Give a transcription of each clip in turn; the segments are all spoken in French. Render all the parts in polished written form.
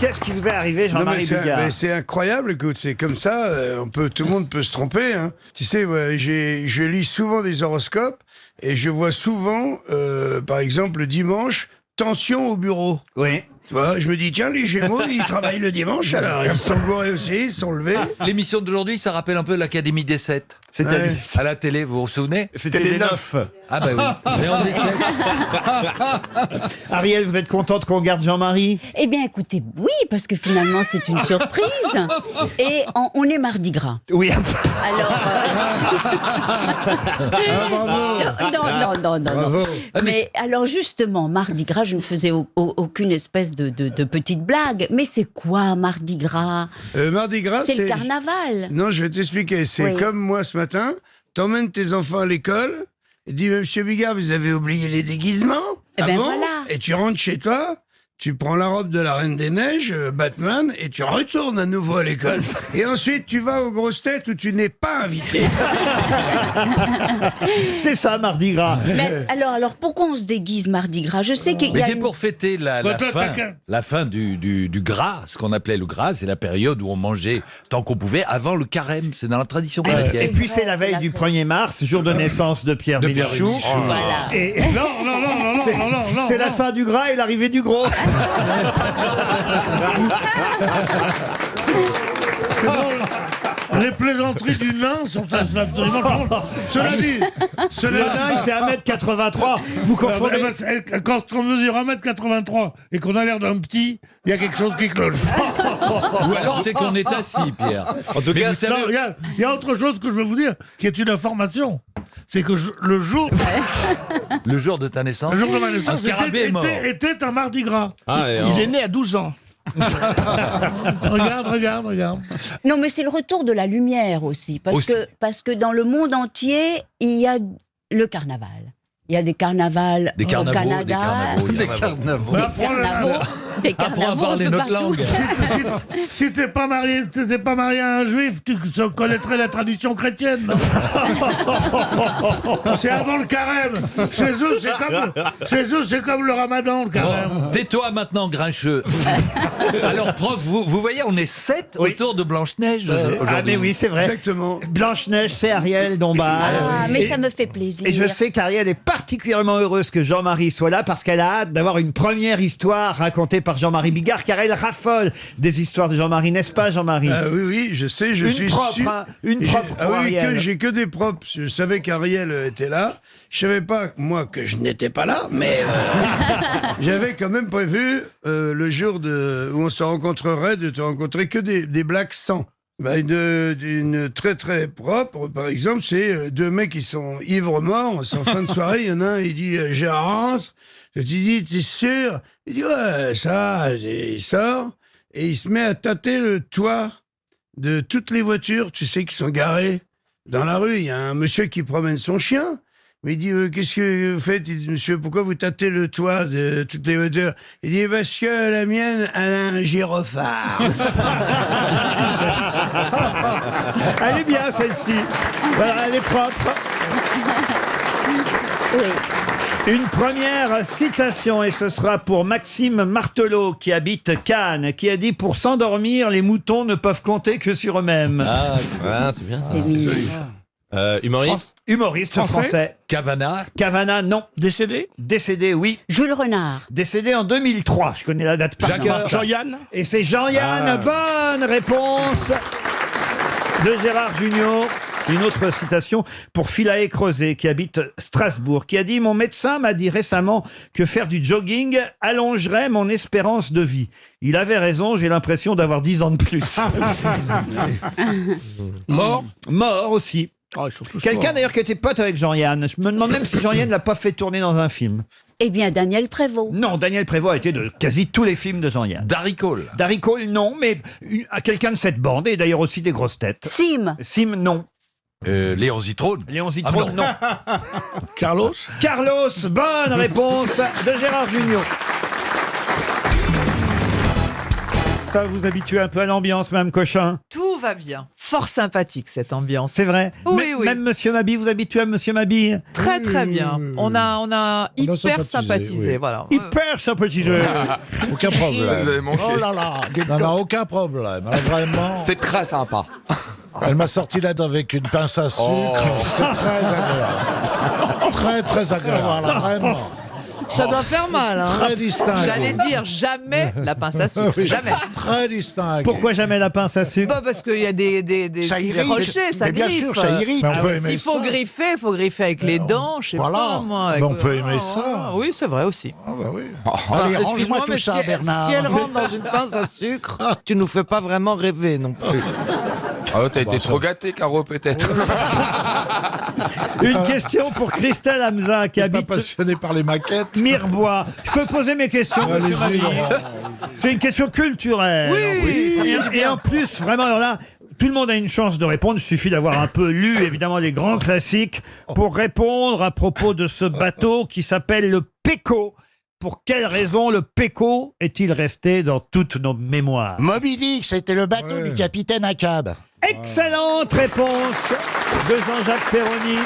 Qu'est-ce qui vous est arrivé, Non, Jean-Marie Bigard? mais c'est incroyable, écoute, c'est comme ça, tout le monde peut se tromper. Hein. Tu sais, ouais, je lis souvent des horoscopes et je vois souvent, par exemple, le dimanche, tension au bureau. Oui. Tu vois, je me dis, tiens, les Gémeaux, ils travaillent le dimanche, alors ils sont bourrés aussi, ils sont levés. L'émission d'aujourd'hui, ça rappelle un peu l'Académie des 7. C'était À la télé, vous vous souvenez? C'était les 9. Ah bah oui, Léon des 7. Ariel, vous êtes contente qu'on garde Jean-Marie? Eh bien, écoutez, oui, parce que finalement, c'est une surprise. Et on est mardi gras. Oui. Alors. Non. Bravo. Mais alors, justement, mardi gras, je ne faisais aucune espèce de petite blague. Mais c'est quoi, mardi gras? Mardi Gras, C'est le carnaval. Non, je vais t'expliquer. C'est Oui. comme moi ce matin, t'emmènes tes enfants à l'école, et dis, Monsieur Bigard, vous avez oublié les déguisements? Eh Ah ben bon? voilà. Et tu rentres chez toi, tu prends la robe de la Reine des Neiges, Batman, et tu retournes à nouveau à l'école. Et ensuite, tu vas aux grosses têtes où tu n'es pas invité. C'est ça, Mardi Gras. Mais alors, pourquoi on se déguise mardi gras? Je sais qu'il y Mais a c'est pour fêter la fin du gras, ce qu'on appelait le gras, c'est la période où on mangeait tant qu'on pouvait avant le carême, c'est dans la tradition Ah, chrétienne. Et puis vrai, c'est la veille c'est du la 1er mars, jour de naissance de Pierre De Pierre Bénichou. Bénichou. Voilà. Et Non. c'est la fin du gras et l'arrivée du gros. Les plaisanteries du nain sont absolument drôles. Cela dit, Le nain, il fait 1m83. Vous confondez. quand on mesure 1m83 et qu'on a l'air d'un petit, il y a quelque chose qui cloche. Ou alors c'est qu'on est assis, Pierre. En tout cas, vous savez, Non, il y a autre chose que je veux vous dire, qui est une information. C'est que le jour le jour de ta naissance, de ma un naissance scarabée est mort. était un mardi gras. Il est né à 12 ans. Regarde. Non, mais c'est le retour de la lumière aussi. Parce que dans le monde entier, il y a le carnaval. Il y a des carnavals Des au carnavaux, Canada. des carnavaux. Bah, Des Apprends à carnavaux parler un peu notre partout. langue. Si t'es pas marié à un juif, tu connaîtrais la tradition chrétienne. Non c'est avant le carême. Chez eux, c'est comme le ramadan, le carême. Bon, tais-toi maintenant, grincheux. Alors, prof, vous voyez, on est 7 Oui. autour de Blanche-Neige aujourd'hui. Ah mais oui, c'est vrai. Exactement. Blanche-Neige, c'est Ariel Dombal. Ah, mais Et- ça me fait plaisir. Et je sais qu'Ariel est particulièrement heureuse que Jean-Marie soit là parce qu'elle a hâte d'avoir une première histoire racontée par Jean-Marie Bigard, car elle raffole des histoires de Jean-Marie, n'est-ce pas, Jean-Marie? Oui, je sais, je Une suis propre, sûr. hein, une J'ai- propre Ah pour oui, Ariel. j'ai que des propres. Je savais qu'Ariel était là. Je savais pas, moi, que je n'étais pas là, mais j'avais quand même prévu le jour où on se rencontrerait, de te rencontrer que des blagues sans. Bah, une très très propre, par exemple, c'est deux mecs qui sont ivres morts, c'est en fin de soirée, il y en a un, il dit « je rentre », tu dis « t'es sûr ?» Il dit « ouais, ça », il sort, et il se met à tâter le toit de toutes les voitures, tu sais, qui sont garées dans la rue. Il y a un monsieur qui promène son chien, mais il dit « qu'est-ce que vous faites ?» Il dit « monsieur, pourquoi vous tâtez le toit de toutes les voitures ?» Il dit « parce que la mienne, elle a un gyrophare. » Elle est bien, celle-ci. Voilà, elle est propre. Oui. Une première citation, et ce sera pour Maxime Martelot, qui habite Cannes, qui a dit « Pour s'endormir, les moutons ne peuvent compter que sur eux-mêmes. Ah, c'est bien. C'est mignon. Humoriste. Humoriste français. Cavana. Cavana, non. Décédé. Décédé, oui. Jules Renard. Décédé en 2003. Je connais la date par Jacques cœur. Martin. Jean-Yann. Et c'est Jean-Yann. Bonne réponse de Gérard Jugnot. Une autre citation pour Philae Creuset, qui habite Strasbourg, qui a dit « Mon médecin m'a dit récemment que faire du jogging allongerait mon espérance de vie. Il avait raison, j'ai l'impression d'avoir 10 ans de plus. Mort. » Mort aussi. Oh, ils sont tous Quelqu'un morts. d'ailleurs qui était pote avec Jean-Yann. Je me demande même si Jean-Yann ne l'a pas fait tourner dans un film. Eh bien, Daniel Prévost. Non, Daniel Prévost a été de quasi tous les films de Jean-Yann. Darry Cole. Darry Cole, non, mais quelqu'un de cette bande, et d'ailleurs aussi des grosses têtes. Sim. Sim, non. Léon Zitrone. Léon Zitrone, non. non. Carlos. Carlos, bonne réponse de Gérard Jugnot. Ça va vous habituer un peu à l'ambiance, Mme Cochin? Tout va bien. fort sympathique cette ambiance. C'est vrai. Oui, oui. Même Monsieur Mabille, vous habituez à Monsieur Mabille? Très très bien. On a hyper sympathisé, oui. voilà. Hyper sympathisé. Aucun problème. Vous avez manqué. Oh là là. Non, aucun problème. hein, vraiment. C'est très sympa. Elle m'a sorti là avec une pince à sucre. C'est très agréable. Très, très agréable. Voilà, vraiment. Ça doit faire mal. Hein. Très distinct. J'allais dire jamais la pince à sucre. Oui. Jamais. Très distinct. Pourquoi jamais la pince à sucre? Bah parce qu'il y a des Ça petits irrite. rochers, ça Mais bien griffe. sûr, ça irrite. Mais on peut aimer S'il faut ça. griffer, il faut griffer avec les dents, je sais Voilà. pas moi. Mais on avec- peut aimer Ah, ça. Oui, c'est vrai aussi. Ah bah oui. Ah, Allez, range-moi excuse-moi, tout mais ça, Bernard. si elle rentre dans une pince à sucre, tu nous fais pas vraiment rêver non plus. Oh, t'as été trop gâté, Caro, peut-être. Une question pour Christelle Hamza qui T'es pas habite passionné par les maquettes. Mirebois. Je peux poser mes questions, monsieur Allez-y, Mabille? Laurent. C'est une question culturelle. Oui, ça fait du Et bien. en plus, vraiment, alors là, tout le monde a une chance de répondre. Il suffit d'avoir un peu lu, évidemment, les grands classiques pour répondre à propos de ce bateau qui s'appelle le Péco. Pour quelle raison le Péco est-il resté dans toutes nos mémoires? Moby Dick, c'était le bateau Ouais. du capitaine Ahab. Excellente réponse de Jean-Jacques Perroni.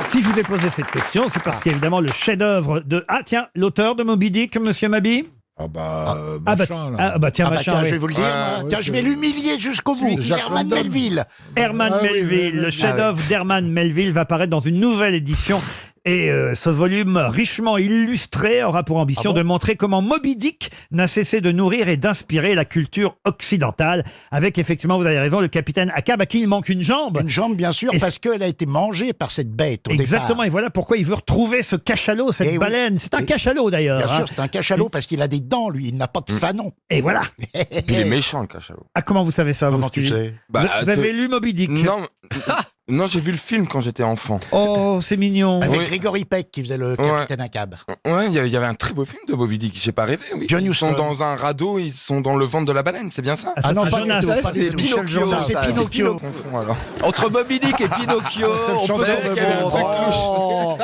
Si je vous ai posé cette question, c'est parce qu'évidemment le chef-d'œuvre de... Ah tiens, l'auteur de Moby Dick, monsieur Mabille? Ah bah, Ah bah, machin, là. ah bah tiens, Ah bah machin, tiens, oui. je vais vous le dire. moi. Tiens, je vais l'humilier jusqu'au bout. Jacques Herman London. Melville. Herman Ah oui, Melville, oui, le oui. chef-d'œuvre d'Herman Melville va paraître dans une nouvelle édition. Et ce volume richement illustré aura pour ambition de montrer comment Moby Dick n'a cessé de nourrir et d'inspirer la culture occidentale. Avec effectivement, vous avez raison, le capitaine Ahab à qui il manque une jambe. Une jambe, bien sûr, Et parce qu'elle a été mangée par cette bête au Exactement, départ. et voilà pourquoi il veut retrouver ce cachalot, cette Eh oui. baleine. C'est un Et- cachalot d'ailleurs. Bien hein. sûr, c'est un cachalot parce qu'il a des dents, lui. Il n'a pas de fanon. Et voilà. Puis il est méchant, le cachalot. Ah, comment vous savez ça, vous, Comment tu Stevie sais Bah, Vous avez lu Moby Dick? Non, non, j'ai vu le film quand j'étais enfant. Oh, c'est mignon. Avec Oui. Grégory Peck qui faisait le capitaine Ahab. Ouais, il y avait un très beau film de Moby Dick. J'ai pas rêvé, oui. John Ils sont Huston. dans un radeau, ils sont dans le ventre de la baleine, c'est bien ça Ah, ça, Ah non, c'est pas Jonas. du tout, Ça, pas c'est du tout. Pinocchio. Ça, c'est ça, Pinocchio. Je confonds alors. Entre Moby Dick et Pinocchio, Cette on chanson peut... de qu'il y avait un bon truc Oh.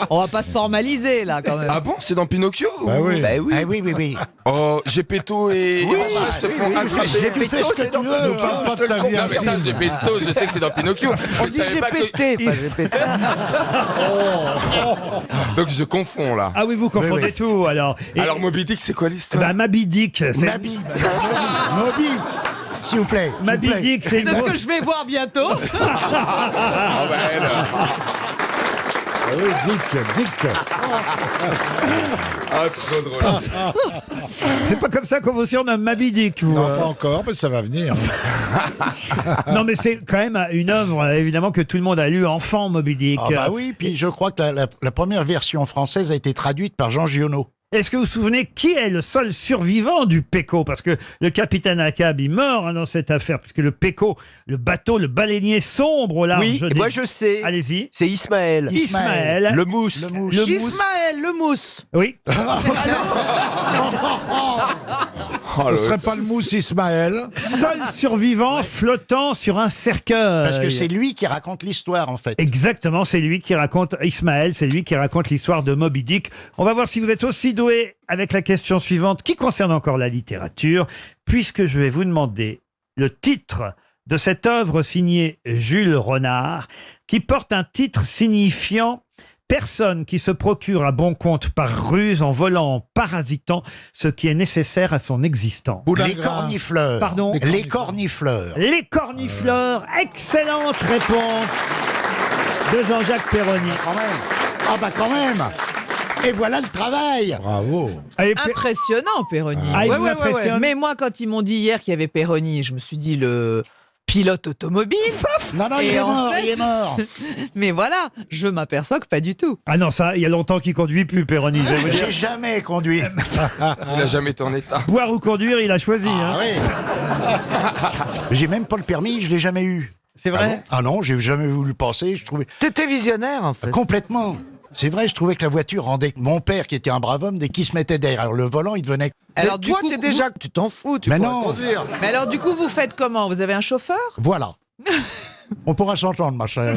On va pas se formaliser là quand même. Ah bon, c'est dans Pinocchio Bah ou- oui. Bah oui. Ah oui, oui, oui. Oh, Gepetto et Roger se font attraper. Tu fais ce que tu veux. Ne parle pas de ta vie Non mais ça, intime. Gepetto, je sais que c'est dans Pinocchio. On Je dit savais pas que- GPT, pas GPT. Donc je confonds là. Ah oui, vous confondez Oui, oui. tout alors. Et- Alors Moby Dick, c'est quoi eh l'histoire ben, Moby Dick, c'est... Moby. Moby. S'il vous plaît. s'il vous Moby plaît. Dick, c'est une C'est ce grosse- que je vais voir bientôt. Ah ouais, là. Ah oui, Dick. Ah, trop drôle. C'est pas comme ça qu'on vous surnomme Moby Dick, vous. Non, pas encore, mais ça va venir. Non, mais c'est quand même une œuvre, évidemment, que tout le monde a lu enfant, Moby Dick. Ah bah oui, puis je crois que la première version française a été traduite par Jean Giono. Est-ce que vous vous souvenez qui est le seul survivant du Péco? Parce que le capitaine Ahab, il meurt hein, dans cette affaire, puisque le Péco, le bateau, le baleinier sombre au large. Oui, et des- moi je sais. Allez-y. C'est Ismaël. Ismaël. Le mousse. Le mouche. Ismaël, le mousse. Oui. Ce serait pas le mousse Ismaël. Seul survivant flottant sur un cercueil. Parce que c'est lui qui raconte l'histoire, en fait. Exactement, c'est lui qui raconte, Ismaël, c'est lui qui raconte l'histoire de Moby Dick. On va voir si vous êtes aussi doué avec la question suivante, qui concerne encore la littérature, puisque je vais vous demander le titre de cette œuvre signée Jules Renard, qui porte un titre signifiant personne qui se procure à bon compte par ruse en volant, en parasitant ce qui est nécessaire à son existence. Les cornifleurs. Pardon. Les cornifleurs. Les cornifleurs, excellente réponse de Jean-Jacques Perroni. Quand même. Ah bah quand même. Et voilà le travail. Bravo. Allez, Impressionnant, Perroni. Ah, il vous impressionne Mais moi, quand ils m'ont dit hier qu'il y avait Perroni, je me suis dit le pilote automobile. Non, non, Et il est en mort, fait- il est mort. Mais voilà, je m'aperçois que pas du tout. Ah non, ça, il y a longtemps qu'il conduit plus, Perroni. Je vais vous dire. J'ai jamais conduit. Il a jamais été en état. Boire ou conduire, il a choisi. Ah hein. oui. J'ai même pas le permis, je l'ai jamais eu. C'est vrai? Ah non, j'ai jamais voulu le passer, je trouvais T'étais visionnaire, en fait. complètement. C'est vrai, je trouvais que la voiture rendait mon père, qui était un brave homme, dès qu'il se mettait derrière le volant, il devenait. Alors, du coup, Tu t'en fous, tu Mais pourras non. conduire. Mais alors, du coup, vous faites comment? Vous avez un chauffeur? Voilà. On pourra s'entendre, ma chère.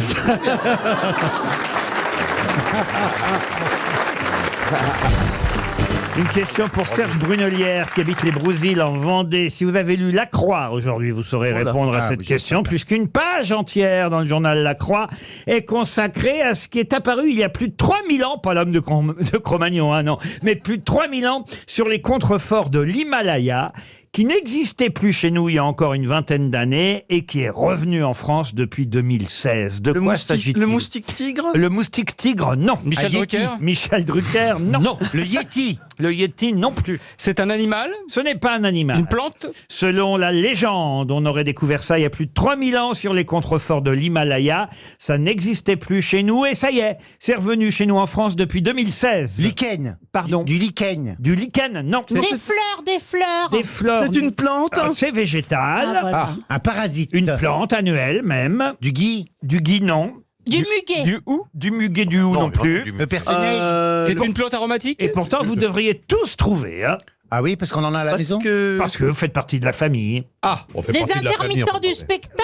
Une question pour Serge Brunelière qui habite les Brousilles en Vendée. Si vous avez lu La Croix aujourd'hui, vous saurez répondre à cette question, puisqu'une page entière dans le journal La Croix est consacrée à ce qui est apparu il y a plus de 3000 ans, pas l'homme de Cro-Magnon, hein, non, mais plus de 3000 ans sur les contreforts de l'Himalaya, qui n'existait plus chez nous il y a encore une vingtaine d'années et qui est revenu en France depuis 2016. De quoi s'agit-il ? Le moustique tigre ? Le moustique tigre, non. Michel Drucker ? Michel Drucker, non. Non. Le Yéti ? Le Yéti, non plus. C'est un animal ? Ce n'est pas un animal. Une plante ? Selon la légende, on aurait découvert ça il y a plus de 3000 ans sur les contreforts de l'Himalaya. Ça n'existait plus chez nous et ça y est, c'est revenu chez nous en France depuis 2016. Lichen. Pardon. Du lichen. Du lichen, non. Des fleurs, des fleurs. Des fleurs. C'est une plante ? C'est végétal. Ah, voilà. Un parasite. Une plante annuelle même. Du gui. Du gui, non. Du muguet. Du hou. Du muguet, du hou non plus. Le personnage. C'est une plante aromatique ? Et pourtant, vous devriez tous trouver. Hein, Ah oui, parce qu'on en a à la maison. parce que vous faites partie de la famille. Ah, on fait Des partie de la famille, intermittents du spectacle.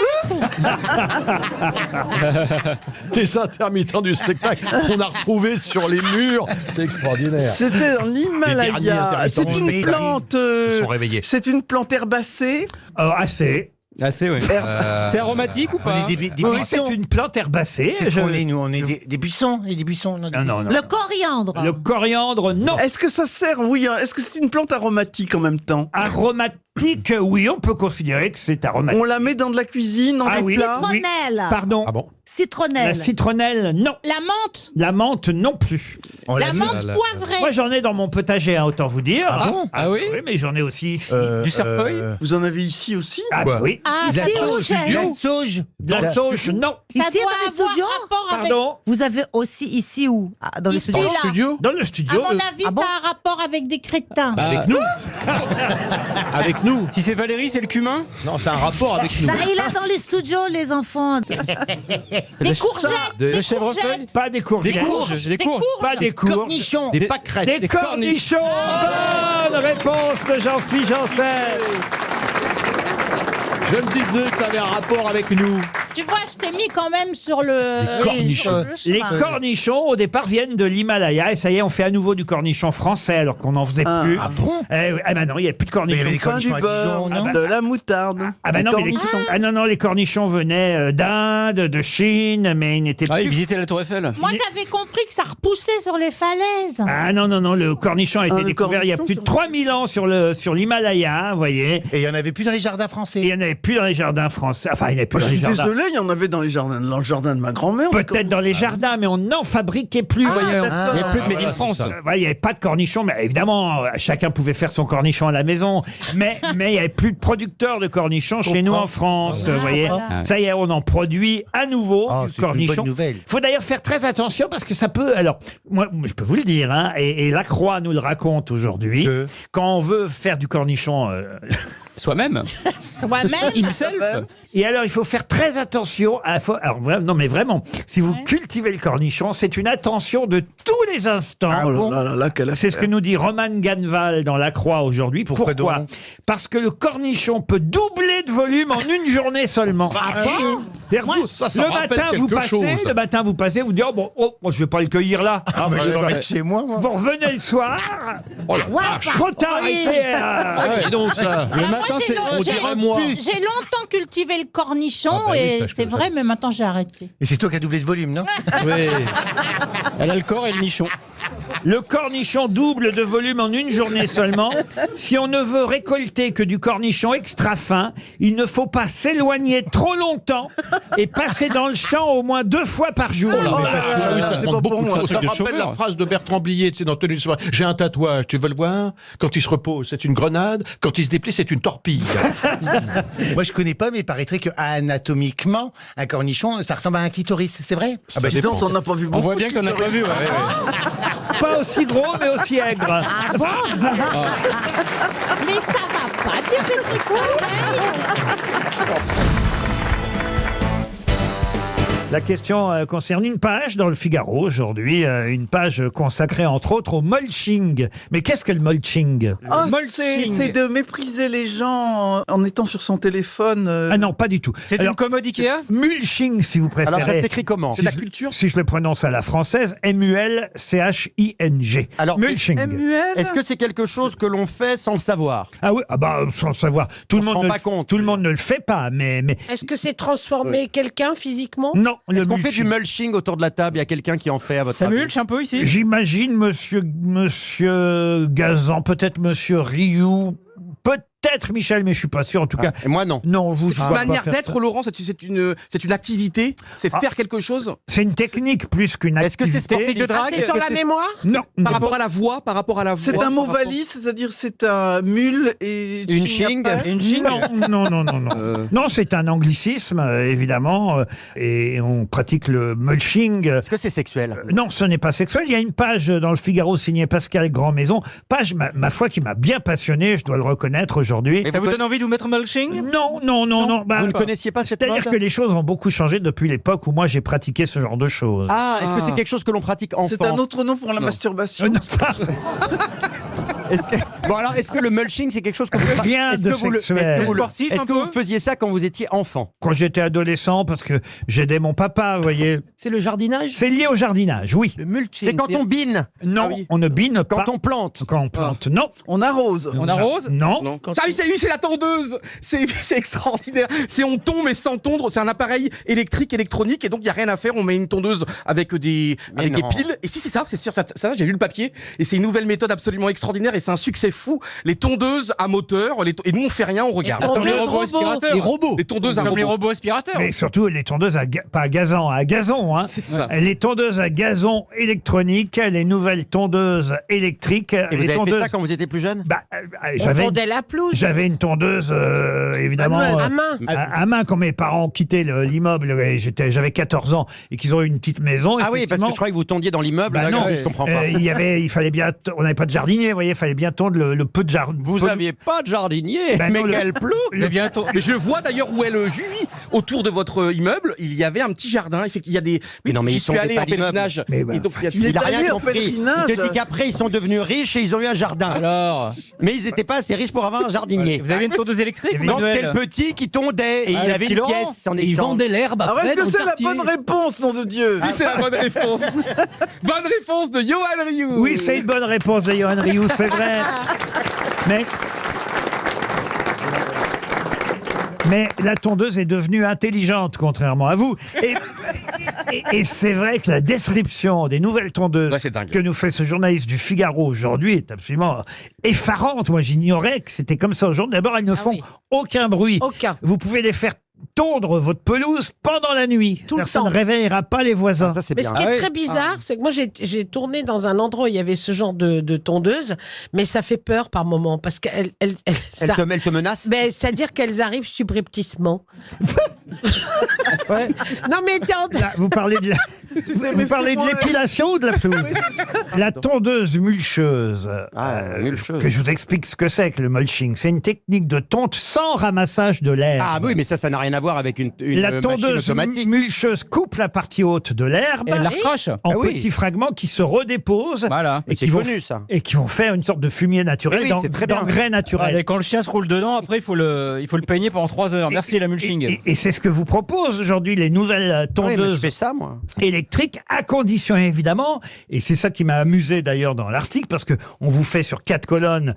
Des intermittents du spectacle qu'on a retrouvés sur les murs. C'est extraordinaire. C'était dans Les l'Himalaya. derniers C'est une intermittents. plante. Ils sont réveillés. C'est une plante herbacée. Assez. Assez, oui. C'est aromatique ou On pas est des Oui, c'est buissons. une plante herbacée. Qu'est-ce qu'on est, nous? On est des buissons. Et des buissons. Non, non, non. Le coriandre. Le coriandre, non. Est-ce que ça sert, oui, est-ce que c'est une plante aromatique en même temps? Aromatique, oui, on peut considérer que c'est aromatique. On la met dans de la cuisine, dans Ah des oui. plats? Citronnelle. Pardon. Ah bon? Citronnelle. La citronnelle, non. La menthe. La menthe, non plus. La menthe poivrée. Moi, j'en ai dans mon potager, hein, autant vous dire. Ah bon? Ah oui? mais j'en ai aussi ici. Du cerfeuil? Vous en avez ici aussi? Ah Quoi? oui. Ah, De la c'est sauge. rouge. De la sauge. De la sauge, non. Ça Ici, doit dans les avoir studios rapport avec... Pardon. Vous avez aussi ici où Dans les Ici, studios là. Dans le À studio. mon avis, Ah bon ça a un rapport avec des crétins. Avec nous Avec nous Si c'est Valérie, c'est le cumin? Non, c'est un rapport avec nous. Bah, il a dans les studios, les enfants. Des courgettes. De Des chèvrefeuille? courgettes. Pas des courgettes. Des courges, des courges. Pas des courges. Cornichons. Des pâquerettes. Des cornichons. Bonne réponse de Jean-Philippe Janssen. Je me disais que ça avait un rapport avec nous. Tu vois, je t'ai mis quand même sur le... cornichons. sur le Les chemin. cornichons, au départ, viennent de l'Himalaya. Et ça y est, on fait à nouveau du cornichon français, alors qu'on n'en faisait plus. Ah bon? Oui. Ah ben non, il n'y a plus de cornichons. Mais les Pain du cornichons à beurre, Dijon, non? de la moutarde. Ah ben des non, mais les... cornichons. ah non, non, les cornichons venaient d'Inde, de Chine, mais ils n'étaient Ah, il plus... visitait la Tour Eiffel. Moi, j'avais compris que ça repoussait sur les falaises. Ah non, non, non, le cornichon a été le découvert il y a cornichon plus de 3000 ans sur l'Himalaya, vous voyez. Et il y en avait plus dans les jardins Et français. il n'y en avait plus dans les jardins français. Enfin, il n'y en avait plus Je dans les suis jardins. désolé, il y en avait dans le jardin de ma grand-mère. Peut-être dans les jardins, mais on n'en fabriquait plus. vous voyez. d'accord. Il n'y a plus de Made in voilà, France. c'est ça. Il n'y avait pas de cornichons, mais évidemment, chacun pouvait faire son cornichon à la maison. Mais il n'y avait plus de producteurs de cornichons chez nous en France. Vous voyez. voilà. Ça y est, on en produit à nouveau Oh, du c'est une cornichon. bonne nouvelle. Il faut d'ailleurs faire très attention parce que ça peut. Alors, moi, je peux vous le dire, hein, et La Croix nous le raconte aujourd'hui. Que Quand on veut faire du cornichon. Soi-même. Soi-même. Himself. Et alors, il faut faire très attention à... Alors, non, mais vraiment, si vous cultivez le cornichon, c'est une attention de tous les instants. Oh là là là, quelle C'est ce que nous dit Roman Ganval dans La Croix aujourd'hui. Pourquoi Pourquoi donc? Parce que le cornichon peut doubler de volume en une journée seulement. C'est-à-dire, Moi, vous, ça le rappelle matin, vous quelque passez, chose. le matin, vous passez, vous dites, oh, bon, moi, je vais pas le cueillir là. Ah, bah, je vais en mettre chez moi, moi. Vous revenez le soir, Oh la vache. trop tard, il fait, Ah ouais, donc ça. Le Alors, moi, matin, j'ai c'est. long- On j'ai- dirait moi. J'ai longtemps cultivé le cornichon Ah bah oui, et ça, je c'est connais vrai, ça. mais maintenant j'ai arrêté. Et c'est toi qui as doublé de volume, non? Oui. Elle a le corps et le nichon. Le cornichon double de volume en une journée seulement. Si on ne veut récolter que du cornichon extra fin, il ne faut pas s'éloigner trop longtemps et passer dans le champ au moins 2 fois par jour. Oh là là, là, oui, ça c'est demande pas beaucoup pour de moi. choses. Ça Truc me de rappelle chômeur. la phrase de Bertrand Blier, tu sais, dans Tenue de soirée. J'ai un tatouage, tu veux le voir? Quand il se repose, c'est une grenade. Quand il se déplie, c'est une torpille. Moi, je connais pas, mais il paraîtrait que anatomiquement, un cornichon, ça ressemble à un clitoris. C'est vrai? Ça Dis donc, dépend. t'en as pas vu On beaucoup. voit bien que t'en as pas vu. Ouais. Pas aussi gros, mais aussi aigre. Mais ça va pas dire des trucs pareils. La question concerne une page dans le Figaro aujourd'hui, une page consacrée entre autres au mulching. Mais qu'est-ce que le mulching? Ah, c'est de mépriser les gens en étant sur son téléphone. Ah non, pas du tout. C'est une commode Ikea? Mulching, si vous préférez. Alors ça s'écrit comment? C'est de la culture. Si je le prononce à la française, M-U-L-C-H-I-N-G. Alors, mulching. Est-ce que c'est quelque chose que l'on fait sans le savoir? Ah oui, sans le savoir. Tout On le se monde rend ne pas le- compte. Tout le monde ne le fait pas, mais Est-ce que c'est transformer quelqu'un physiquement? non. le Est-ce qu'on fait du mulching. mulching autour de la table? Il y a quelqu'un qui en fait à votre Ça avis? mulche un peu ici? J'imagine monsieur Gazan, peut-être monsieur Rioux, peut-être Michel, mais je suis pas sûr en tout cas. Et moi non. Non, je Une vois pas manière faire d'être, ça. Laurent, c'est une activité, c'est faire quelque chose C'est une technique plus qu'une Est-ce que c'est activité. technique de Ah, drague? c'est sur la mémoire? Non. par rapport à la voix, par rapport à la voix. C'est un mot par rapport- valise, c'est-à-dire c'est un mule et Une ching ching? après. Une ching? Non. Non, c'est un anglicisme, évidemment, et on pratique le mulching. Est-ce que c'est sexuel? Non, ce n'est pas sexuel. Il y a une page dans le Figaro signée Pascal Grandmaison, page, ma foi, qui m'a bien passionné, je dois le reconnaître aujourd'hui. Mais Ça vous donne envie de vous mettre mulching? Non. Bah, Vous ne connaissiez pas cette c'est-à-dire mode? que les choses ont beaucoup changé depuis l'époque où moi j'ai pratiqué ce genre de choses. Ah, est-ce que c'est quelque chose que l'on pratique enfant? C'est un autre nom pour la masturbation. Non, pas- Bon alors, est-ce que le mulching c'est quelque chose que vous Rien est-ce de que vous le- sexuel. est-ce que vous le- Sportif, est-ce un que peu vous faisiez ça quand vous étiez enfant? Quand j'étais adolescent, parce que j'aidais mon papa, vous voyez. C'est le jardinage. C'est lié au jardinage, oui. Le mulching. C'est quand on bine, Non, Ah oui. on ne bine pas. quand on plante. Quand on plante, non. On arrose. On arrose? Non. Non. Ah oui, c'est la tondeuse. C'est extraordinaire. C'est on tombe mais sans tondre. C'est un appareil électrique, électronique, et donc il y a rien à faire. On met une tondeuse avec des non. piles. Et si c'est ça, c'est sûr. Ça j'ai lu le papier. Et c'est une nouvelle méthode absolument extraordinaire. Et c'est un succès fou. Les tondeuses à moteur. Et nous on fait rien, on regarde. Comme les Tondeuse robots robot. aspirateurs. Les robots. Les tondeuses à Comme les robots. robots aspirateurs. Mais surtout les tondeuses pas à gazon, à gazon. Hein. C'est ça. Les tondeuses à gazon électroniques, les nouvelles tondeuses électriques. Et vous les avez tondeuses... fait ça quand vous étiez plus jeune? Bah, On j'avais fondait la pelouse. J'avais une tondeuse, évidemment, À main. à main quand mes parents ont quitté l'immeuble. Et j'avais 14 ans et qu'ils ont eu une petite maison. Ah oui, parce que effectivement. je croyais que vous tondiez dans l'immeuble. Bah non, je comprends pas. il fallait bien, on n'avait pas de jardinier, vous voyez, il fallait bien tondre le peu de jardin. Vous aviez pas de jardinier, Ben mais non, quel plouc! Mais bientôt. Mais je vois d'ailleurs où est le jus. Autour de votre immeuble, il y avait un petit jardin. Il y a des. Mais non, mais j'y ils suis tondaient allé pas en l'immeuble. pèlerinage. Mais bah, Et donc, Il est Il a allé rien en compris. Il pèlerinage. te dit qu'après ils sont devenus riches et ils ont eu un jardin. Alors, Mais ils n'étaient pas assez riches pour avoir un jardinier. vous avez une tondeuse électrique ou Donc c'est manuelle? le petit qui tondait et Ah, il le avait petit une Laurent. pièce en Et ils échange. vendaient l'herbe Alors après est-ce que dans le c'est la quartier. bonne réponse, nom de Dieu? Oui, c'est la bonne réponse. Bonne réponse de Johan Rioux. Oui, c'est une bonne réponse de Johan Rioux, c'est vrai. Mais la tondeuse est devenue intelligente, contrairement à vous. Et c'est vrai que la description des nouvelles tondeuses Ouais, c'est dingue. que nous fait ce journaliste du Figaro aujourd'hui est absolument effarante. Moi, j'ignorais que c'était comme ça aujourd'hui. D'abord, elles ne font oui. aucun bruit. Aucun. Vous pouvez les faire tondre votre pelouse pendant la nuit. Tout le Personne ne temps. réveillera pas les voisins. Ça c'est Mais bien. ce qui est très bizarre, c'est que moi j'ai tourné dans un endroit où il y avait ce genre de tondeuse, mais ça fait peur par moment parce qu'elle Elle te menace? mais c'est-à-dire qu'elles arrivent subrepticement. Ouais. Non mais t'es en- Là, vous parlez de vous parlez de l'épilation ou de la pelouse? La tondeuse mulcheuse, mulcheuse. que je vous explique ce que c'est que le mulching. C'est une technique de tonte sans ramassage de l'herbe. Ah oui, mais ça n'a rien à voir avec une La machine tondeuse automatique. mulcheuse coupe la partie haute de l'herbe Et elle la recrache. en Ah oui. petits fragments qui se redéposent Voilà. Mais c'est qui vont, connu, ça. et qui vont faire une sorte de fumier naturel, Eh oui, c'est très bien. d'engrais naturel. Allez, quand le chien se roule dedans, après il faut le peigner pendant 3 heures. Merci la mulching. Et c'est ce que vous propose aujourd'hui les nouvelles Ah oui, mais je tondeuses fais ça, moi. électriques, à condition évidemment, et c'est ça qui m'a amusé d'ailleurs dans l'article, parce que on vous fait sur 4 colonnes,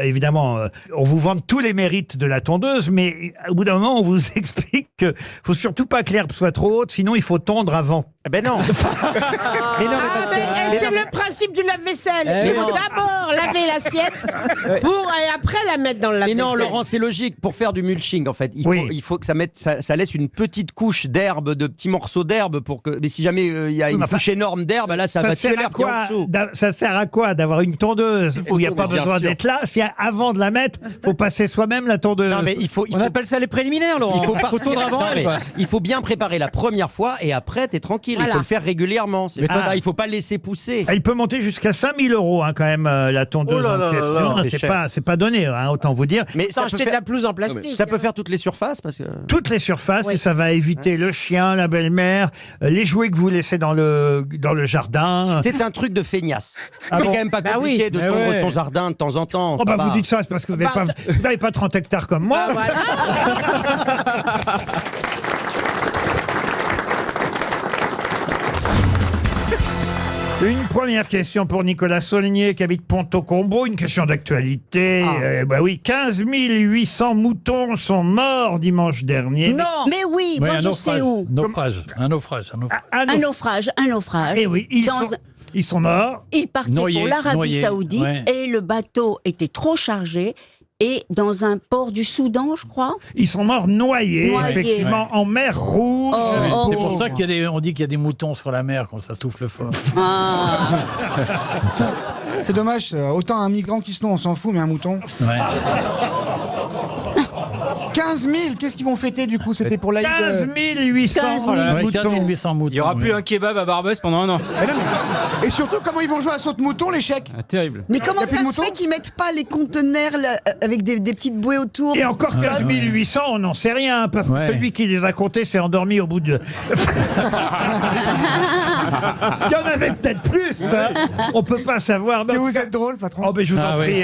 évidemment, on vous vante tous les mérites de la tondeuse, mais au bout d'un moment, on vous explique qu'il faut surtout pas que l'herbe soit trop haute, sinon il faut tondre avant. Eh ben non. Mais non, mais parce que- mais c'est non, le principe du lave-vaisselle. Eh Il oui. faut d'abord laver l'assiette pour et après la mettre dans le Mais lave-vaisselle. non, Laurent, c'est logique. Pour faire du mulching, en fait, il faut que ça laisse une petite couche d'herbe, de petits morceaux d'herbe pour que. Mais si jamais il y a une couche énorme d'herbe, là, ça va tuer sert à l'herbe qui est en quoi dessous. Ça sert à quoi d'avoir une tondeuse où il n'y a pas bien besoin sûr. d'être là, si avant de la mettre, faut passer soi-même la tondeuse. Non, mais On appelle ça les préliminaires, Laurent. il faut pas- tondre avant Non, elle, mais quoi. il faut bien préparer la première fois et après, t'es tranquille. Il Voilà. faut le faire régulièrement. C'est Mais pas toi- ça. Il faut pas le laisser pousser. Elle peut monter jusqu'à 5 000 € hein, quand même, la tondeuse Oh là en là question. là là, Non, c'est cher. c'est pas donné, hein, autant vous dire. Mais Sans ça peut, acheter de faire, la pelouse en plastique. ça peut faire toutes les surfaces parce que. Toutes les surfaces. passe Oui. et ça va éviter le chien, la belle-mère, les jouets que vous laissez dans le jardin. C'est un truc de feignasse. Ah c'est bon quand même pas Bah compliqué oui. de Eh tondre ouais. son jardin de temps en temps. Oh ça bah va. vous dites ça, c'est parce que vous Bah, n'avez pas 30 hectares comme moi. Ah, voilà. Une première question pour Nicolas Saulnier qui habite Pont-au-Combo, une question d'actualité. Bah oui, 15 800 moutons sont morts dimanche dernier. Non. Mais oui, Ouais, moi un je naufrage. sais où. Un naufrage. Un naufrage. Et oui, ils sont morts. Ils partaient Noyés, pour l'Arabie noyés, Saoudite ouais. et le bateau était trop chargé. Et dans un port du Soudan, je crois. Ils sont morts noyés, Noyés. effectivement, en mer Rouge. Oh, C'est pour ça qu'on dit qu'il y a des moutons sur la mer quand ça souffle fort. Ah. C'est dommage, autant un migrant qui se noie, on s'en fout, mais un mouton. Ouais. 15 000, qu'est-ce qu'ils vont fêter du coup? C'était pour l'Aïd 15 800 Ouais, 15 moutons. 800 moutons. Il n'y aura oui. plus un kebab à Barbès pendant un an. Ah non, mais- Et surtout, comment ils vont jouer à saute-mouton, l'échec? Terrible. Mais comment Y a plus ça de se fait moutons qu'ils mettent pas les conteneurs là, avec des petites bouées autour? Et encore 15 800, on n'en sait rien, parce que Ouais. celui qui les a comptés s'est endormi au bout de... Il y en avait peut-être plus, hein. On peut pas savoir. Est-ce que vous êtes drôle, patron? Oh, mais je vous Ah en oui. prie.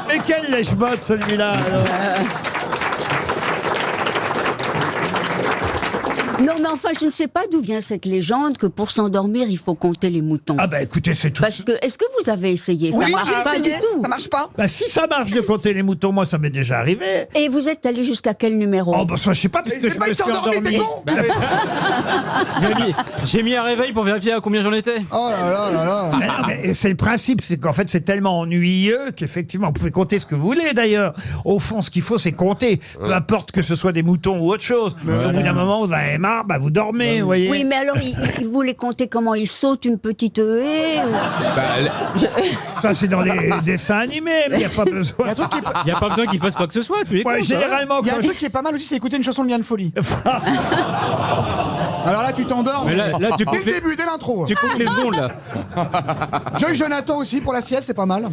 Mais quel lèche-botte, celui-là alors. Non, mais enfin, je ne sais pas d'où vient cette légende que pour s'endormir, il faut compter les moutons. Ah bah écoutez, c'est tout. Parce que, est-ce que vous avez essayé? Oui, Ça marche j'ai pas essayé, du tout. ça marche pas. Bah si ça marche de compter les moutons, moi ça m'est déjà arrivé. Et vous êtes allé jusqu'à quel numéro? Oh bah ça je sais pas, parce Et que c'est je pas, me il s'est suis endormi, t'es endormi. con? J'ai mis un réveil pour vérifier à combien j'en étais. Oh là là là là. Mais non, mais c'est le principe, c'est qu'en fait c'est tellement ennuyeux qu'effectivement, vous pouvez compter ce que vous voulez d'ailleurs. Au fond, ce qu'il faut, c'est compter. Peu importe que ce soit des moutons ou autre chose. Au bout d'un moment, vous en avez marre, bah vous dormez, vous voyez. Oui, mais alors, il voulait compter comment il saute une petite haie ou- Ça c'est dans les dessins animés, mais il n'y a pas besoin. Il y a un truc qui est pas- Il n'y a pas besoin qu'il fasse quoi que ce soit. Tu les Ouais, comptes, ça va. généralement, il y a un quand truc qui est pas mal aussi, c'est écouter une chanson de Liane Folly. Alors là, tu t'endors. Mais là, tu dès comptes le les, début, dès l'intro. tu comptes les secondes là. Joy Jonathan aussi pour la sieste, c'est pas mal.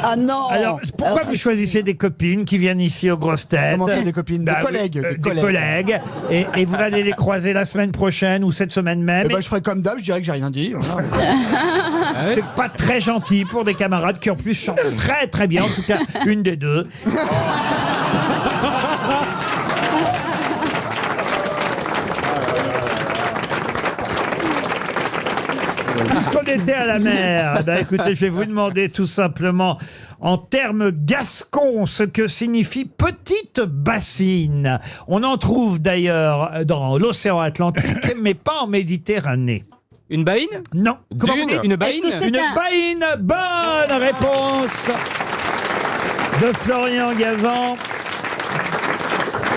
Ah non. Alors, pourquoi vous choisissez des copines qui viennent ici aux grosses têtes? Comment ça, des copines? Des Bah oui, collègues, des des collègues. Et vous allez les croiser la semaine prochaine ou cette semaine même. Eh ben, je ferais comme d'hab, je dirais que j'ai rien dit. Voilà. C'est pas très gentil pour des camarades qui en plus chantent très très bien, en tout cas une des deux. Puisqu'on était à la mer, eh ben, écoutez, je vais vous demander tout simplement, en termes gascons, ce que signifie petite bassine. On en trouve d'ailleurs dans l'océan Atlantique, mais pas en Méditerranée. Une baïne? Non. Comment vous dites? Une baïne? Est-ce que c'est Une un- baïne. Bonne réponse de Florian Gazan.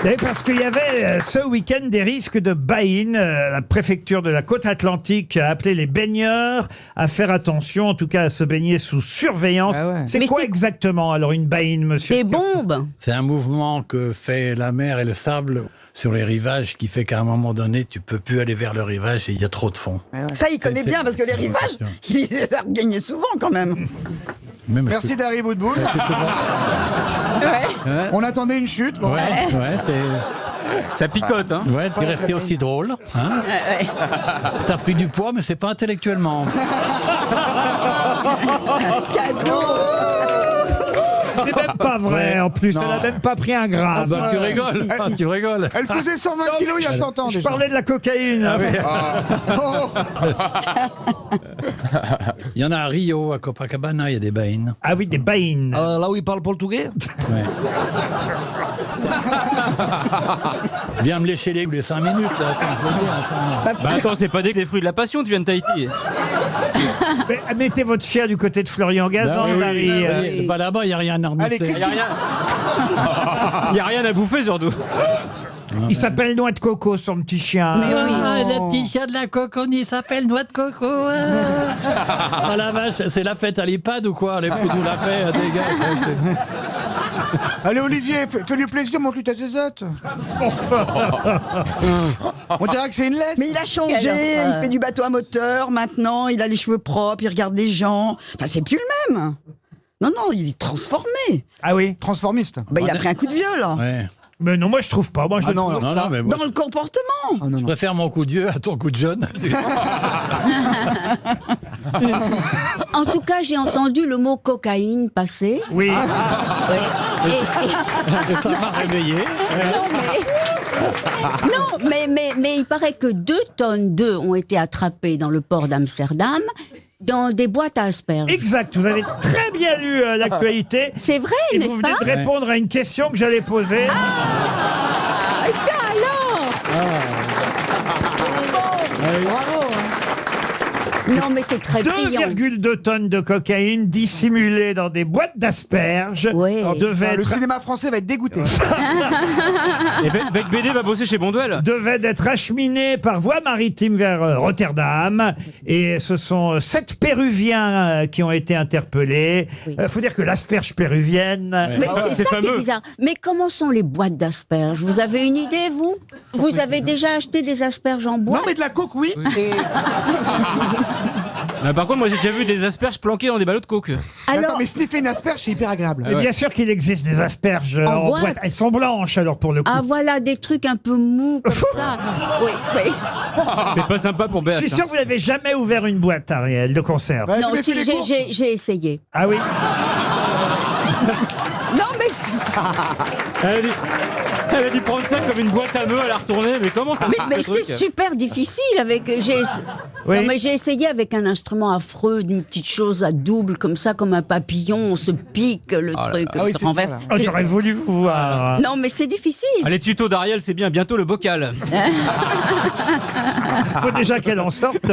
Et parce qu'il y avait ce week-end des risques de baïne. La préfecture de la Côte-Atlantique a appelé les baigneurs à faire attention, en tout cas à se baigner sous surveillance. Ah ouais. C'est Mais quoi c'est- exactement alors une baïne, monsieur? Des bombes. C'est un mouvement que fait la mer et le sable sur les rivages qui fait qu'à un moment donné, tu peux plus aller vers le rivage et il y a trop de fond. Ça, il connaît C'est- bien parce que les c'est- rivages, il les a regagnés souvent quand même. Même Merci Dari Boudboul. Ouais. On attendait une chute. Bon. Ouais, ça picote, hein. Ouais, t'es resté aussi drôle. Hein. T'as pris du poids, mais c'est pas intellectuellement. Cadeau. C'est même pas vrai, Ouais. en plus. Non. Elle a même pas pris un gramme. Ah bah, tu rigoles, tu rigoles. Elle faisait 120 kilos il y a 100 ans Je déjà. parlais de la cocaïne. Oh. Il y en a à Rio, à Copacabana, il y a des baïnes. Ah oui, des baïnes. Là où il parle portugais. Ouais. Viens me lécher les 5 minutes, là. Attends, je veux dire, attends. Bah attends, c'est pas des fruits de la passion, tu viens de Tahiti. Mais mettez votre chien du côté de Florian Gazan, Dari. Bah là-bas, il n'y a rien à Allez, renifler. Il Christine. n'y a rien à bouffer, surtout. Il s'appelle Noix de Coco, son petit chien. Mais oui. le petit chien de la coconie s'appelle Noix de Coco. Ah la vache, c'est la fête à l'EHPAD ou quoi? Les plus nous la paix, dégage. Allez Olivier, fais-lui plaisir, montre-lui ta zézotte. On dirait que c'est une laisse. Mais il a changé, il fait du bateau à moteur maintenant, il a les cheveux propres, il regarde les gens. Enfin, c'est plus le même. Non, non, il est transformé. Ah oui? Transformiste. Bah, il a pris un coup de vieux, là. Ouais. Mais non, moi je trouve pas. Moi, je non, trouve- non, Non, mais moi, Dans le comportement. je préfère mon coup de vieux à ton coup de jeune. En tout cas, j'ai entendu le mot cocaïne passer. Oui. Ouais. Et ça m'a réveillé. Non, mais il paraît que 2 tonnes d'œufs ont été attrapées dans le port d'Amsterdam dans des boîtes à asperges. Exact, vous avez très bien lu l'actualité. C'est vrai, Et n'est-ce vous venez pas de répondre à une question que j'allais poser. Ah, ça alors Non, mais c'est très brillant. 2,2 tonnes de cocaïne dissimulée dans des boîtes d'asperges. Ouais. Devait Le être, cinéma français va être dégoûté. Et Bec BD va bosser chez Bonduel. devait être acheminée par voie maritime vers Rotterdam. Et ce sont 7 Péruviens qui ont été interpellés. Oui. Faut dire que l'asperge péruvienne... Mais c'est c'est ça qui est fameux. bizarre. Mais comment sont les boîtes d'asperges? Vous avez une idée, vous? Vous avez déjà acheté des asperges en boîte? Non, mais de la coke, oui. Et... Mais par contre, moi j'ai déjà vu des asperges planquées dans des ballots de coke. Alors, Attends, mais sniffer une asperge, c'est hyper agréable. Mais bien sûr qu'il existe des asperges En en boîte. boîte. Elles sont blanches alors pour le coup. ah voilà, des trucs un peu mous comme ça. Oui, oui. C'est pas sympa pour Je Béat. suis sûr que vous n'avez jamais ouvert une boîte, Ariel, de conserve. Ouais, Non, tu mets si, les cours. j'ai essayé. Ah oui. Non, mais... Elle a dû prendre ça comme une boîte à nœuds à la retourner, mais comment ça Mais, marche, mais le truc c'est super difficile avec. Oui. Non, mais j'ai essayé avec un instrument affreux, d'une petite chose à double comme ça, comme un papillon, on se pique le truc, Ah oui, on se c'est renverse. dur, là. Oh, j'aurais voulu vous voir. Non, mais c'est difficile. Ah, les tutos d'Ariel, c'est bien, bientôt le bocal. Il faut déjà qu'elle en sorte.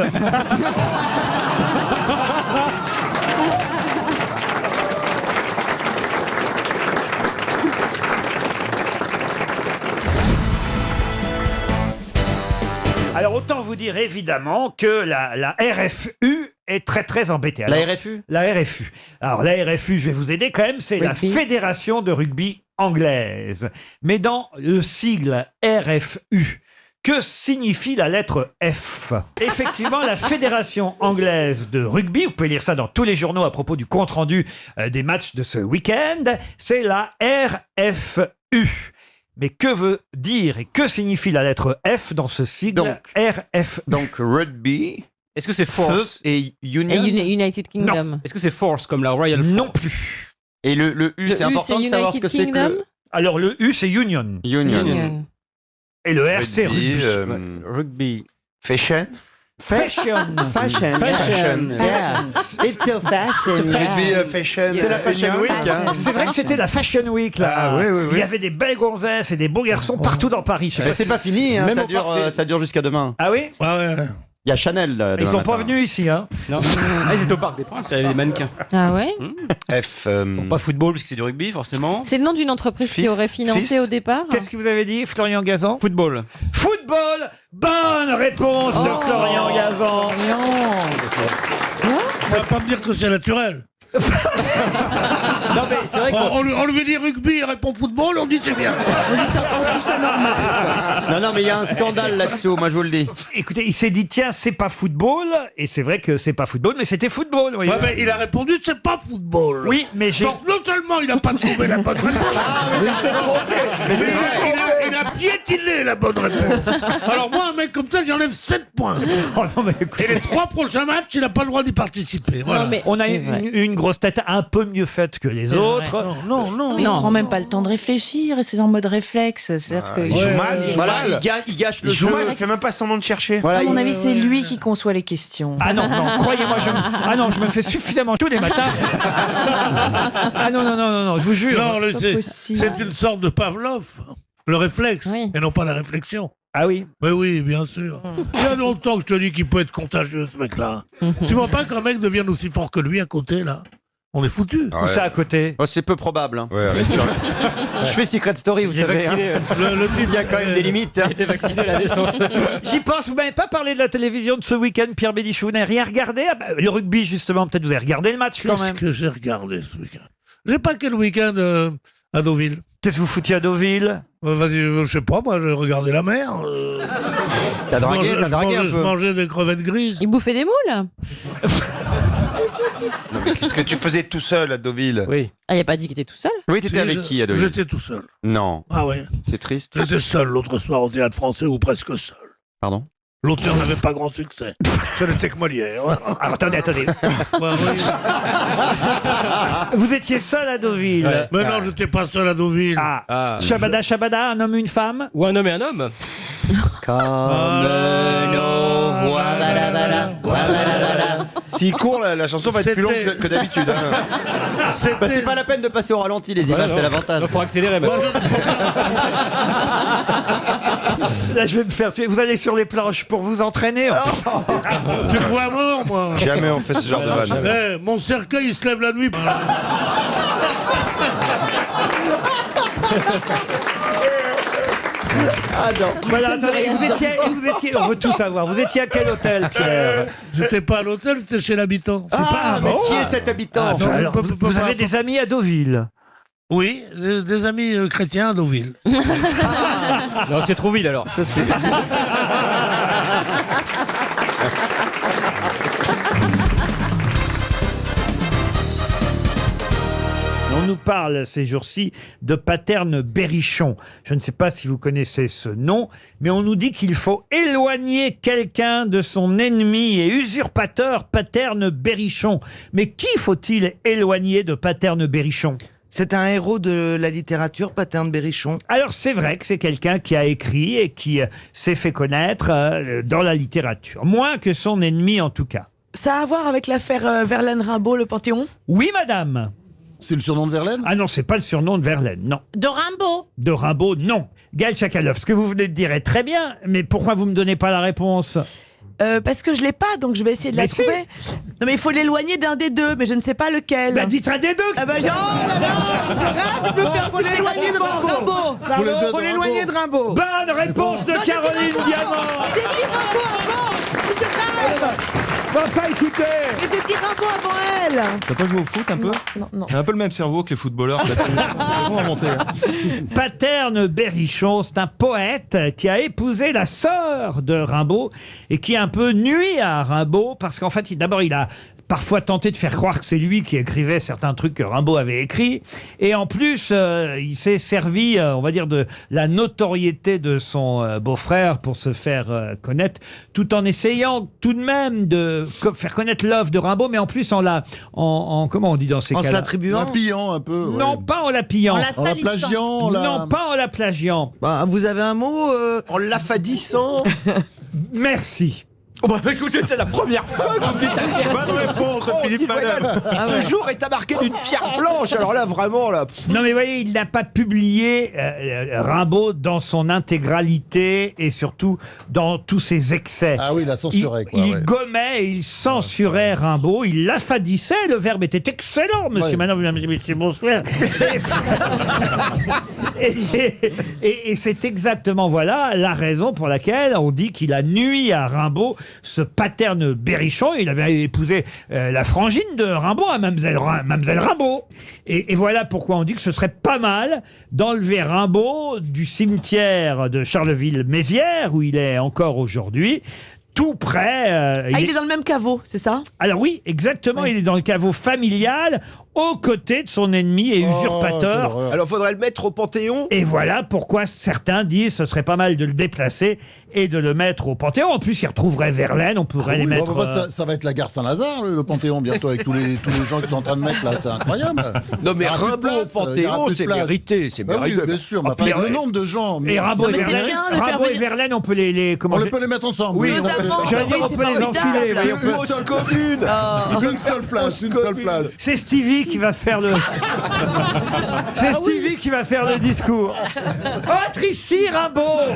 Alors autant vous dire évidemment que la RFU est très très embêtée. Alors, La RFU La RFU. Alors la RFU, je vais vous aider quand même, c'est la Rugby. Fédération de rugby anglaise. Mais dans le sigle RFU, que signifie la lettre F? Effectivement, la Fédération anglaise de rugby, vous pouvez lire ça dans tous les journaux à propos du compte-rendu des matchs de ce week-end, c'est la RFU. Mais que veut dire et que signifie la lettre F dans ce sigle RFU? Donc rugby. Est-ce que c'est force et union. United Kingdom. Est-ce que c'est force comme la Royal Force? Non plus. Et le U, Le c'est U, important c'est de savoir ce United que c'est que Kingdom. le Alors le U, c'est Union. union. Et le R, c'est rugby. Rugby. Fashion. Fashion. Fashion. Fashion. Yeah. It's so fashion. Rugby, fashion. C'est la Fashion Week. Hein. C'est vrai que c'était la Fashion Week là. Ah, oui, oui, oui. Il y avait des belles gonzesses et des beaux garçons partout dans Paris. Je sais Mais pas c'est si- pas fini, hein, Même ça au parc dure, ça dure jusqu'à demain. Ah oui? Ouais. Il y a Chanel. Ils demain sont pas matin. venus ici, hein? Non. Ah, ils étaient au Parc des Princes, il y avait des mannequins. Ah ouais F. Bon, pas football, parce que c'est du rugby, forcément. C'est le nom d'une entreprise qui Fist. aurait financé Fist. au départ. Qu'est-ce que vous avez dit, Florian Gazan? Football. Football! Bonne réponse de Florian Gazan. On va pas me dire que c'est naturel. Non mais c'est vrai On lui dit rugby, il répond football, on dit c'est bien. Non mais il y a un scandale là-dessous, moi je vous le dis. Écoutez, il s'est dit, tiens, c'est pas football. Et c'est vrai que c'est pas football, mais c'était football. Vous voyez. Ouais, mais il a répondu c'est pas football. Oui, mais j'ai... Donc non seulement il n'a pas trouvé la bonne réponse, mais il a piétiné la bonne réponse. Alors moi, un mec comme ça, j'enlève 7 points. Oh non, mais écoutez, Et les 3 prochains matchs, il n'a pas le droit d'y participer. Voilà. Non, mais on a c'est vrai. une grosse tête un peu mieux faite que les autres. Non. Il prend même pas le temps de réfléchir et c'est en mode réflexe. C'est-à-dire que, Il joue mal, il joue Voilà, mal. il gâche le Il joue jeu. mal, il fait même pas semblant de chercher. Voilà, à mon il- avis, c'est lui qui conçoit les questions. Ah non, croyez-moi, je me fais suffisamment tous les matins. Ah non, je vous jure. Non, pas possible. c'est une sorte de Pavlov, le réflexe, Oui. et non pas la réflexion. Ah oui. Mais oui, bien sûr. Il y a longtemps que je te dis qu'il peut être contagieux, ce mec-là. Tu vois pas qu'un mec devienne aussi fort que lui à côté, là? On est foutu. Où ça à côté? Oh, c'est peu probable. Hein. Ouais, risque. Je fais Secret Story, vous Il est savez. vacciné. Hein. Le type, Il y a quand même des limites. Hein. Il était vacciné à la naissance. J'y pense, vous m'avez pas parlé de la télévision de ce week-end, Pierre Bénichou, vous n'avez rien regardé? Ah bah, le rugby, justement, peut-être vous avez regardé le match quand Qu'est-ce même. que j'ai regardé ce week-end? J'ai pas quel week-end à Deauville. Qu'est-ce que vous foutiez à Deauville? Vas-y, je sais pas, moi, j'ai regardé la mer. T'as dragué un peu. Je mangeais des crevettes grises. Il bouffait des moules. Non, mais qu'est-ce que tu faisais tout seul à Deauville? Oui. Ah, il a pas dit qu'il était tout seul. Oui, t'étais avec qui à Deauville? J'étais tout seul. Non. Ah ouais. C'est triste. J'étais seul l'autre soir au Théâtre Français, ou presque seul. Pardon? L'auteur n'avait pas grand succès. Ce n'était que Molière. Alors, attendez. Ouais, oui. Vous étiez seul à Deauville. Ouais. Mais non, j'étais pas seul à Deauville. Ah. Shabada, un homme, une femme. Ou un homme et un homme. Comme nos voix. S'il court, la chanson va être plus longue que d'habitude. Hein. Bah, c'est pas la peine de passer au ralenti, les images, c'est l'avantage. Il faut accélérer maintenant. Là, je vais me faire tuer. Vous allez sur les planches pour vous entraîner. Tu me vois mort, moi. Jamais on fait ce genre de vanne. Eh, mon cercueil, il se lève la nuit. Ah non. Voilà, attendez, vous étiez, on veut tout savoir. Vous étiez à quel hôtel, Pierre? J'étais pas à l'hôtel, j'étais chez l'habitant. Ah, mais bon, qui est cet habitant? Alors, vous avez des amis à Deauville? Oui, des amis chrétiens à Deauville. Non, c'est Trouville alors. Ça, c'est... On nous parle ces jours-ci de Paterne Berrichon. Je ne sais pas si vous connaissez ce nom, mais on nous dit qu'il faut éloigner quelqu'un de son ennemi et usurpateur Paterne Berrichon. Mais qui faut-il éloigner de Paterne Berrichon? C'est un héros de la littérature, Paterne Berrichon. Alors c'est vrai que c'est quelqu'un qui a écrit et qui s'est fait connaître dans la littérature. Moins que son ennemi en tout cas. Ça a à voir avec l'affaire Verlaine-Rimbaud, le Panthéon? Oui madame. C'est le surnom de Verlaine? Ah non, c'est pas le surnom de Verlaine, non. De Rimbaud. De Rimbaud, non. Gaël Chakalov, ce que vous venez de dire est très bien, mais pourquoi vous me donnez pas la réponse? Parce que je l'ai pas, donc je vais essayer de la Mais si. trouver. Non mais il faut l'éloigner d'un des deux, mais je ne sais pas lequel. Bah dites un des deux. Ah bah oh là là, je rêve de me faire l'éloigner de Rimbaud. Faut l'éloigner de Rimbaud. Bonne réponse de Caroline Diamant. J'ai dit Rimbaud avant. Je rêve. Enfin écoutez. Mais j'ai dit Rimbaud avant elle. T'as pas joué au foot un peu? Non. T'as un peu le même cerveau que les footballeurs. Paterne Berrichon, c'est un poète qui a épousé la sœur de Rimbaud et qui a un peu nuit à Rimbaud parce qu'en fait, d'abord, il a parfois tenté de faire croire que c'est lui qui écrivait certains trucs que Rimbaud avait écrits. Et en plus, il s'est servi, on va dire, de la notoriété de son beau-frère pour se faire connaître, tout en essayant tout de même de faire connaître l'œuvre de Rimbaud, mais en plus en comment on dit dans ces En cas-là? se l'attribuant. En pillant un peu. ouais. Non, pas en la pillant. En la En la plagiant. Non, pas en la plagiant. Bah, vous avez un mot En l'affadissant. Merci. Oh bah écoutez, c'est la première fois que vous dites Bonne réponse de Philippe Manœuvre. Ce jour est marqué d'une pierre blanche. Alors là, vraiment, là. Non mais vous voyez, il n'a pas publié Rimbaud dans son intégralité et surtout dans tous ses excès. Ah oui, il a censuré, quoi. Il ouais. gommait et il censurait Rimbaud, il l'affadissait, le verbe était excellent, monsieur. Ouais. Maintenant, vous m'avez dit, mais c'est mon frère. Et c'est exactement, voilà, la raison pour laquelle on dit qu'il a nui à Rimbaud, ce Paterne Berrichon. Il avait épousé la frangine de Rimbaud, à Mademoiselle Rimbaud. Et voilà pourquoi on dit que ce serait pas mal d'enlever Rimbaud du cimetière de Charleville-Mézières, où il est encore aujourd'hui, tout près. Il est dans le même caveau, c'est ça? Alors oui, exactement, il est dans le caveau familial, aux côtés de son ennemi et usurpateur. Alors faudrait le mettre au Panthéon. Et voilà pourquoi certains disent ce serait pas mal de le déplacer et de le mettre au Panthéon. En plus, il retrouverait Verlaine, on pourrait les mettre... Ça va être la gare Saint-Lazare, le Panthéon, bientôt, avec tous les gens qui sont en train de mettre là. C'est incroyable. Non mais Il y aura plus de Rimbaud au place, il y aura Panthéon, plus de c'est place. mérité, c'est Bah oui, mérité. bien sûr, mais puis, avec le nombre de gens. Et Rimbaud et mais c'est Verlaine, bien de faire Rimbaud et venir- Verlaine, on peut les comment On je- peut les mettre ensemble. Oui, Notamment. j'allais dire, Oui, on c'est peut les formidable. enfiler. Oui, on peut- Une seule commune. Une seule place, une seule place. C'est Stevie qui va faire le... C'est Stevie qui va faire le discours. Entre ici, Rimbaud.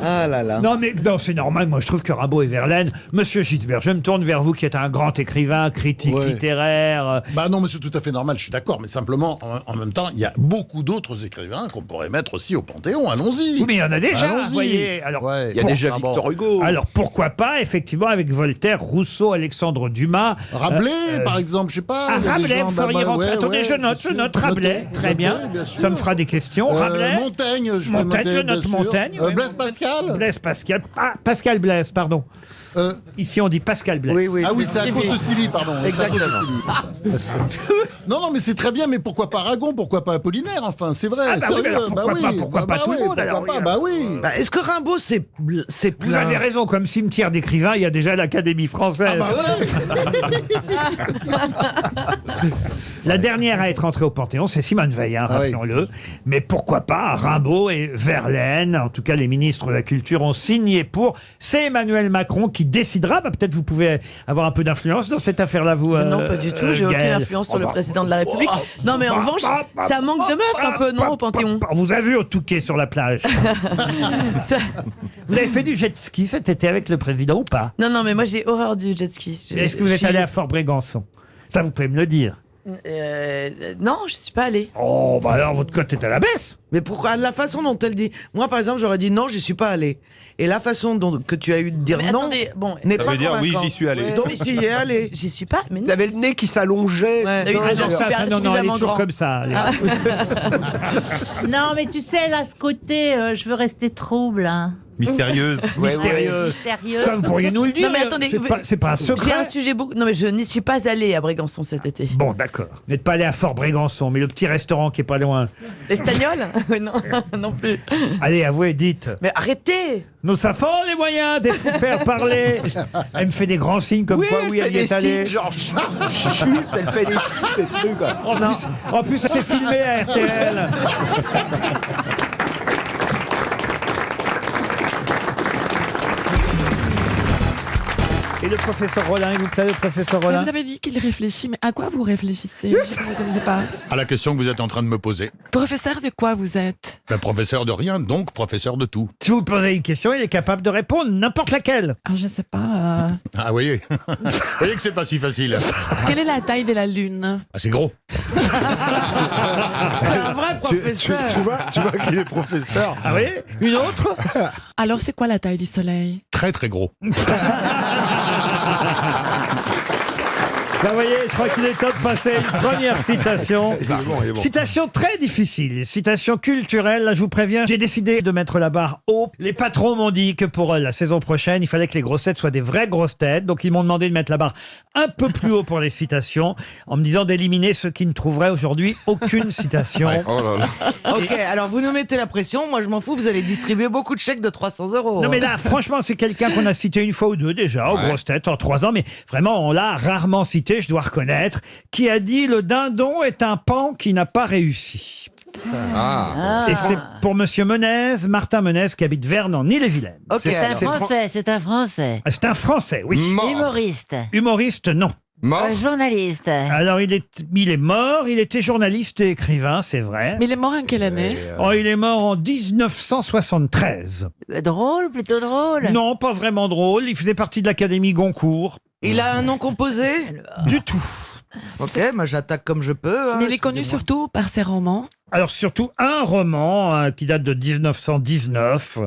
Ah là là. Non, mais non, c'est normal. Moi, je trouve que Rimbaud et Verlaine... Monsieur Gisbert, je me tourne vers vous qui êtes un grand écrivain, critique Ouais. littéraire. Bah non, mais c'est tout à fait normal, je suis d'accord. Mais simplement, en même temps, il y a beaucoup d'autres écrivains qu'on pourrait mettre aussi au Panthéon. Allons-y. Oui, mais il y en a déjà, Allons-y. vous voyez. Alors, Ouais. Il y a déjà Victor Hugo. Alors, pourquoi pas, effectivement, avec Voltaire, Rousseau, Alexandre Dumas... Rabelais, par exemple, je sais pas. Ah, il y a des Rabelais, gens, vous feriez bah, rentrer... ouais, Attendez, ouais, je note Rabelais. Notez, Très bien. bien sûr. Ça me fera des questions. Rabelais. Montaigne, je Montaigne, peux noter, je note bien sûr. Montaigne. oui. Blaise Pascal. Pascal Blaise Pascal. Ah, Pascal Blaise, pardon. Ici, on dit Pascal Blaise. Oui, oui. Ah oui, c'est à cause de Stevie, pardon. Exactement. Non, non, mais c'est très bien, mais pourquoi pas Aragon, pourquoi pas Apollinaire, enfin, c'est vrai. Ah bah oui, sérieux, alors pourquoi pas tout le monde, alors, oui. Bah oui. Est-ce que Rimbaud, c'est Vous avez raison, comme cimetière d'écrivains, il y a déjà l'Académie française. La dernière à être entrée au Panthéon, c'est Simone Veil, hein, rappelons-le. Mais pourquoi pas Rimbaud et Verlaine, en tout cas les ministres de la Culture ont signé pour. C'est Emmanuel Macron qui décidera. Bah, peut-être vous pouvez avoir un peu d'influence dans cette affaire-là, vous. Non, pas du tout. J'ai aucune influence sur le président de la République. Non, mais en revanche, ça manque de meufs un peu, non, au Panthéon. On vous a vu au Touquet sur la plage. Vous avez fait du jet ski cet été avec le président ou pas? Non, non, mais moi j'ai horreur du jet ski. Est-ce que vous êtes allé à Fort-Brégançon? Ça, vous pouvez me le dire. Non, je suis pas allée. Oh, bah alors votre cote est à la baisse. Mais pourquoi? La façon dont elle dit. Moi, par exemple, j'aurais dit non, j'y suis pas allée. Et la façon dont que tu as eu de dire non attendez, n'est ça pas veut dire oui, convaincante. j'y suis allé. Donc j'y es allé. J'y suis pas. Mais non. Vous avez le nez qui s'allongeait. Ouais. Non, elle est toujours comme ça. Non, mais tu sais, là, ce côté, je veux rester trouble. Hein. Mystérieuse. Mystérieuse. Ça, vous pourriez nous le dire. Non, mais attendez, c'est pas un secret. J'ai un sujet beaucoup. Non, mais je n'y suis pas allée à Brégançon cet été. Bon, d'accord. Vous n'êtes pas allé à Fort-Brégançon, mais le petit restaurant qui est pas loin. L'espagnol? Oui, non, non plus. Allez, avouez, dites. Mais arrêtez! Nous avons les moyens de vous faire parler. Elle me fait des grands signes comme quoi, oui, elle y est allée. Genre, chut, elle fait des trucs. En plus, ça s'est filmé à RTL. Et le professeur Rollin, il vous plaît, le professeur Rollin? Vous avez dit qu'il réfléchit, mais à quoi vous réfléchissez? Je ne connaissais pas. À la question que vous êtes en train de me poser. Professeur de quoi vous êtes? Ben, professeur de rien, donc professeur de tout. Si vous posez une question, il est capable de répondre n'importe laquelle. Ah, je ne sais pas. Ah, vous voyez. Vous voyez que c'est pas si facile. Quelle est la taille de la Lune? Ah, c'est gros. C'est un vrai professeur. Tu vois qu'il est professeur. Ah oui? Une autre? Alors, c'est quoi la taille du Soleil? Très très gros. Vous voyez, je crois qu'il est temps de passer une première citation. Il est bon. Citation très difficile, citation culturelle. Là, je vous préviens, j'ai décidé de mettre la barre haut. Les patrons m'ont dit que pour la saison prochaine, il fallait que les grosses têtes soient des vraies grosses têtes. Donc, ils m'ont demandé de mettre la barre un peu plus haut pour les citations, en me disant d'éliminer ceux qui ne trouveraient aujourd'hui aucune citation. Ouais. Oh là là. Ok, alors vous nous mettez la pression. Moi, je m'en fous. Vous allez distribuer beaucoup de chèques de 300 €. Non mais là, franchement, c'est quelqu'un qu'on a cité une fois ou deux déjà, aux grosses têtes, en 3 ans, mais vraiment, on l'a rarement cité, je dois reconnaître, qui a dit « Le dindon est un pan qui n'a pas réussi ». Et c'est pour Monsieur Menez, Martin Menez, qui habite Verne en Ille-et-Vilaine. Ok. C'est un Français, c'est un Français. C'est un Français, oui. Humoriste. Humoriste, non. Journaliste. Alors, il est mort, il était journaliste et écrivain, c'est vrai. Mais il est mort en quelle année? Oh, il est mort en 1973. Drôle, plutôt drôle. Non, pas vraiment drôle, il faisait partie de l'Académie Goncourt. Il a un nom composé? Du tout. Ok, moi j'attaque comme je peux. Mais il est connu surtout par ses romans. Alors surtout un roman qui date de 1919.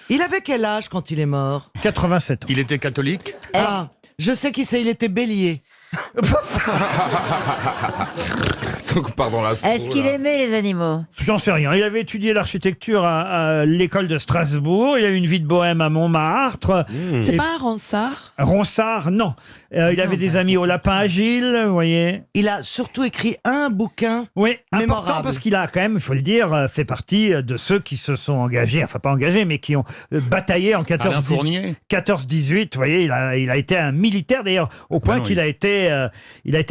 Il avait quel âge quand il est mort? 87 ans. Il était catholique? Ah, je sais qui c'est, il était bélier. Pardon, là, Est-ce qu'il aimait les animaux? J'en sais rien. Il avait étudié l'architecture à l'école de Strasbourg. Il a eu une vie de bohème à Montmartre. C'est pas un Ronsard? Ronsard, non. Il avait des amis au Lapin Agile, vous voyez. Il a surtout écrit un bouquin. Oui, important mémorable. parce qu'il a quand même, il faut le dire, fait partie de ceux qui se sont engagés, enfin pas engagés, mais qui ont bataillé en 14-18. Vous voyez, il a été un militaire d'ailleurs, au point qu'il a été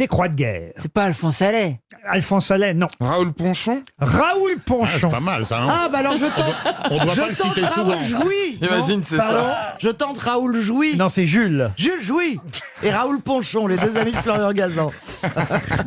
croix de guerre. C'est pas Alphonse Allais? Alphonse Allais, non. Raoul Ponchon? Raoul Ponchon. C'est pas mal ça, hein. Ah, bah alors je tente. On doit pas le citer souvent. Raoul Jouy. Imagine, c'est ça. Je tente Raoul Jouy. Non, c'est Jules. Jules Jouy et Raoul Ponchon, les deux amis de Florian Gazan.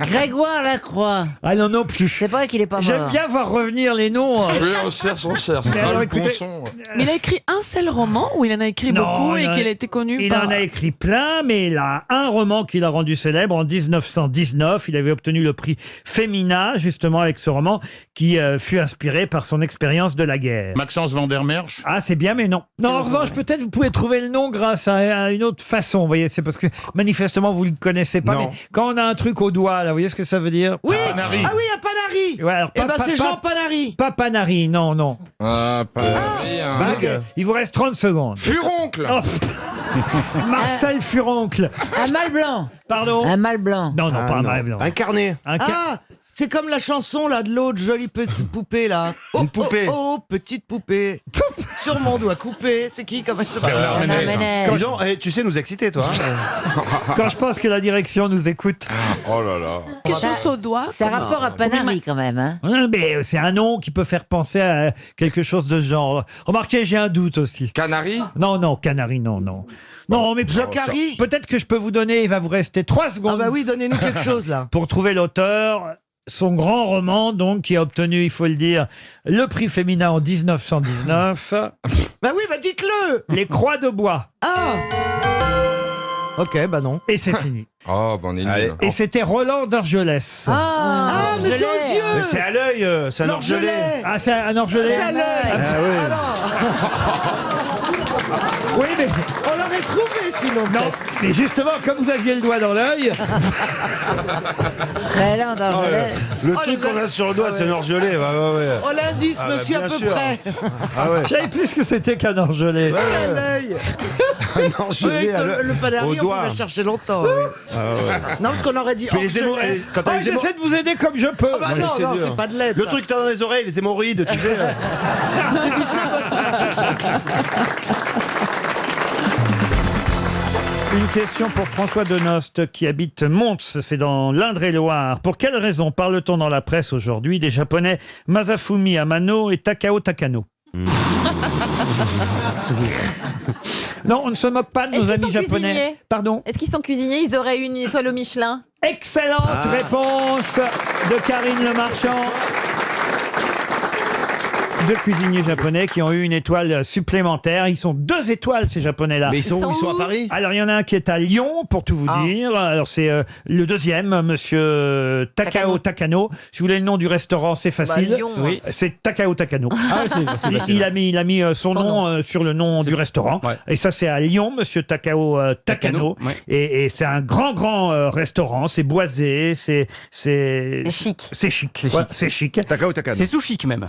Grégoire Lacroix. Ah non, non plus. C'est vrai qu'il est pas mort. J'aime bien voir revenir les noms. Oui, on cherche. Mais alors, Raoul écoutez, Ponchon. Mais il a écrit un seul roman ou il en a écrit Non, beaucoup et il a- qu'il a été connu Il par... en a écrit plein, mais il a un roman qu'il a rendu célèbre célèbre en 1919. Il avait obtenu le prix Femina, justement, avec ce roman qui fut inspiré par son expérience de la guerre. Maxence van der Merch. Ah, c'est bien, mais non. Non, en revanche, peut-être vous pouvez trouver le nom grâce à une autre façon. Vous voyez, c'est parce que manifestement, vous ne le connaissez pas. Non. Mais quand on a un truc au doigt, là, vous voyez ce que ça veut dire? Oui, Panari. ah oui, un Panari. Ouais, alors, Eh ben c'est Jean Panari. Pas Panari, non, non. Ah, Panari, hein. Il vous reste 30 secondes. Furoncle. Oh. Marcel Furoncle. Un mâle blanc. Pardon? Un mâle blanc. Non, non, pas un mâle blanc. Un carnet. Ah, c'est comme la chanson là de l'autre jolie petite poupée là. Une poupée. Oh, petite poupée. Sur mon doigt coupé. C'est qui comme ça? Bernard Ménez. Dis donc, tu sais nous exciter, toi. Quand je pense que la direction nous écoute. Oh là là. Quelque chose au doigt. C'est un rapport à Panari quand même. Hein. Ouais, mais c'est un nom qui peut faire penser à quelque chose de ce genre. Remarquez, j'ai un doute aussi. Canari. Non, non, Canari, non, non. Non, mais Jacari. peut-être que je peux vous donner, il va vous rester 3 secondes. Ah bah oui, donnez-nous quelque chose là. Pour trouver l'auteur. Son grand roman, donc, qui a obtenu, il faut le dire, le prix Femina en 1919. Bah oui, bah dites-le. Les Croix de bois. Ah. Ok, bah non. Et c'est fini. Oh, bon, on est nul. Et c'était Roland d'Orgelès. Ah, mais c'est aux yeux. Mais c'est à l'œil, c'est un orgelet. Ah, c'est un Orgelès. C'est à l'œil. Oui, mais... On l'aurait trouvé sinon. Non, mais justement, comme vous aviez le doigt dans l'œil... Roland d'Orgelès. Le truc qu'on a sur le doigt, c'est un orgelet. Ouais. Oh, l'indice, Ah, bah, monsieur, à bien peu sûr. près. Ah ouais. Je savais plus ce que c'était qu'un Orgelais. À l'œil. Un orgelet à Le Panari, au on doigt. pouvait chercher longtemps. Oui. Non, parce qu'on aurait dit. Puis les émo- orgelet. quand t'as Ah, les émo- j'essaie de vous aider comme je peux. Ah bah Ouais, non, c'est non, dur. c'est pas de l'aide. Le ça. truc que t'as dans les oreilles, les hémorroïdes, tu sais. C'est du sabotage. Une question pour François Denost qui habite Mons, c'est dans l'Indre-et-Loire. Pour quelle raison parle-t-on dans la presse aujourd'hui des Japonais Masafumi Amano et Takao Takano? Non, on ne se moque pas de nos Est-ce qu'ils amis sont japonais. cuisiniers Pardon? Est-ce qu'ils sont cuisiniers? Ils auraient eu une étoile au Michelin? Excellente réponse de Karine Le Marchand. Deux cuisiniers japonais qui ont eu une étoile supplémentaire. Ils sont 2 étoiles, ces japonais-là. Mais ils sont où? Ils sont à Paris? Alors, il y en a un qui est à Lyon, pour tout vous dire. Alors, c'est le deuxième, monsieur Takao Takano. Si vous voulez le nom du restaurant, c'est facile. Lyon. Oui. C'est Takao Takano. Ah, c'est facile. Il a mis son nom sur le nom du restaurant. Ouais. Et ça, c'est à Lyon, monsieur Takao Takano. Ouais. Et c'est un grand restaurant. C'est boisé. C'est chic. C'est chic. Ouais, c'est chic. Takao Takano. C'est sous-chic même.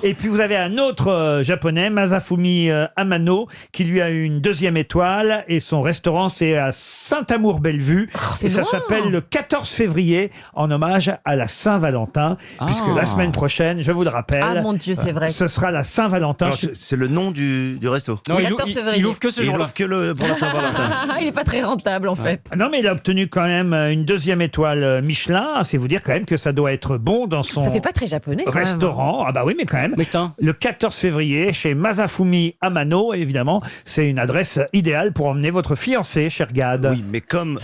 Et puis vous avez un autre japonais, Masafumi Amano, qui lui a eu une 2e étoile. Et son restaurant, c'est à Saint-Amour-Bellevue. Et ça loin. s'appelle le 14 février, en hommage à la Saint-Valentin. Puisque la semaine prochaine, je vous le rappelle, Ah mon Dieu, c'est vrai. ce sera la Saint-Valentin. Alors, c'est le nom du resto. Non, 14 février. il ouvre que ce Et il jour-là. ouvre que pour la Saint-Valentin. Il est pas très rentable en fait. Non, mais il a obtenu quand même une 2e étoile Michelin. C'est vous dire quand même que ça doit être bon dans son Ça fait pas très japonais. quand même. restaurant. Ah bah oui, mais quand même. Mais putain. Le 14 février, chez Masafumi Amano, évidemment, c'est une adresse idéale pour emmener votre fiancé, cher Gad. Oui, mais comme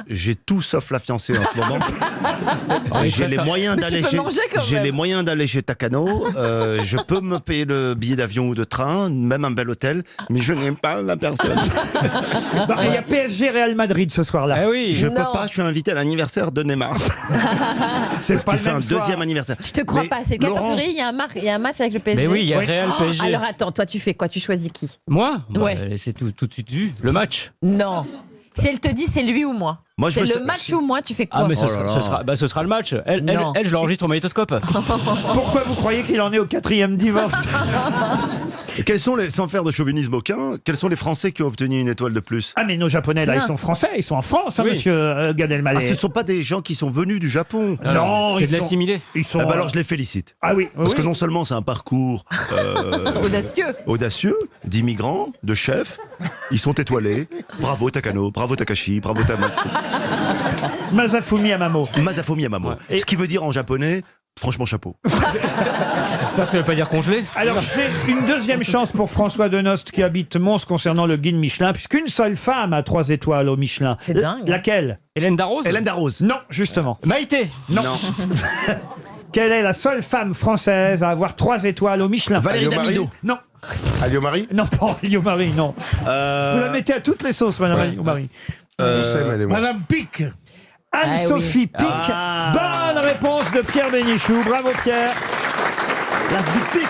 j'ai tout sauf la fiancée en ce moment, j'ai les moyens Mais d'aller tu peux chez, manger quand j'ai même. les moyens d'aller chez Takano. Je peux me payer le billet d'avion ou de train, même un bel hôtel, mais je n'aime pas la personne. Bah, il y a PSG Real Madrid ce soir-là. Eh oui. Je Non. peux pas. Je suis invité à l'anniversaire de Neymar. C'est Parce pas qu'il le fait même un soir. 2e anniversaire. Je te crois Mais pas. C'est le 14 Laurent- février, il y a un match avec le PSG. Mais oui, il y a Oui. Real Oh, PSG. alors attends, toi tu fais quoi? Tu choisis qui? Moi Ouais. C'est tout de suite vu. Le match. Non. Si elle te dit c'est lui ou moi. Moi, je C'est veux le ça- match ou moi, tu fais quoi? Ah, mais Oh là là. ce sera le match. Elle, Non. je l'enregistre au magnétoscope. Pourquoi vous croyez qu'il en est au 4e divorce? Et quels sont les, sans faire de chauvinisme aucun, quels sont les Français qui ont obtenu une étoile de plus? Ah, mais nos Japonais, là, Non. ils sont français. Ils sont en France, hein, Oui. monsieur Gad Elmaleh. Ah, ce ne sont pas des gens qui sont venus du Japon. Non, c'est ils de sont- l'assimilé. Ils sont. Ah bah alors je les félicite. Ah oui. Parce oui. que non seulement c'est un parcours Audacieux. audacieux d'immigrants, de chefs, ils sont étoilés. Bravo Takano, bravo Takashi, bravo Masafumi Amamo. Masafumi Amamo. Et- Ce qui veut dire en japonais, franchement chapeau. J'espère que ça veut pas dire congelé. Alors, j'ai une 2e chance pour François Denost qui habite Mons concernant le guide Michelin, puisqu'une seule femme a 3 étoiles au Michelin. C'est dingue. Laquelle? Hélène Darroze. Hélène Darroze. Non, justement. Maïté. Non. Quelle est la seule femme française à avoir 3 étoiles au Michelin? Valérie Damido. Non. Alio Marie. Non, pas Alio Marie, non. Vous la mettez à toutes les sauces, madame Alio Marie. Madame Pic. Anne-Sophie Pic. Ah. Bonne réponse de Pierre Bénichou. Bravo Pierre. La Pic.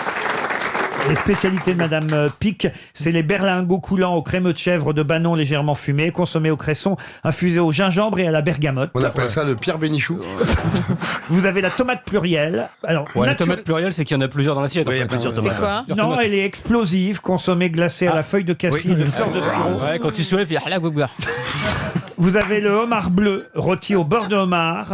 Les spécialités de Madame Pic, c'est les berlingots coulants au crémeux de chèvre de Banon légèrement fumés, consommés au cresson, infusés au gingembre et à la bergamote. On appelle ça le Pierre Bénichou. Vous avez la tomate plurielle. Alors, La tomate plurielle, c'est qu'il y en a plusieurs dans l'assiette. Oui, il y a plusieurs tomates. C'est quoi? Non, elle est explosive, consommée glacée à la feuille de cassis et de fleur de sirop. Ouais, quand tu soulèves, il y a Vous avez le homard bleu rôti au beurre de homard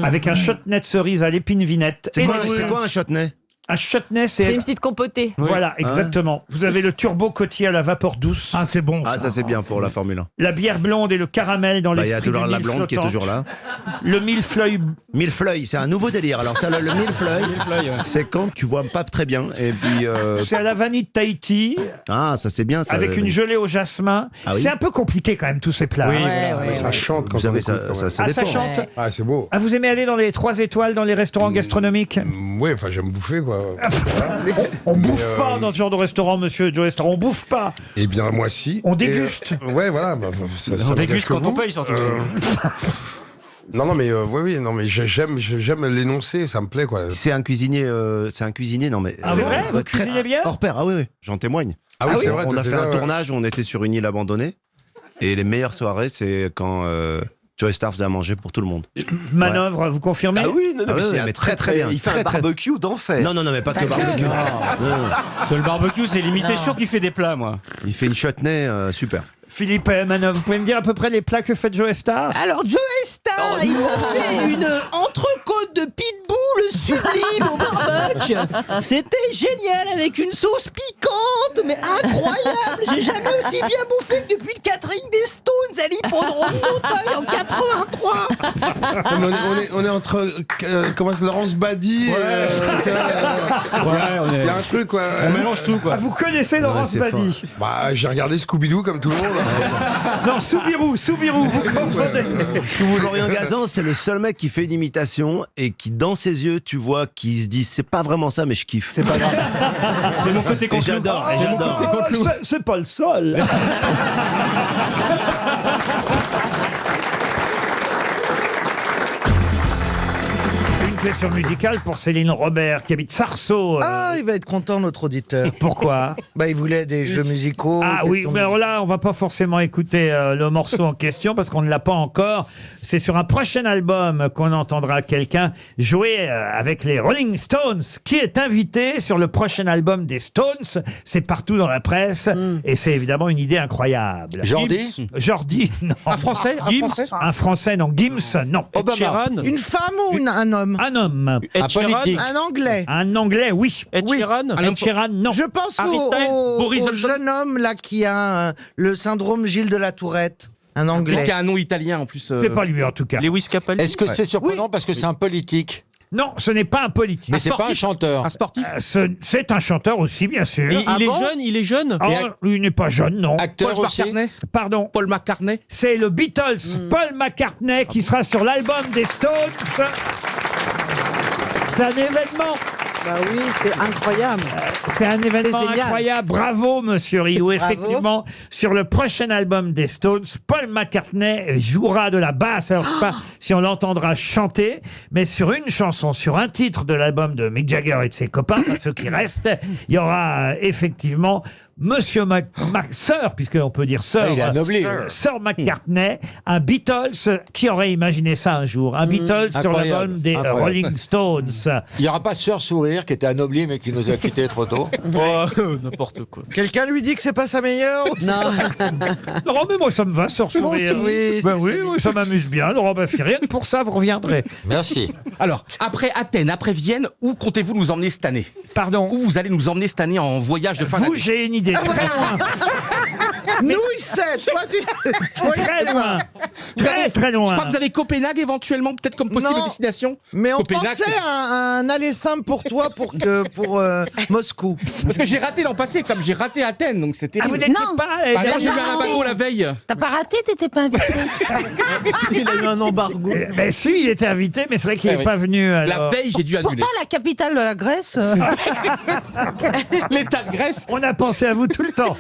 avec un chutney de cerise à l'épine vinette. C'est quoi un chutney? Un chutney, C'est une petite compotée. Voilà, exactement. Vous avez le turbo côtier à la vapeur douce. Ah, c'est bon. Ah, ça c'est bien pour la Formule 1. La bière blonde et le caramel dans Il y a l'esprit du toujours la mille blonde qui est flottant. toujours là. Le millefeuille. Millefeuille, c'est un nouveau délire. Alors ça, le millefeuille, c'est quand tu vois pas très bien. Et puis. C'est à la vanille de Tahiti. Ah, ça c'est bien. Ça, Avec une gelée au jasmin. Ah oui. C'est un peu compliqué quand même tous ces plats. Oui, hein. voilà. Ça chante quand Vous savez, on écoute, ça Ah, ça dépend. chante. Ah, c'est beau. Ah, vous aimez aller dans les 3 étoiles dans les restaurants gastronomiques? Oui, enfin, j'aime bouffer, quoi. On bouffe pas dans ce genre de restaurant, monsieur Joe Star. On bouffe pas. Eh bien, moi, si. On déguste. Ouais, voilà. On déguste quand on paye, surtout. Non, mais oui, non, mais j'aime l'énoncé, ça me plaît, quoi. C'est un cuisinier, non mais. Ah, c'est vrai? Vous cuisinez bien? Hors pair, ah oui, j'en témoigne. Ah oui, c'est vrai. On a t'étais fait là, un ouais. tournage où on était sur une île abandonnée. Et les meilleures soirées, c'est quand Joe Star faisait à manger pour tout le monde. Manœuvre, vous confirmez? Ah oui, non, mais très très bien. Il fait un barbecue d'enfer. Non, mais pas que le barbecue. Sur le barbecue, c'est limité. Sûr qu'il fait des plats, moi. Il fait une chutney super. Philippe Manœuvre, vous pouvez me dire à peu près les plats que fait Joe Star? Alors, Joe Star, il m'a fait une entrecôte de pitbull sublime au barbecue. C'était génial avec une sauce piquante, mais incroyable. J'ai jamais aussi bien bouffé que depuis le catering des Stones à l'hippodrome d'Auteuil en 83. Non, mais on est entre comment c'est, Laurence Badi. Il y a un truc, quoi. On mélange tout, quoi. Ah, vous connaissez Laurence Badi? Bah, j'ai regardé Scooby-Doo comme tout le monde. Non, Soubirou, vous confondez. Florian Gazan, c'est le seul mec qui fait une imitation et qui, dans ses yeux, tu vois, qui se dit c'est pas vraiment ça, mais je kiffe. C'est pas grave. C'est mon côté Et conclu. j'adore. C'est pas le seul. Une question musicale pour Céline Robert qui habite Sarceaux. Ah, il va être content, notre auditeur. Pourquoi? Bah, il voulait des jeux musicaux. Ah oui, mais alors là, on va pas forcément écouter le morceau en question parce qu'on ne l'a pas encore. C'est sur un prochain album qu'on entendra quelqu'un jouer avec les Rolling Stones, qui est invité sur le prochain album des Stones. C'est partout dans la presse et c'est évidemment une idée incroyable. Jordi, non. Un Français? Un Français, non. Gims, non. Obama. Une femme ou un homme? Un homme. Ed Sheeran. Un anglais. Un anglais, oui. Ed Sheeran. Ed Sheeran, non. Je pense Harry Styles, Boris au Johnson. jeune homme là qui a le syndrome Gilles de la Tourette. Un anglais. Qui a un nom italien en plus. C'est pas lui en tout cas. Lewis Capaldi. Est-ce que c'est surprenant parce que c'est un politique? Non, ce n'est pas un politique. Mais c'est pas un chanteur. Un sportif. C'est un chanteur aussi, bien sûr. Il est jeune. Oh, il n'est pas jeune, non. Acteur Paul aussi. McCartney. Pardon. Paul McCartney. C'est le Beatles, Paul McCartney, qui sera sur l'album des Stones. C'est un événement. Bah oui, c'est incroyable. C'est un événement C'est génial. incroyable. Bravo, monsieur Rioux. Effectivement, sur le prochain album des Stones, Paul McCartney jouera de la basse. Alors, je sais pas si on l'entendra chanter, mais sur une chanson, sur un titre de l'album de Mick Jagger et de ses copains, enfin, ceux qui restent, il y aura effectivement Monsieur Sir, puisqu'on peut dire Sir, il est anobli. Sir McCartney, un Beatles. Qui aurait imaginé ça un jour? Un Beatles sur Incroyable. l'album des Incroyable. Rolling Stones. Il n'y aura pas Sœur Sourire qui était anobli mais qui nous a quittés trop tôt. N'importe quoi. Quelqu'un lui dit que c'est pas sa meilleure? Non. Non, mais moi, ça me va, sur sourire. Oui, Ben oui, ça m'amuse bien. Laurent Baffy, rien que pour ça, vous reviendrez. Merci. Alors, après Athènes, après Vienne, où comptez-vous nous emmener cette année? Pardon? Où vous allez nous emmener cette année en voyage de fin Vous, d'année? j'ai une idée. Très loin. Nous, il sait. Très loin. Très loin. Je crois que vous avez Copenhague éventuellement, peut-être comme possible Non. destination. Mais on Copenhague. pensait à un aller simple pour toi pour Moscou. Parce que j'ai raté l'an passé, comme j'ai raté Athènes, donc c'était. Ah, vous n'étiez pas... Ah non, j'ai eu un embargo la veille. T'as pas raté, t'étais pas invité. Il a eu un embargo. Ben si, il était invité, mais c'est vrai qu'il Eh n'est oui. pas venu. La alors. veille, j'ai dû annuler. Pourtant, la capitale de la Grèce. L'état de Grèce. On a pensé à vous tout le temps.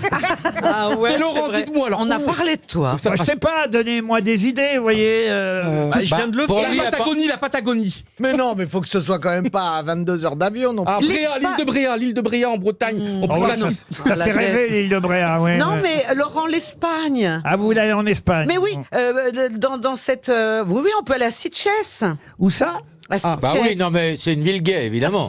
Ah ouais. Hello, Laurent, dites-moi alors. On a où parlé de toi. Ça Moi, je sera- sais pas, donnez-moi des idées, vous voyez. je viens de le faire. La Patagonie. Mais non, mais faut que ce soit quand même pas à 22 heures d'avion non plus. Ah, Bréa, l'île de Bréa en Bretagne. On prend la Nice. Ça fait rêver l'île de Bréa, ouais. Non, ouais. mais Laurent, l'Espagne. Ah, vous voulez aller en Espagne? Mais oui, dans cette. Oui, on peut aller à Sitges. Où ça? À Sitges. Bah oui, non mais c'est une ville gay, évidemment.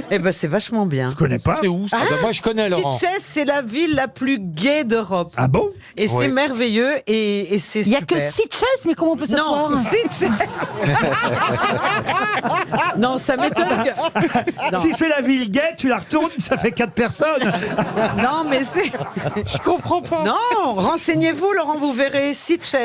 Eh ben, c'est vachement bien. Je connais pas. C'est où ça Ah bah, moi je connais Laurent. Sitges, c'est la ville la plus gaie d'Europe. Ah bon? Et c'est Oui. merveilleux et c'est Il y a super. que Sitges, mais comment on peut s'asseoir? Non, Sitges. Non, ça m'étonne que... Non. Si c'est la ville gay, tu la retournes, ça fait 4 personnes. Non, mais c'est... Je comprends pas. Non, renseignez-vous, Laurent, vous verrez Sitges.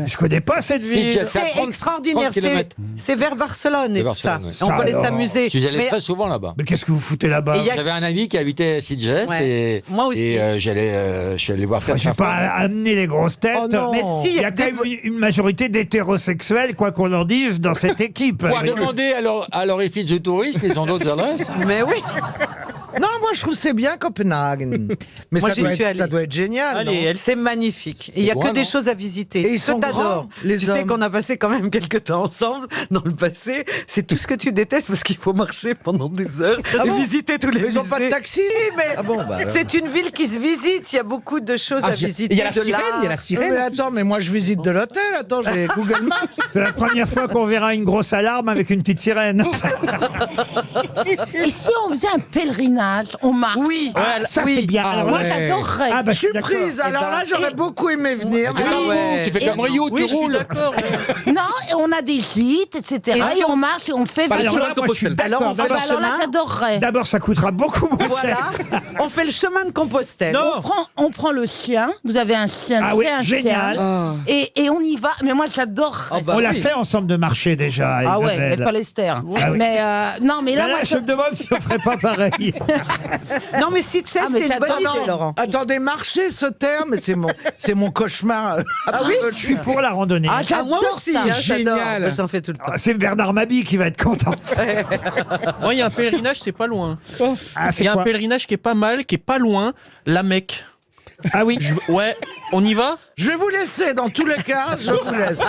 Je connais pas cette ville. Sitges, c'est à C'est 30 extraordinaire. 30 kilomètres. C'est vers Barcelone et C'est tout ça. Barcelone, oui. On peut aller Ça, alors. s'amuser. Je suis allé Mais- très souvent là-bas. Mais qu'est-ce que vous foutez là-bas? Et il y a- J'avais un ami qui habitait à Sitges Ouais. et Moi aussi. et je suis allé voir faire Je vais sa pas femme. amener les grosses têtes. Oh non. Mais si, il y a quand même une majorité d'hétérosexuels, quoi qu'on en dise, dans cette équipe. Pour demander à l'orifice de tourisme, ils ont d'autres adresses. Mais oui. Non, moi je trouve c'est bien Copenhague. Mais Moi, ça, j'y doit suis être, allée. ça doit être génial. Allez, non c'est magnifique. Et il y a C'est que beau, des non choses à visiter. Et ils Ce que sont t'adores. grands, les Tu sais hommes. qu'on a passé quand même quelques temps ensemble dans le passé. C'est tout ce que tu détestes parce qu'il faut marcher pendant des heures Ah et bon visiter tous les Mais musées. ils ont pas de taxi. Mais Ah bon, bah alors. c'est une ville qui se visite. Il y a beaucoup de choses Ah, à visiter. il y a la de sirène, l'art. il y a la Non, sirène. mais attends, mais moi je visite de l'hôtel. Attends, j'ai Google Maps. C'est la première fois qu'on verra une grosse alarme avec une petite sirène. Et si on faisait un pèlerinage, on marche? Oui. Ah, ça c'est bien. Alors Moi, là, j'adorerais. Ah, bah, Je suis d'accord. prise. Alors là, j'aurais beaucoup aimé venir. Ah ouais. Tu fais comme Rio, tu roules. Non, et on a des gîtes, etc. Et on marche et on fait Pas les Alors chemins là, de moi, je suis Compostelle. d'accord. Alors, on fait D'abord, le Alors là, chemin. j'adorerais. D'abord, ça coûtera beaucoup moins Voilà. cher. On fait le chemin de Compostelle. On prend le chien. Vous avez un chien. Ah c'est oui, un génial. chien. Et on y va. Mais moi, j'adorerais. bah On l'a oui. fait ensemble de marcher déjà. Ah ouais, Isabelle. mais pas l'Esther. Ah oui. Mais non, mais là, Mais là, moi, je me demande si on ferait pas pareil. Non, mais Sitges, Ah, mais c'est une bonne j'adore. idée, Laurent. Attendez, marcher ce terme, c'est mon cauchemar. Ah oui, Je suis pour la randonnée. Ah, Ah, moi j'adore aussi, ça. hein, j'adore. Génial. Moi, j'en fais tout le temps. Ah, c'est Bernard Mabie qui va être content. Moi, il y a un pèlerinage, c'est pas loin. Ah, c'est Il y a un quoi pèlerinage qui est pas mal, qui est pas loin, la Mecque. Ah oui. Ouais, on y va? Je vais vous laisser, dans tous les cas, je vous laisse.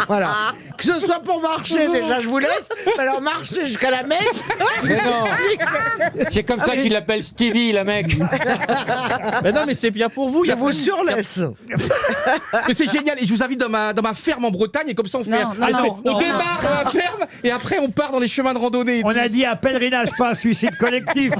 Voilà. Que ce soit pour marcher, déjà, je vous laisse. Mais alors, marcher jusqu'à la Mecque. Mais non. C'est comme ça qu'il l'appelle Stevie, la mec. Mais non, mais c'est bien pour vous. Je vous surlaisse. Mais c'est génial. Et je vous invite dans ma ferme en Bretagne. Et comme ça, on fait. Non, non, non, on non, démarre dans la ferme et après, on part dans les chemins de randonnée. et On tout. a dit un pèlerinage, pas un suicide collectif.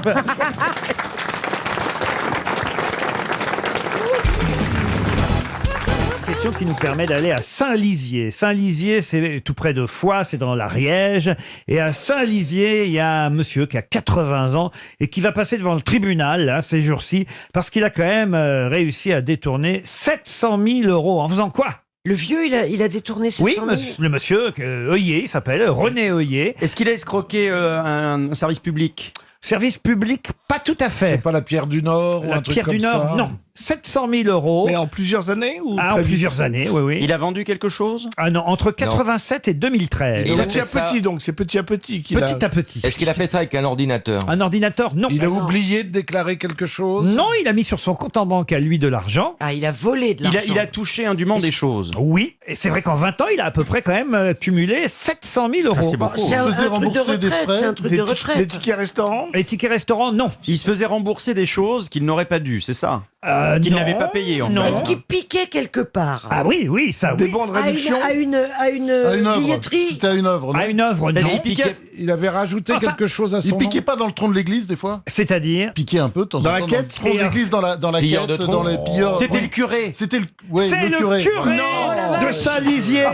Question qui nous permet d'aller à Saint-Lizier. Saint-Lizier, c'est tout près de Foix, c'est dans l'Ariège. Et à Saint-Lizier, il y a un monsieur qui a 80 ans et qui va passer devant le tribunal, là, ces jours-ci, parce qu'il a quand même réussi à détourner 700 000 euros. En faisant quoi? Le vieux, il a détourné 700 Oui, 000. le monsieur, Heuillet, il s'appelle René Heuillet. Est-ce qu'il a escroqué un service public? Service public, pas tout à fait. C'est pas la Pierre du Nord ou La un truc Pierre comme du Nord, ça. non. 700 000 euros. Mais en plusieurs années ou Ah, en très vite plusieurs années, oui, oui. Il a vendu quelque chose? Ah non, entre 87 et 2013. Il a Petit à fait ça. petit, donc c'est petit à petit qu'il a... Petit à petit. Est-ce qu'il a fait ça avec un ordinateur? Un ordinateur, non. Il a oublié de déclarer quelque chose. Non, il a mis sur son compte en banque à lui de l'argent. Ah, il a volé de l'argent. Il a touché indûment des choses. Oui, et c'est vrai qu'en 20 ans, il a à peu près quand même cumulé 700 000 euros. Ah, c'est beaucoup. C'est un faisait truc de rembourser des retraite. frais, C'est un truc de Les retraite. tickets restaurants. Les tickets restaurants, non. Il se faisait rembourser des choses qu'il n'aurait pas dû, c'est ça? Qu'il Non, n'avait pas payé, en non. fait. Est-ce qu'il piquait quelque part Ah oui, oui, ça, Des oui. bons de à réduction. une À une œuvre. billetterie. C'était à une œuvre. non À une œuvre, non. Il avait rajouté Enfin, quelque chose à son Il piquait nom. Pas dans le tronc de l'église des fois. C'est-à-dire Piquer un peu de temps en Dans la temps, quête, dans le tronc de l'église, dans la Pilleur quête, de tronc. dans les pilleurs. C'était Oui. le curé. C'était le, ouais, C'est le curé, de Saint-Lizier.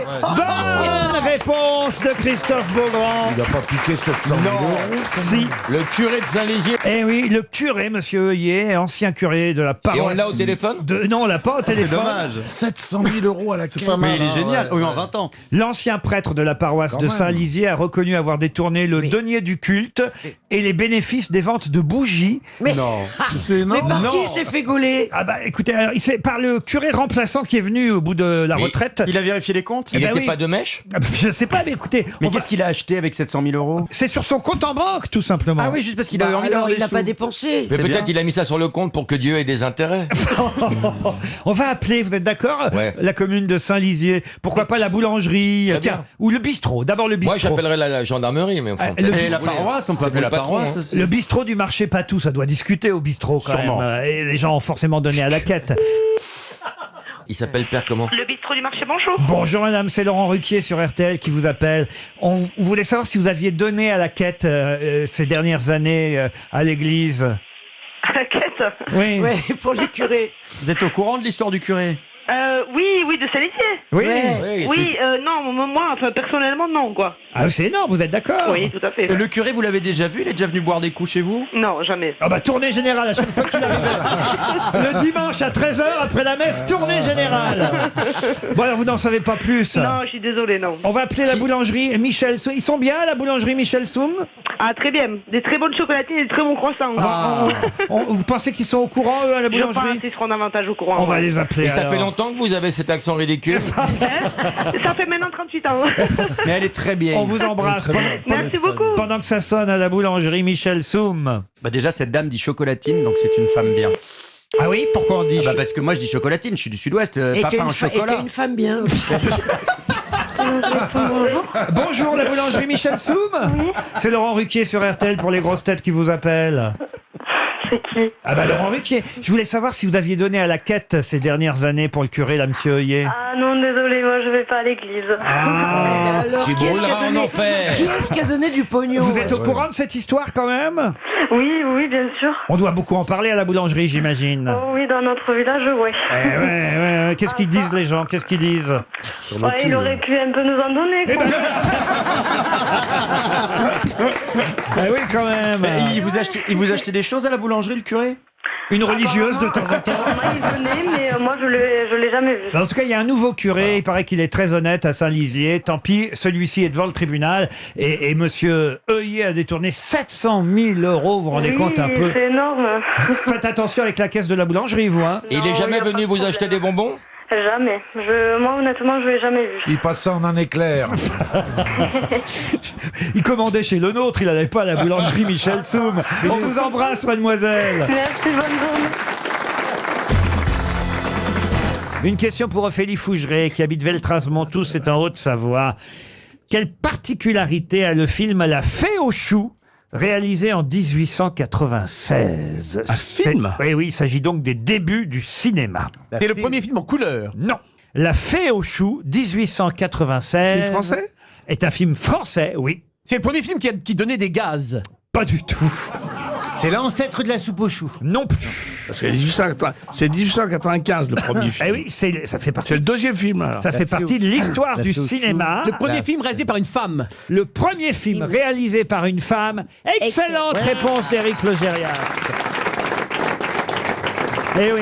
Bonne réponse de Christophe Beaugrand. Il n'a pas piqué 700 000 euros. Si. Le curé de Saint-Lizier. Eh oui, le curé, monsieur Heuillet, ancien curé de la paroisse. Et on l'a au téléphone? Non, on l'a pas au téléphone. 700 000 euros à la quête. Mais il est génial. Oui, en 20 ans. L'ancien prêtre de la paroisse Quand de même. Saint-Lizier a reconnu avoir détourné le denier du culte et les bénéfices des ventes de bougies. Mais, C'est mais énorme. par Non. qui il s'est fait gauler? Ah bah écoutez, alors, par le curé remplaçant qui est venu au bout de la Oui. retraite. fait... Il a vérifié les comptes Il ben n'était oui. pas de mèche Je sais pas, mais écoutez, Mais qu'est-ce qu'il a acheté avec 700 000 euros c'est sur son compte en banque, tout simplement. Ah oui, juste parce qu'il avait envie Alors, d'avoir il des n'a sous. pas dépensé. Mais C'est peut-être bien. il a mis ça sur le compte pour que Dieu ait des intérêts. On va appeler, vous êtes d'accord Ouais. La commune de Saint-Lizier. Pourquoi pas la boulangerie Très tiens, bien. ou le bistrot. D'abord le bistrot. Moi, j'appellerais la gendarmerie, mais enfin. le Et la vous voulez. paroisse, on peut C'est appeler le la patron, paroisse hein. aussi. Le bistrot du marché Patou, ça doit discuter au bistrot quand Sûrement. même. Et les gens ont forcément donné à la quête. Il s'appelle Père comment? Le bistrot du marché, bonjour. Bonjour madame, c'est Laurent Ruquier sur RTL qui vous appelle. On voulait savoir si vous aviez donné à la quête ces dernières années à l'église. À la quête Oui. Ouais, pour le curé. Vous êtes au courant de l'histoire du curé Oui, de Saint-Lizier. Oui. Oui, non, moi, enfin, personnellement, non, quoi. Ah, c'est énorme, vous êtes d'accord? Oui, tout à fait. Le curé, vous l'avez déjà vu? Il est déjà venu boire des coups chez vous? Non, jamais. Ah bah tournée générale à chaque fois qu'il arrive. Le dimanche à 13h après la messe, tournée générale. Bon alors vous n'en savez pas plus. Non, je suis désolée, non. On va appeler la boulangerie Michel Soum. Ils sont bien la boulangerie Michel Soum? Ah, très bien. Des très bonnes chocolatines et des très bons croissants. Vous pensez qu'ils sont au courant eux à la Je pense boulangerie? qu'ils seront davantage au courant. On va les appeler. Et ça alors. fait longtemps que vous avez cet accent ridicule? Ça fait maintenant 38 ans. Mais elle est très bien. On vous embrasse Merci beaucoup. pendant que ça sonne à la boulangerie Michel Soum. Bah déjà, cette dame dit chocolatine, donc c'est une femme bien. Ah oui, pourquoi on dit Bah parce que moi je dis chocolatine, je suis du sud-ouest, Et pas t'es un une, chocolat. une femme bien. Bonjour la boulangerie Michel Soum. C'est Laurent Ruquier sur RTL pour les grosses têtes qui vous appellent. C'est qui? Ah bah Laurent Ruquier. Je voulais savoir si vous aviez donné à la quête ces dernières années pour le curé, là, monsieur Heuillet. Ah non, désolé, moi je vais pas à l'église. Ah. Alors, Tu qui est-ce qui a brûleras en donné- enfer. Qui est-ce qui a donné du pognon? Vous êtes au courant de cette histoire quand même? Oui, bien sûr. On doit beaucoup en parler à la boulangerie, j'imagine. Oh oui, dans notre village, ouais. Ouais. Qu'est-ce qu'ils disent les gens? Qu'est-ce qu'ils disent? Ouais, il aurait pu un peu nous en donner, quoi. Oui, quand même. Mais il vous achetait des choses à la boulangerie, le curé? Une religieuse de temps en temps. Il venait, mais moi je l'ai jamais vu. En tout cas, il y a un nouveau curé. Il paraît qu'il est très honnête à Saint-Lizier. Tant pis, celui-ci est devant le tribunal. Et monsieur Heuillet a détourné 700 000 euros. Vous vous rendez compte un peu? C'est énorme. Faites attention avec la caisse de la boulangerie, vous. Hein. Et il est jamais venu vous acheter des bonbons? Jamais. Moi, honnêtement, je l'ai jamais vu. Il passe ça en un éclair. Il commandait chez le nôtre. Il n'allait pas à la boulangerie Michel Soum. On vous embrasse, mademoiselle. Merci, bonne journée. Une question pour Ophélie Fougeret, qui habite Veltras-Montous, c'est en Haute-Savoie. Quelle particularité a le film La Fée aux choux, réalisé en 1896? Un film? Oui, il s'agit donc des débuts du cinéma. C'est le premier film en couleur. Non. La Fée aux choux, 1896. Film français? Est un film français, oui. C'est le premier film qui donnait des gaz. Pas du tout. C'est l'ancêtre de la soupe aux choux. Non plus. C'est 1895 le premier film. Eh oui, ça fait partie. C'est le deuxième film. Alors. Ça fait partie de l'histoire du cinéma. Le premier film réalisé par une femme. Le premier film réalisé par une femme. Excellente réponse d'Éric Logérias. Eh oui.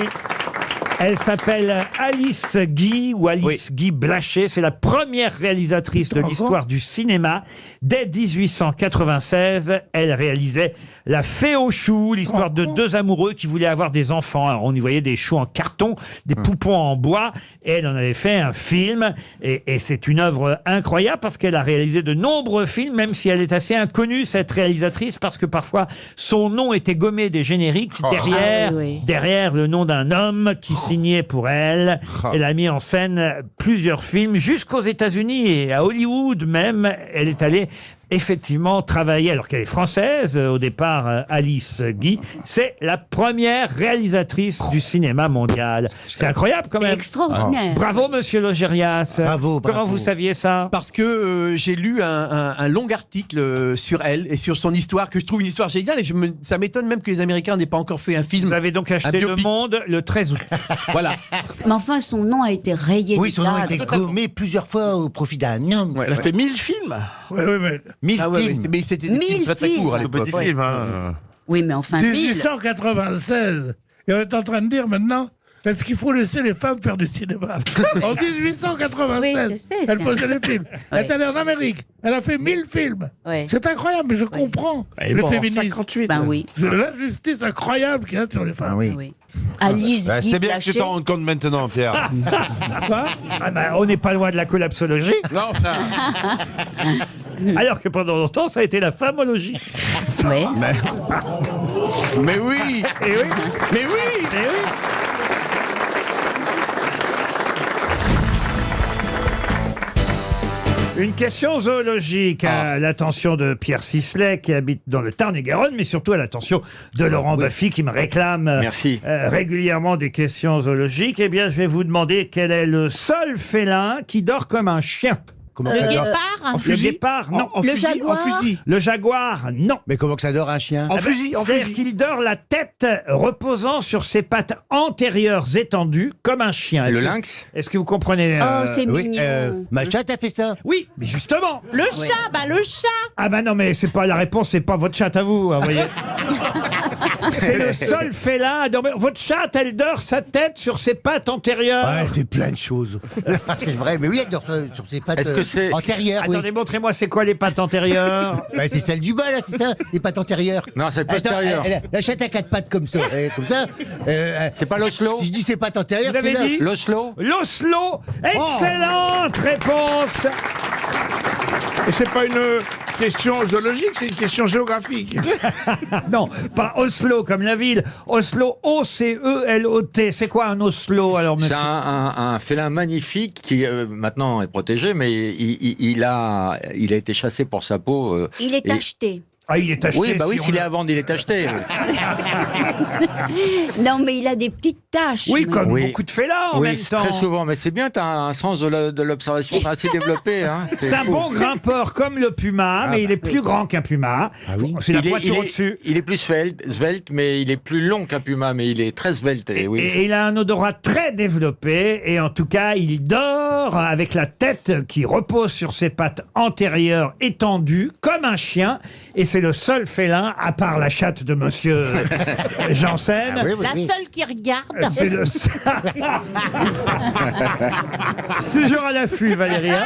Elle s'appelle Alice Guy ou Alice Guy Blaché. C'est la première réalisatrice de l'histoire du cinéma. Dès 1896, elle réalisait La Fée aux choux, l'histoire de deux amoureux qui voulaient avoir des enfants. Alors, on y voyait des choux en carton, des poupons en bois. Et elle en avait fait un film. Et c'est une œuvre incroyable parce qu'elle a réalisé de nombreux films, même si elle est assez inconnue, cette réalisatrice, parce que parfois son nom était gommé des génériques derrière le nom d'un homme qui signait pour elle. Elle a mis en scène plusieurs films jusqu'aux États-Unis et à Hollywood même. Elle est allée effectivement travailler, alors qu'elle est française au départ, Alice Guy. C'est la première réalisatrice du cinéma mondial. C'est incroyable quand même. Extraordinaire. Bravo monsieur Logérias. Bravo. Comment vous saviez ça? Parce que j'ai lu un long article sur elle et sur son histoire, que je trouve une histoire géniale, et ça m'étonne même que les Américains n'aient pas encore fait un film. Vous avez donc acheté Le Monde le 13 août. Voilà. Mais enfin, son nom a été rayé. Oui, du son nom a cadre. été gommé plusieurs fois au profit d'un homme. Elle a fait 1000 films. Oui, mais 1000 Ah ouais, films. mais c'était des 1000 films très très films. courts à l'époque. Oui, mais enfin, 1000. 1896. Et on est en train de dire maintenant parce qu'il faut laisser les femmes faire du cinéma. En 1896, Oui, je sais, elle c'est- faisait des films. Elle est allée en Amérique. Elle a fait 1000 films. Oui. C'est incroyable, mais je comprends Elle est le morte en féminisme. 58. Ben oui. L'injustice incroyable qu'il y a sur les femmes. Alice Bah, Guy c'est bien que tu Blaché. t'en rendes compte maintenant, Pierre. Ah bah, on n'est pas loin de la collapsologie. Non, Alors que pendant longtemps, ça a été la famologie. Oui. Mais oui. Et oui. Mais oui. Et oui. Une question zoologique à l'attention de Pierre Sisley qui habite dans le Tarn-et-Garonne, mais surtout à l'attention de Laurent Baffy qui me réclame régulièrement des questions zoologiques. Eh bien, je vais vous demander quel est le seul félin qui dort comme un chien. Comment Le ça dort guépard En Le fusil guépard, non. Le fusil, jaguar En fusil. Le jaguar, non. Mais comment que ça dort un chien Ah ben, c'est-à-dire qu'il dort la tête reposant sur ses pattes antérieures étendues comme un chien. Le lynx. Est-ce que vous comprenez Oh, c'est Oui, mignon. ma chatte a fait ça. Oui, mais justement. Le chat, bah le chat. Ah bah non, mais c'est pas la réponse, c'est pas votre chatte à vous, hein, vous voyez. C'est le seul félin à dormir. Votre chatte, elle dort sa tête sur ses pattes antérieures. Ouais, c'est plein de choses. C'est vrai, mais oui, elle dort sur ses pattes Est-ce que c'est- antérieures. oui. Attendez, montrez-moi, c'est quoi les pattes antérieures? Bah, c'est celle du bas, là, c'est ça, les pattes antérieures. Non, c'est pas Attends, antérieur. la chatte a 4 pattes comme ça. Comme ça. C'est pas l'Oslo. Si je dis ses pattes antérieures, Vous avez c'est là. dit L'Oslo. L'Oslo. Excellente réponse. Et c'est pas une question zoologique, c'est une question géographique. Non, pas Oslo comme la ville. Oslo, O-C-E-L-O-T. C'est quoi un Oslo alors, C'est monsieur? un félin magnifique qui maintenant est protégé, mais il a été chassé pour sa peau. Il est et- acheté. Ah, il est acheté. Oui, bah oui, si on s'il est a- à vendre, il est acheté. Non, mais il a des petites taches. Oui, mais- comme Oui. beaucoup de félins en Oui, même temps. très souvent. Mais c'est bien, tu as un sens de l'observation assez développé. Hein. C'est un fou. bon grimpeur comme le puma, mais il est plus grand qu'un puma. C'est la poiture au-dessus. Il est plus svelte, mais il est plus long qu'un puma, mais il est très svelte. Et, oui. Et il a un odorat très développé, et en tout cas, il dort avec la tête qui repose sur ses pattes antérieures étendues, comme un chien, et c'est le seul félin, à part la chatte de monsieur Janssen. La seule qui regarde. C'est le Toujours à l'affût, Valérie. hein.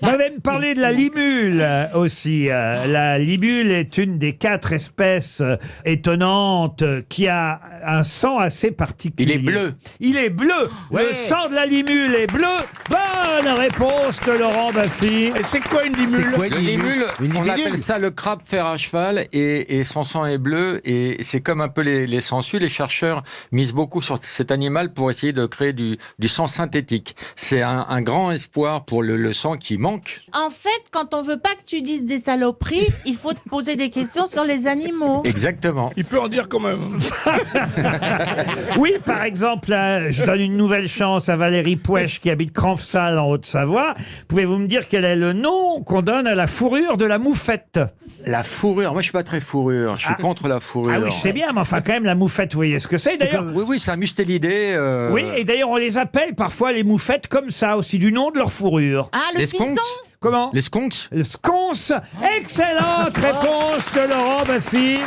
Vous allez me parler de la limule aussi. La limule est une des 4 espèces étonnantes qui a un sang assez particulier. Il est bleu. Il est bleu. Ouais. Le sang de la limule est bleu. Bonne réponse de Laurent Baffy. Et c'est quoi une limule? C'est quoi, Le limule, Une on libellule. appelle ça le crabe fer à cheval, et son sang est bleu, et c'est comme un peu les sangsues. Les chercheurs misent beaucoup sur cet animal pour essayer de créer du sang synthétique. C'est un grand espoir pour le sang qui manque. En fait, quand on veut pas que tu dises des saloperies, il faut te poser des questions sur les animaux. Exactement. Il peut en dire quand même. Oui, par exemple, là, je donne une nouvelle chance à Valérie Pouèche qui habite Cranfsal en Haute-Savoie. Pouvez-vous me dire quel est le nom qu'on donne à la fourrure de la moufette? La fourrure, moi je suis pas très fourrure, je suis contre la fourrure. Ah oui, je sais bien, mais enfin quand même la moufette, vous voyez ce que c'est d'ailleurs. Oui, c'est un mustélidé. Oui, et d'ailleurs on les appelle parfois les moufettes comme ça, aussi du nom de leur fourrure. Ah, le Les piston. sconces. Comment? Les sconces. Le sconce. Excellente réponse de Laurent Baffy.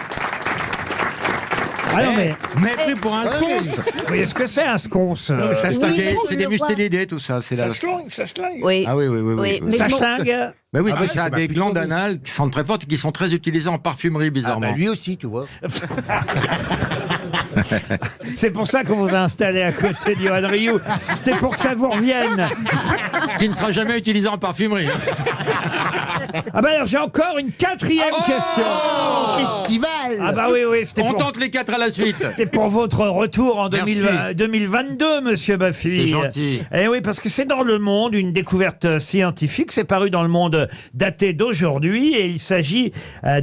Ah non, mais pris pour un sconce. vous voyez ce que c'est un sconce? C'est des mustélidés, tout ça. C'est la... Ça schlingue. Oui. Ah oui. mais Ça bon, schlingue. Mais oui, Ah ouais, ça a c'est des ma glandes plutôt, oui. anales qui sont très fortes et qui sont très utilisées en parfumerie, Ah bizarrement. bah lui aussi, tu vois. C'est pour ça qu'on vous a installé à côté d'Yoann Rioux. C'était pour que ça vous revienne. Qui ne sera jamais utilisé en parfumerie. Ah bah alors j'ai encore une 4e question. Festival. Ah bah oui, c'était On pour... tente les 4 à la suite. C'était pour votre retour en Merci. 2022, monsieur Baffy. C'est gentil. Eh oui, parce que c'est dans Le Monde, une découverte scientifique. C'est paru dans Le Monde daté d'aujourd'hui et il s'agit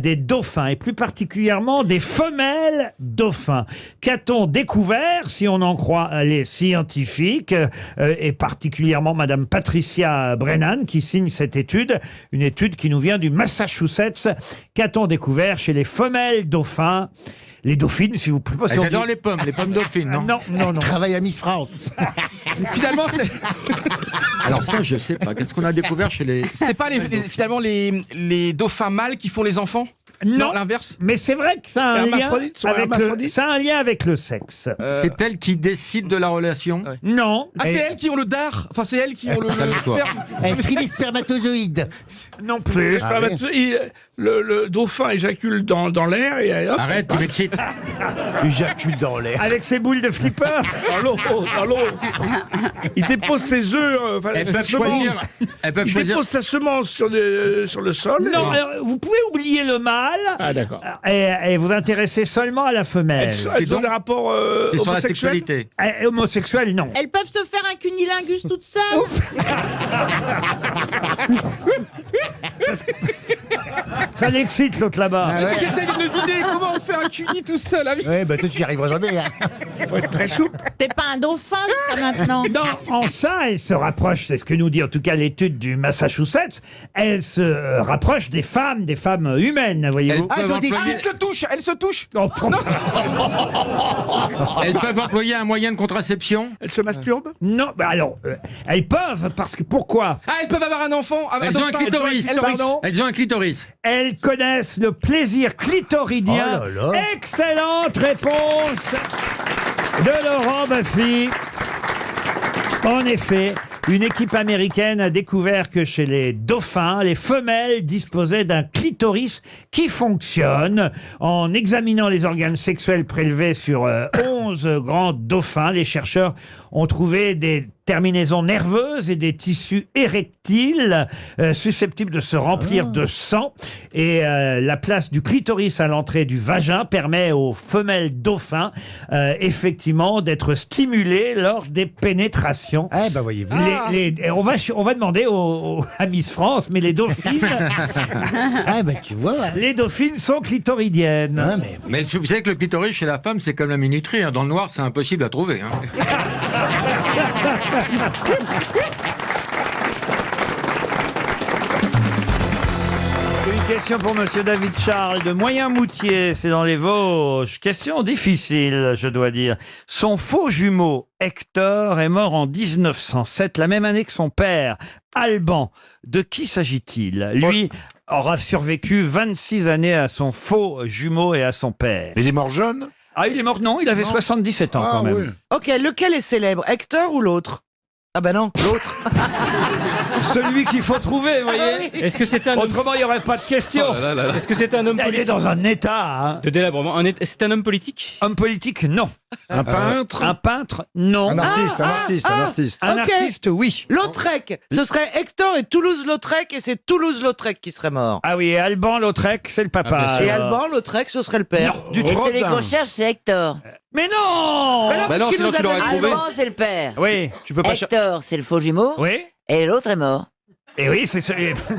des dauphins et plus particulièrement des femelles dauphins. Qu'a-t-on découvert, si on en croit les scientifiques, et particulièrement Madame Patricia Brennan qui signe cette étude, une étude qui nous vient du Massachusetts. Qu'a-t-on découvert chez les femelles dauphins? Les dauphines, si vous plaît. Pas si on J'adore dit- les pommes dauphines, non? Non. Travaille à Miss France. Finalement, c'est- Alors ça, je sais pas. Qu'est-ce qu'on a découvert chez les... c'est pas finalement les dauphins mâles qui font les enfants? Non, l'inverse. Mais c'est vrai que ça a un lien Hermaphrodite, sont avec le, hermaphrodites ça a un lien avec le sexe. C'est elle qui décide de la relation. Non. Ah, c'est elles qui ont le dard. Enfin, c'est elles qui ont le Calme-toi. sperme. Elle trie les spermatozoïdes. Non plus. Le dauphin éjacule dans l'air et hop, Arrête, tu m'excites. Éjacule dans l'air. Avec ses boules de flipper. dans l'eau. Il dépose ses œufs, Elles sa peuvent semence. choisir. Elles peuvent Il choisir. dépose sa semence sur le sol. Non, et- alors, vous pouvez oublier le mâle Ah, d'accord. et vous intéresser seulement à la femelle. Elles ont des rapports C'est sur la homosexuels. sexualité. Homosexuel, non. Elles peuvent se faire un cunilingus toutes seules. Ça l'excite l'autre là-bas. Ah Parce ouais. que j'essaie de deviner comment on fait un cuni tout seul. Ah oui. Ouais, bah toi, tu y arriveras jamais. Hein. Faut être très souple. T'es pas un dauphin jusqu'à maintenant. Non, en ça, elle se rapproche, c'est ce que nous dit en tout cas l'étude du Massachusetts, elle se rapproche des femmes humaines, voyez-vous. Elles peuvent employer- Elle se touche, elle se touche. Oh, Elles peuvent employer un moyen de contraception. Elles se masturbent. non, bah alors, elles peuvent, parce que pourquoi? Ah, elles peuvent avoir un enfant. Elles ont un clitoris. Elles ont un clitoris. Elles connaissent le plaisir clitoridien. Oh là là. Excellente réponse de Laurent Baffy. En effet, une équipe américaine a découvert que chez les dauphins, les femelles disposaient d'un clitoris qui fonctionne. En examinant les organes sexuels prélevés sur 11 grands dauphins, les chercheurs ont trouvé des terminaisons nerveuses et des tissus érectiles susceptibles de se remplir de sang. Et la place du clitoris à l'entrée du vagin permet aux femelles dauphins effectivement d'être stimulées lors des pénétrations. Eh ben, voyez-vous. On va demander à Miss France, mais les dauphines, Ah, bah, tu vois. Ouais. les dauphines sont clitoridiennes. Ouais, mais... Mais vous savez que le clitoris chez la femme, c'est comme la minuterie. Hein. Dans le noir, c'est impossible à trouver. Hein. Une question pour Monsieur David Charles de Moyen-Moutier, c'est dans les Vosges. Question difficile, je dois dire. Son faux jumeau Hector est mort en 1907, la même année que son père, Alban. De qui s'agit-il? Lui aura survécu 26 années à son faux jumeau et à son père. Il est mort jeune? Ah, il est mort, non, il avait 77 ans quand même. oui. Ok, lequel est célèbre, Hector ou l'autre? Ah bah non, l'autre. Celui qu'il faut trouver, vous voyez. Est-ce que c'est un homme... Autrement, il n'y aurait pas de question. Est-ce que c'est un homme Il est politique dans un état. Hein. de délabrement. C'est un homme politique? Homme politique, non. Un peintre? Un peintre, non. Un artiste, un artiste. Un Ok. artiste, oui. Lautrec, ce serait Hector et Toulouse-Lautrec, et c'est Toulouse-Lautrec qui serait mort. Ah oui, et Alban Lautrec, c'est le papa. Ah, bien Et sûr. Alban, Lautrec, ce serait le père. Non, du Et tout. celui qu'on cherche, c'est Hector. Mais non Mais non, Bah non, puisqu'il sinon nous tu l'aurais avait- trouvé. Alban, c'est le père. Oui, Tu peux pas chercher. Hector, c'est le faux jumeau. oui. Et l'autre est mort. Et oui, c'est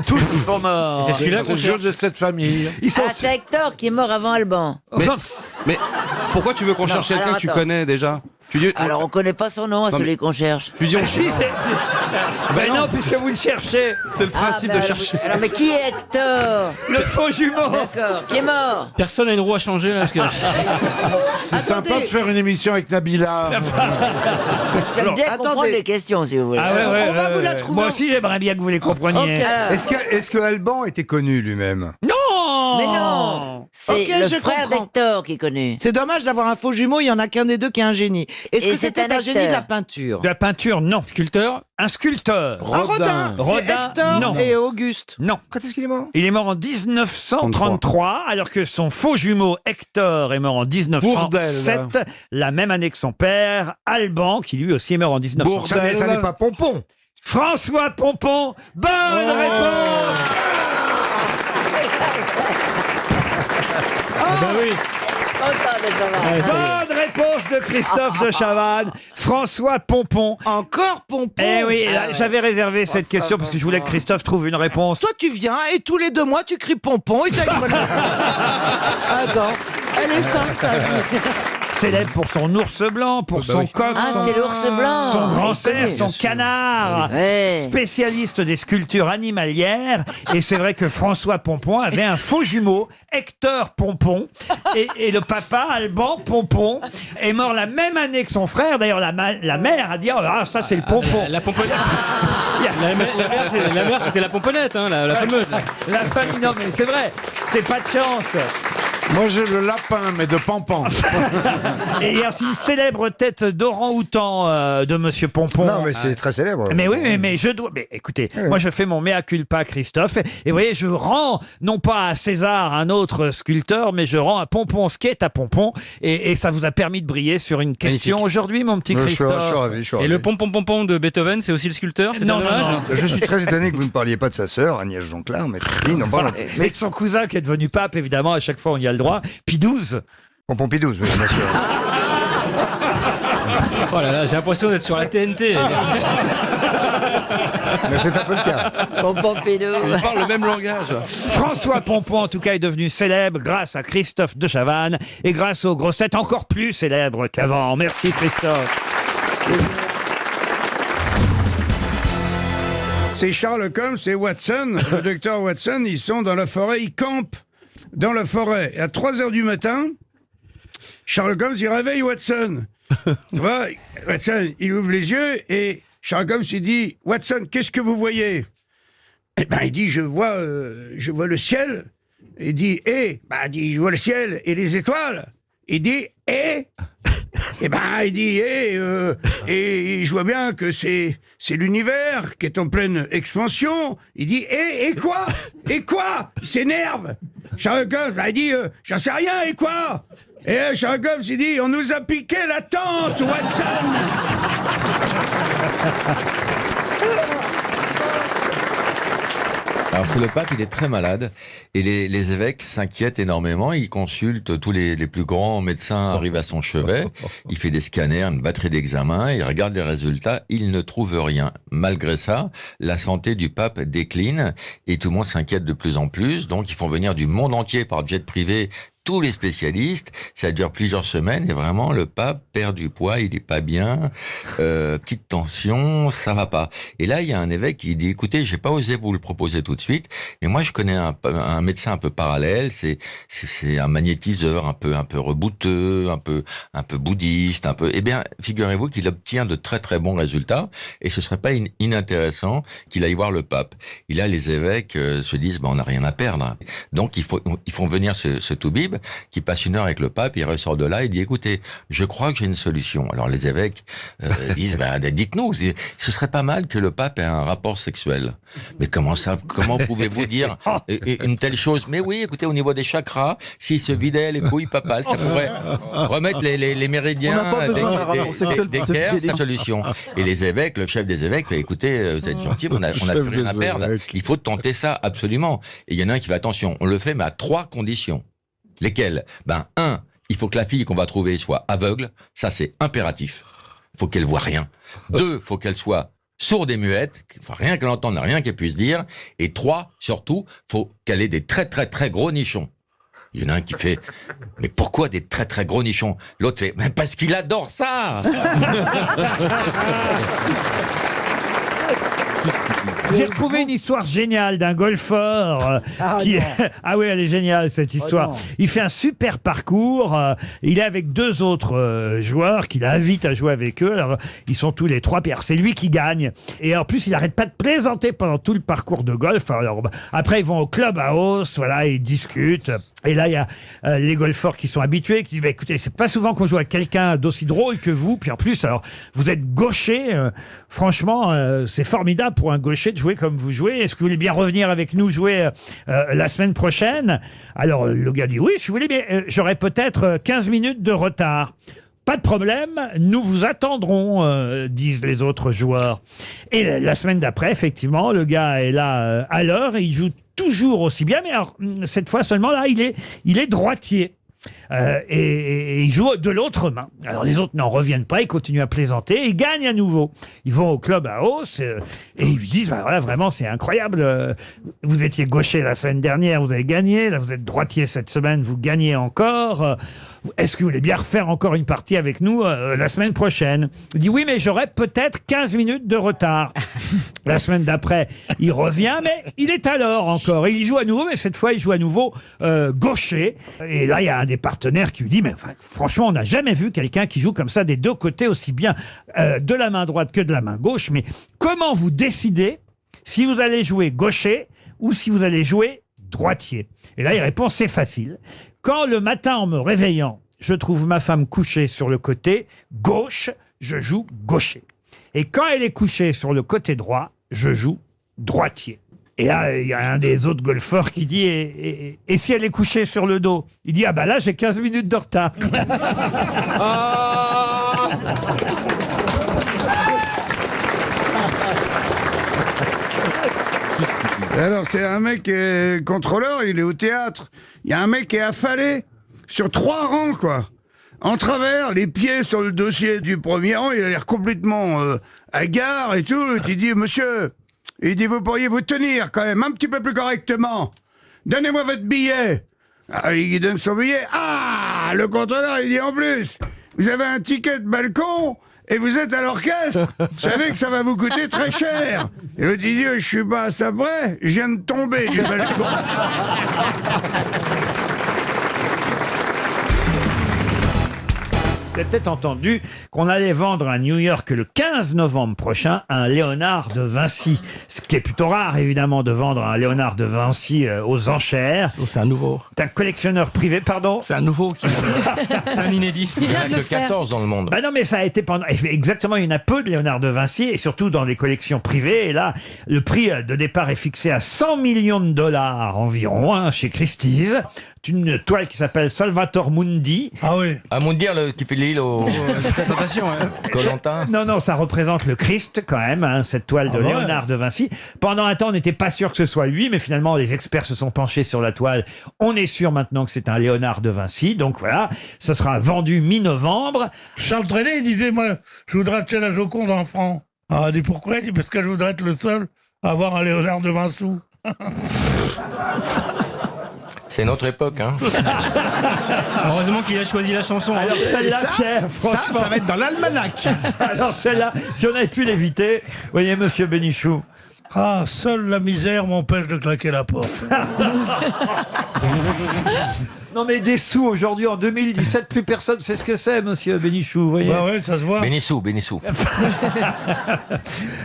tous sont morts. C'est celui-là C'est qu'on le jeu cherche. de cette famille. Ils sont. Ah, c'est Hector qui est mort avant Alban. Mais pourquoi tu veux qu'on cherche quelqu'un alors que tu attends. connais déjà? Tu dis, Alors, on connaît pas son nom à Non, celui mais- qu'on cherche. tu dis on... Si, ben non, puisque vous le cherchez. C'est le principe Ah, de bah, chercher. Alors, mais qui est Hector? Le faux jumeau. D'accord, qui est mort? Personne n'a une roue à changer là, parce que... C'est sympa de faire une émission avec Nabila. J'aime bien attendez. comprendre les questions, si vous voulez. Ah ouais, ouais, on va ouais, vous la ouais. trouver Moi en- aussi, j'aimerais bien que vous les compreniez. Ok. Alors, Est-ce que Alban était connu lui-même? Non. mais non, c'est Ok, le je frère comprends. d'Hector qui est connu. C'est dommage d'avoir un faux jumeau, il y en a qu'un des deux qui est un génie. Est-ce Et que c'est c'était un un génie de acteur. la peinture? De la peinture, non. Sculpteur? Un sculpteur. Ah, Rodin, Rodin, c'est Hector non. et Auguste. Non. Quand est-ce qu'il est mort? Il est mort en 1933, alors que son faux jumeau Hector est mort en 1907, Bourdelle. la même année que son père, Alban, qui lui aussi est mort en 1907. Bourdelle. Ça n'est pas Pompon. François Pompon, bonne réponse. Ah bah oui. Oh, ça, mais ça va. Bonne réponse de Christophe de Chavannes. François Pompon. Encore Pompon. Eh oui, Ah ouais. j'avais réservé cette question parce que je voulais que Christophe trouve une réponse. Toi, tu viens et tous les 2 mois, tu cries Pompon et t'as une bonne Attends, elle est simple, ta vie. Célèbre pour son ours blanc, pour son coq, Ah, son, c'est l'ours blanc. son grand Il cerf, connaît. son canard. Ouais. Spécialiste des sculptures animalières. Et c'est vrai que François Pompon avait un faux jumeau, Hector Pompon. Et le papa, Alban Pompon, est mort la même année que son frère. D'ailleurs, la mère a dit « Ah, ça, c'est le pompon ». La pomponnette. La mère, c'était la pomponnette, hein, la fameuse. La famille, non mais c'est vrai, c'est pas de chance. Moi, j'ai le lapin, mais de Pampan. Et il y a aussi une célèbre tête d'orang-outan de Monsieur Pompon. Non, mais c'est très célèbre. Mais oui, mais je dois. Mais écoutez, moi je fais mon mea culpa, Christophe. Et vous voyez, je rends non pas à César, un autre sculpteur, mais je rends à Pompon ce qui est à Pompon. Et ça vous a permis de briller sur une question aujourd'hui, mon petit Christophe. Et le pompon de Beethoven, c'est aussi le sculpteur? C'est Non, dommage. non. Je suis très étonné que vous ne parliez pas de sa sœur, Agnès Jonglard, mais non, pardon. Mais de son cousin qui est devenu pape, évidemment, à chaque fois on y a le droit. Pie XII. Pompon Pie XII, oui, bien sûr. Oh là là, j'ai l'impression d'être sur la TNT. Mais c'est un peu le cas. Pompon Pédou. Ils parlent le même langage. François Pompon, en tout cas, est devenu célèbre grâce à Christophe de Chavannes et grâce aux grossettes encore plus célèbres qu'avant. Merci Christophe. C'est Sherlock Holmes et Watson, le docteur Watson, ils sont dans la forêt, ils campent dans la forêt. Et à 3h du matin, Sherlock Holmes, il réveille Watson. Tu vois, Watson, il ouvre les yeux et Sherlock Holmes, il dit « Watson, qu'est-ce que vous voyez ?» Eh ben, il dit « Je vois le ciel. » Il dit « Et ?» Ben, il dit « Je vois le ciel et les étoiles. » Il dit « Et ?» Eh ben, il dit et je vois bien que c'est l'univers qui est en pleine expansion. Il dit et quoi? Et quoi? Il s'énerve. Sherlock Holmes, il dit j'en sais rien, et quoi? Et Sherlock Holmes, il dit on nous a piqué la tente, Watson. Alors c'est le pape, il est très malade et les évêques s'inquiètent énormément. Ils consultent tous les plus grands médecins, arrivent à son chevet. Il fait des scanners, une batterie d'examens, il regarde les résultats, il ne trouve rien. Malgré ça, la santé du pape décline et tout le monde s'inquiète de plus en plus. Donc ils font venir du monde entier par jet privé tous les spécialistes, ça dure plusieurs semaines et vraiment le pape perd du poids, il est pas bien, petite tension, ça va pas. Et là il y a un évêque qui dit écoutez, j'ai pas osé vous le proposer tout de suite, mais moi je connais un médecin un peu parallèle, c'est un magnétiseur un peu rebouteux, un peu bouddhiste, un peu. Eh bien figurez-vous qu'il obtient de très très bons résultats et ce serait pas inintéressant qu'il aille voir le pape. Et là les évêques se disent on n'a rien à perdre, donc ils font venir ce toubib qui passe une heure avec le pape, il ressort de là, il dit écoutez, je crois que j'ai une solution. Alors les évêques disent dites-nous, ce serait pas mal que le pape ait un rapport sexuel. Mais comment pouvez-vous dire une telle chose? Mais oui, écoutez, au niveau des chakras, s'il se vidait les couilles papales, ça pourrait remettre les méridiens d'équerre, c'est la solution. Et les évêques, le chef des évêques, écoutez, vous êtes gentils, on a plus rien à perdre, il faut tenter ça absolument. Et il y en a un qui fait attention, on le fait mais à 3 conditions. Lesquelles? 1, il faut que la fille qu'on va trouver soit aveugle, ça c'est impératif. Il faut qu'elle voit rien. 2, il faut qu'elle soit sourde et muette, rien qu'elle entende, rien qu'elle puisse dire. Et 3, surtout, faut qu'elle ait des très très très gros nichons. Il y en a un qui fait « Mais pourquoi des très très gros nichons ?» L'autre fait « Mais parce qu'il adore ça !» J'ai retrouvé une histoire géniale d'un golfeur qui... Ah oui, elle est géniale cette histoire. Il fait un super parcours. Il est avec 2 autres joueurs qu'il invite à jouer avec eux. Alors, ils sont tous les 3. Puis c'est lui qui gagne. Et en plus, il n'arrête pas de plaisanter pendant tout le parcours de golf. Alors, après, ils vont au clubhouse. Voilà, ils discutent. Et là, il y a les golfeurs qui sont habitués, qui disent écoutez, c'est pas souvent qu'on joue avec quelqu'un d'aussi drôle que vous. Puis en plus, alors, vous êtes gaucher. Franchement, c'est formidable pour un gaucher de jouer comme vous jouez. Est-ce que vous voulez bien revenir avec nous jouer la semaine prochaine? Alors, le gars dit oui, si vous voulez, mais j'aurai peut-être 15 minutes de retard. Pas de problème, nous vous attendrons, disent les autres joueurs. Et la semaine d'après, effectivement, le gars est là à l'heure et il joue toujours aussi bien, mais alors, cette fois seulement, là, il est droitier. Et ils jouent de l'autre main. Alors les autres n'en reviennent pas, ils continuent à plaisanter, ils gagnent à nouveau. Ils vont au club à hausse et ils lui disent voilà, vraiment c'est incroyable, vous étiez gaucher la semaine dernière, vous avez gagné, là vous êtes droitier cette semaine, vous gagnez encore. Est-ce que vous voulez bien refaire encore une partie avec nous la semaine prochaine? Il dit oui, mais j'aurai peut-être 15 minutes de retard. La semaine d'après, il revient, mais il est à l'heure encore. Il joue à nouveau, mais cette fois, il joue à nouveau gaucher. Et là, il y a un des partenaires qui lui dit mais franchement, on n'a jamais vu quelqu'un qui joue comme ça des 2 côtés, aussi bien de la main droite que de la main gauche. Mais comment vous décidez si vous allez jouer gaucher ou si vous allez jouer droitier. Et là, il répond, c'est facile. Quand le matin, en me réveillant, je trouve ma femme couchée sur le côté gauche, je joue gaucher. Et quand elle est couchée sur le côté droit, je joue droitier. Et là, il y a un des autres golfeurs qui dit et si elle est couchée sur le dos? Il dit, ah bah là, j'ai 15 minutes de retard. Et alors, c'est un mec qui est contrôleur, il est au théâtre. Il y a un mec qui est affalé sur 3 rangs, quoi. En travers, les pieds sur le dossier du premier rang, il a l'air complètement hagard et tout. Il dit, monsieur, il dit, vous pourriez vous tenir quand même un petit peu plus correctement. Donnez-moi votre billet. Ah, il donne son billet. Ah, le contrôleur, il dit, en plus, vous avez un ticket de balcon et vous êtes à l'orchestre. Vous savez que ça va vous coûter très cher. Et l'autre, il dit, je suis pas à ça près, je viens de tomber du balcon. Vous avez peut-être entendu qu'on allait vendre à New York le 15 novembre prochain un Léonard de Vinci. Ce qui est plutôt rare, évidemment, de vendre un Léonard de Vinci aux enchères. C'est un nouveau. C'est un collectionneur privé, pardon. C'est un nouveau. C'est un inédit. Il n'y en a que 14 dans le monde. Bah non, mais ça a été pendant... Exactement, il y en a peu de Léonard de Vinci, et surtout dans les collections privées. Et là, le prix de départ est fixé à 100 millions de dollars environ, hein, chez Christie's. C'est une toile qui s'appelle Salvator Mundi. Ah oui. À Mundi, qui fait l'île au... Koh-Lanta. Non, ça représente le Christ quand même, hein, cette toile de Léonard de Vinci. Pendant un temps, on n'était pas sûr que ce soit lui, mais finalement, les experts se sont penchés sur la toile. On est sûr maintenant que c'est un Léonard de Vinci. Donc voilà, ce sera vendu mi-novembre. Charles Trenet, il disait, moi, je voudrais acheter la Joconde en francs. Ah, il dit pourquoi? Il dit parce que je voudrais être le seul à avoir un Léonard de 20 sous. C'est notre époque, hein. Heureusement qu'il a choisi la chanson. Alors celle-là, Pierre, franchement... Ça va être dans l'almanach. Alors celle-là, si on avait pu l'éviter, voyez, monsieur Bénichou. Ah, seule la misère m'empêche de claquer la porte. Non mais des sous aujourd'hui, en 2017, plus personne sait ce que c'est, monsieur Bénichou, vous voyez. Bah ouais, ça se voit. Bénissou.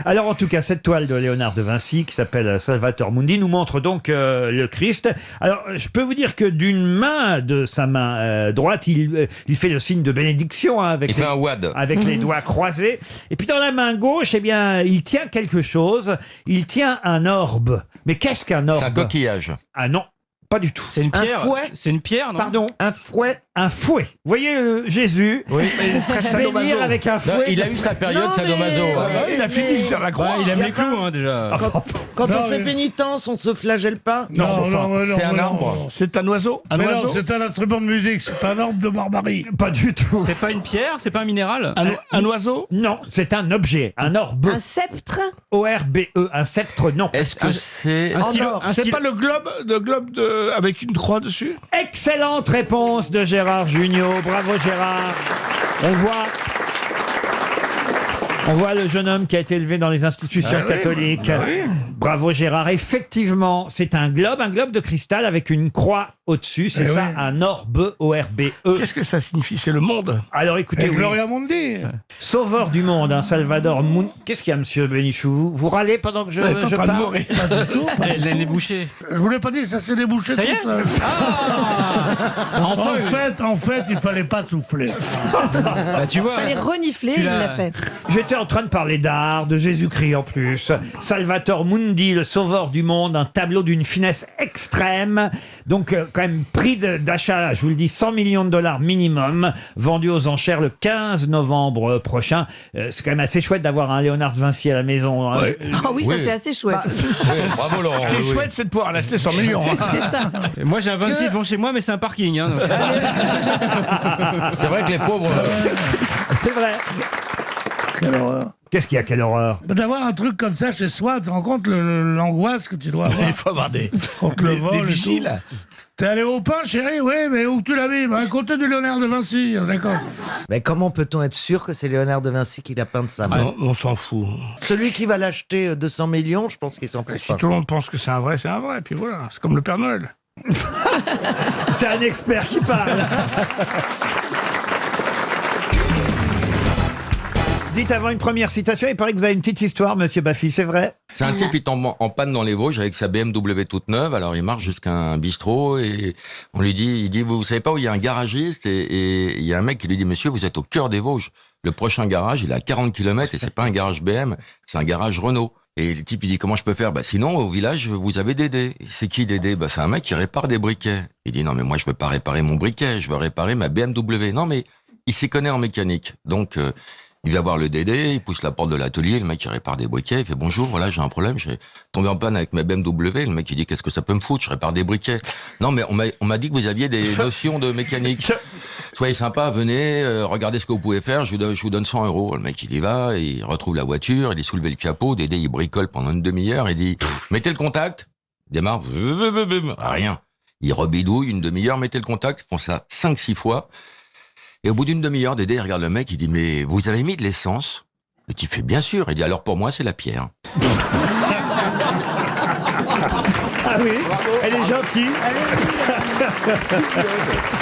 Alors en tout cas, cette toile de Léonard de Vinci, qui s'appelle Salvator Mundi, nous montre donc le Christ. Alors je peux vous dire que d'une main de sa main droite, il fait le signe de bénédiction, hein, avec, il fait un wad. Avec les doigts croisés. Et puis dans la main gauche, eh bien, il tient quelque chose. Il tient un orbe. Mais qu'est-ce qu'un orbe? C'est un coquillage. Ah non. Pas du tout. C'est une pierre. Un fouet. C'est une pierre, non? Pardon? Un fouet. Un fouet. Vous voyez Jésus bénir avec un fouet. Non, il a eu sa période sadomaso. Il a fini sur la croix. Il aime les clous, hein, déjà. Quand on fait pénitence, on se flagelle pas. Non, c'est un arbre. C'est un oiseau. Mais non, c'est un instrument de musique, c'est un orbe de barbarie. Pas du tout. C'est pas une pierre, c'est pas un minéral. Un oiseau? Non, c'est un objet, un orbe. Un sceptre? O-R-B-E, un sceptre, non. Est-ce que c'est... Un stylo. C'est pas le globe avec une croix dessus? Excellente réponse de Gérard Jugnot. Bravo Gérard. On voit le jeune homme qui a été élevé dans les institutions catholiques. Bravo Gérard. Effectivement, c'est un globe de cristal avec une croix au-dessus. C'est ça, un orbe, O-R-B-E. Qu'est-ce que ça signifie? C'est le monde. Alors écoutez, Gloria Mundi. Sauveur du monde, hein, Salvador Mundi. Qu'est-ce qu'il y a, monsieur Bénichou? Vous râlez pendant que je parle? Pas du tout. Elle est bouchée. Je voulais pas dire, ça s'est débouché Ça y est tout seul. En fait, il fallait pas souffler. Bah, tu vois. Fallait renifler, il l'a fait. J'étais en train de parler d'art, de Jésus-Christ en plus. Salvator Mundi, le sauveur du monde, un tableau d'une finesse extrême. Donc, quand même, prix d'achat, je vous le dis, 100 millions de dollars minimum, vendu aux enchères le 15 novembre prochain. C'est quand même assez chouette d'avoir un Léonard de Vinci à la maison. Hein. Ah oui, ça c'est assez chouette. Bravo Laurent. Ce qui est chouette, c'est de pouvoir l'acheter 100 millions. C'est ça. Moi j'ai un Vinci devant chez moi, mais c'est un parking. Hein, donc. C'est vrai que les pauvres... C'est vrai. Quelle horreur. Qu'est-ce qu'il y a, quelle horreur? D'avoir un truc comme ça chez soi, tu te rends compte l'angoisse que tu dois avoir. Il faut avoir des vigiles. T'es allé au pain, chérie? Oui, mais où tu l'as mis? À côté du Léonard de Vinci, d'accord. Mais comment peut-on être sûr que c'est Léonard de Vinci qui l'a peint de sa main? On s'en fout. Celui qui va l'acheter 200 millions, je pense qu'il s'en fout. Si tout le monde pense que c'est un vrai, c'est un vrai. Puis voilà, c'est comme le Père Noël. C'est un expert qui parle. Dites avant une première citation, il paraît que vous avez une petite histoire, monsieur Baffy, c'est vrai? C'est un type qui tombe en panne dans les Vosges avec sa BMW toute neuve. Alors il marche jusqu'à un bistrot et on lui dit, il dit, vous savez pas où il y a un garagiste et il y a un mec qui lui dit, monsieur, vous êtes au cœur des Vosges. Le prochain garage, il est à 40 km et c'est pas un garage BM, c'est un garage Renault. Et le type, il dit, comment je peux faire? Bah, sinon, au village, vous avez Dédé. C'est qui Dédé? Bah, c'est un mec qui répare des briquets. Il dit, non, mais moi, je veux pas réparer mon briquet, je veux réparer ma BMW. Non, mais il s'y connaît en mécanique. Donc, il va voir le Dédé, il pousse la porte de l'atelier, le mec, il répare des briquets, il fait, bonjour, voilà, j'ai un problème, j'ai tombé en panne avec ma BMW. Le mec, il dit, qu'est-ce que ça peut me foutre? Je répare des briquets. Non, mais on m'a dit que vous aviez des notions de mécanique. Soyez sympa, venez, regardez ce que vous pouvez faire, je vous donne 100 €. Le mec, il y va, il retrouve la voiture, il est soulevé le capot, Dédé, il bricole pendant une demi-heure, il dit, mettez le contact. Il démarre, rien. Il rebidouille une demi-heure, mettez le contact, ils font ça 5-6 fois. Et au bout d'une demi-heure, Dédé, il regarde le mec, il dit, mais vous avez mis de l'essence? Le type fait, bien sûr. Il dit, alors pour moi, c'est la pierre. Ah oui, elle est gentille.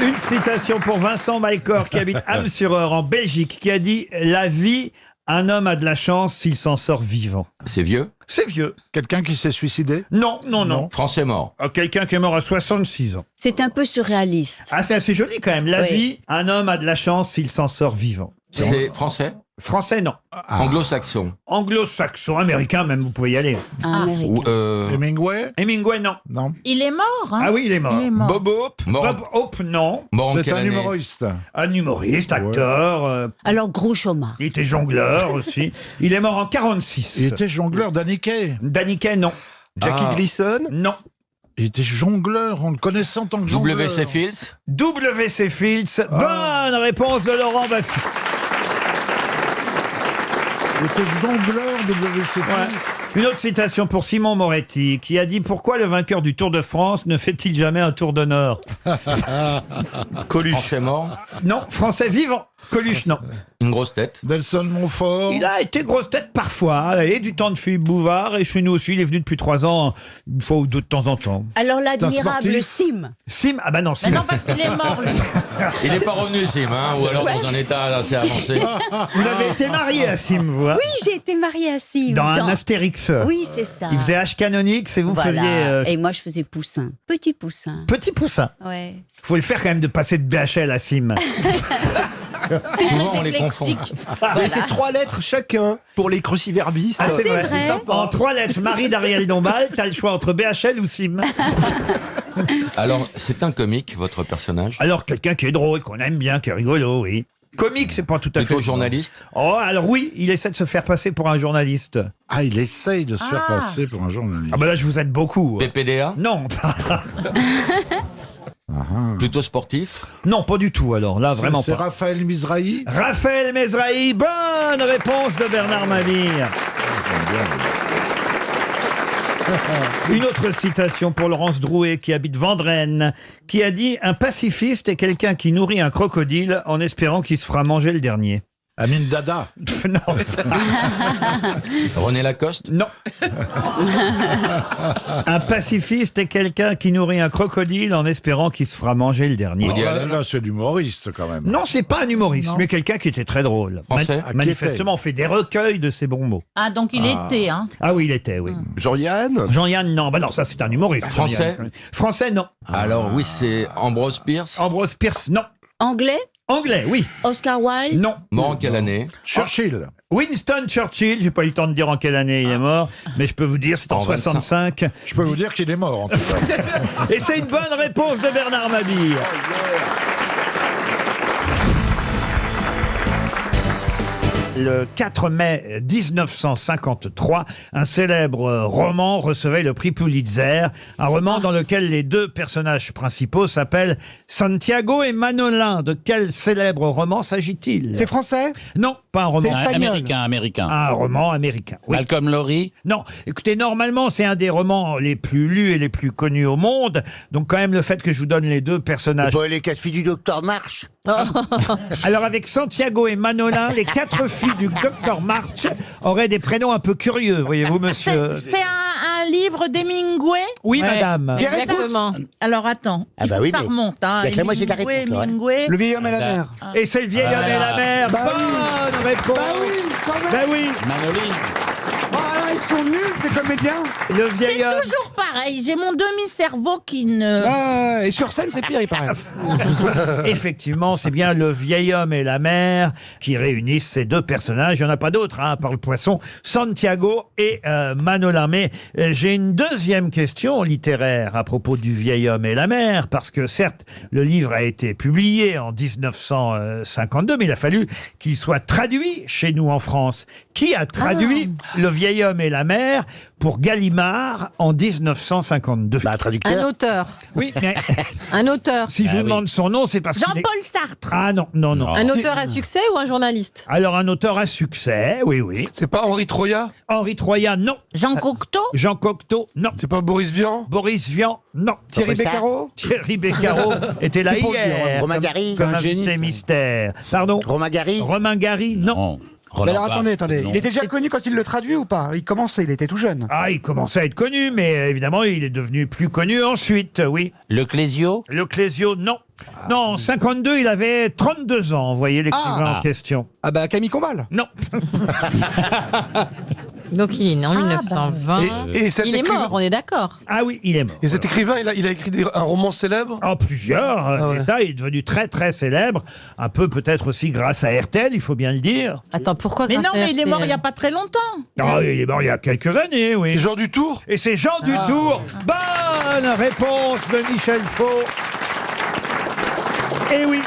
Une citation pour Vincent Maïcor, qui habite Ham-sur-Eure, en Belgique, qui a dit « La vie, un homme a de la chance s'il s'en sort vivant. » C'est vieux? C'est vieux. Quelqu'un qui s'est suicidé? Non, non, non. Français mort. Quelqu'un qui est mort à 66 ans. C'est un peu surréaliste. Ah, c'est assez joli quand même. La Oui. vie, un homme a de la chance s'il s'en sort vivant. C'est français? Français, non. Anglo-saxon. Anglo-saxon, américain même, vous pouvez y aller. Ou, Hemingway? Hemingway, non. Non. Il est mort, hein? Ah oui, il est mort. Il est mort. Bob Hope? Bob Hope, non. Mort en C'est quelle un année? humoriste. Un humoriste, acteur. Alors, Groucho Marx. Il était jongleur aussi. Il est mort en 46. Il était jongleur d'Annickay. Daniquet, non. Jackie Gleason? Non. Il était jongleur, on le connaissait en tant que jongleur. W.C. Fields? W.C. Fields. Bonne réponse de Laurent Baffy. Il était jongleur de W.C. Fields. Une autre citation pour Simon Moretti, qui a dit « Pourquoi le vainqueur du Tour de France ne fait-il jamais un tour d'honneur ?» Coluche. Français mort? Non, Français vivant. Coluche, non. Une grosse tête? Nelson Montfort. Il a été grosse tête parfois. Et du temps de Philippe Bouvard. Et chez nous aussi, il est venu depuis 3 ans, une fois ou deux de temps en temps. Alors, C'est un l'admirable sportif. Sim. Sim, ah bah non, Sim. Mais non, parce qu'il est mort, lui. Il n'est pas revenu, Sim, hein, ou alors dans un état assez avancé. Vous avez été marié à Sim, vous, hein, Oui, j'ai été mariée à Sim. dans un Astérix. Oui, c'est ça. Il faisait H canonique et vous Voilà. faisiez Et moi, je faisais Poussin. Petit Poussin. Petit Poussin. Ouais. Faut le faire quand même de passer de BHL à Sim. Souvent, on les confond. Mais c'est 3 lettres chacun pour les cruciverbistes. Ah, c'est vrai. vrai. Sympa. En 3 lettres, Marie d'Ariel Dombal, t'as le choix entre BHL ou Sim. Alors, c'est un comique, votre personnage? Alors, quelqu'un qui est drôle, qu'on aime bien, qui est rigolo, oui. Comique, c'est pas tout à fait. Plutôt journaliste? Oh, alors oui, il essaie de se faire passer pour un journaliste. Ah, il essaye de se faire passer pour un journaliste. Ah bah là, je vous aide beaucoup. PPDA? Non. Plutôt sportif? Non, pas du tout, alors. Là, vraiment C'est pas. Raphaël Mizrahi. Raphaël Mezrahi, bonne réponse de Bernard Mabille. Une autre citation pour Laurence Drouet, qui habite Vendrennes, qui a dit « Un pacifiste est quelqu'un qui nourrit un crocodile en espérant qu'il se fera manger le dernier. » Amine Dada. Non. René Lacoste? Non. Un pacifiste est quelqu'un qui nourrit un crocodile en espérant qu'il se fera manger le dernier. Woody Oh, Allen? là, c'est l'humoriste quand même. Non, c'est pas un humoriste, Non. mais quelqu'un qui était très drôle. Français? Manifestement, on fait des recueils de ses bons mots. Ah, donc il était, hein? Ah oui, il était, oui. Jean-Yann? Jean-Yann, non. Bah non, ça c'est un humoriste. Français? Jean-Yann. Français, non. Alors, oui, c'est Ambrose Pierce? Ambrose Pierce, non. Anglais? Anglais, oui. Oscar Wilde? Non. Mort en quelle année? Churchill. Winston Churchill, j'ai pas eu le temps de dire en quelle année il est mort, mais je peux vous dire, c'est en En 65. Je peux vous dire qu'il est mort en tout cas. Et c'est une bonne réponse de Bernard Mabille. Le 4 mai 1953, un célèbre roman recevait le prix Pulitzer, un roman dans lequel les deux personnages principaux s'appellent Santiago et Manolin. De quel célèbre roman s'agit-il? C'est français? Non, pas un roman. Américain. Un roman américain. Oui. Malcolm Lowry? Non, écoutez, normalement, c'est un des romans les plus lus et les plus connus au monde. Donc, quand même, le fait que je vous donne les deux personnages. Bon, les 4 filles du docteur March. Alors, avec Santiago et Manolin, les 4 filles du docteur March auraient des prénoms un peu curieux, voyez-vous, monsieur. C'est un livre d'Hemingway? Oui, madame. Exactement. Alors attends, Ah bah il faut oui, que ça mais remonte. Hein. il y a que la moitié de la Hemingway, réponse, ouais. Hemingway. Le vieil homme et la mer. Et c'est le vieil homme et la mer. Bah oui. Bonne réponse. Bah oui, quand même. Ben oui. Manoli? Ah, ils sont nuls, ces comédiens. Le vieil homme. Toujours pareil, j'ai mon demi-cerveau qui ne... Et sur scène, c'est pire, il paraît. Effectivement, c'est bien Le vieil homme et la mer qui réunissent ces deux personnages. Il n'y en a pas d'autres, hein, par le poisson, Santiago et Manolin. Mais j'ai une deuxième question littéraire à propos du vieil homme et la mer, parce que certes, le livre a été publié en 1952, mais il a fallu qu'il soit traduit chez nous en France. Qui a traduit Le vieil homme et la mer pour Gallimard en 1952? Un auteur. Oui, mais Un auteur. si je vous demande son nom, c'est parce qu'il est... Jean-Paul Sartre. Ah non, non, non. Un auteur à succès ou un journaliste? Alors, un auteur à succès, oui, oui. C'est pas Henri Troya? Henri Troya, non. Jean Cocteau. Jean Cocteau, non. C'est pas Boris Vian? Boris Vian, non. Thierry Beccaro. Thierry Beccaro était là C'est pour lui, hier. Romain Gary. Comme C'est un invité génie. mystère. Pardon? Romain Gary. Romain Gary, non. Mais alors attendez, il était déjà connu quand il le traduit ou pas? Il était tout jeune. Ah, il commençait à être connu, mais évidemment, il est devenu plus connu ensuite, oui. Le Clésio? Le Clésio, non. Non, en 52, il avait 32 ans, vous voyez l'écrivain en question. Ah bah Camille Combal. Non. Donc il est né en 1920. Et cet Il est écrivain- mort, on est d'accord. Ah oui, il est mort. Et cet écrivain, il a écrit un roman célèbre? En plusieurs. ouais. État, il est devenu très très célèbre. Un peu peut-être aussi grâce à RTL, il faut bien le dire. Attends, pourquoi Mais grâce non, à mais il est mort il RTL? n'y a pas très longtemps. Ah, il est mort il y a quelques années, oui. C'est Jean Dutour? Et c'est Jean Dutour. Bonne réponse de Michel Faux. Eh oui.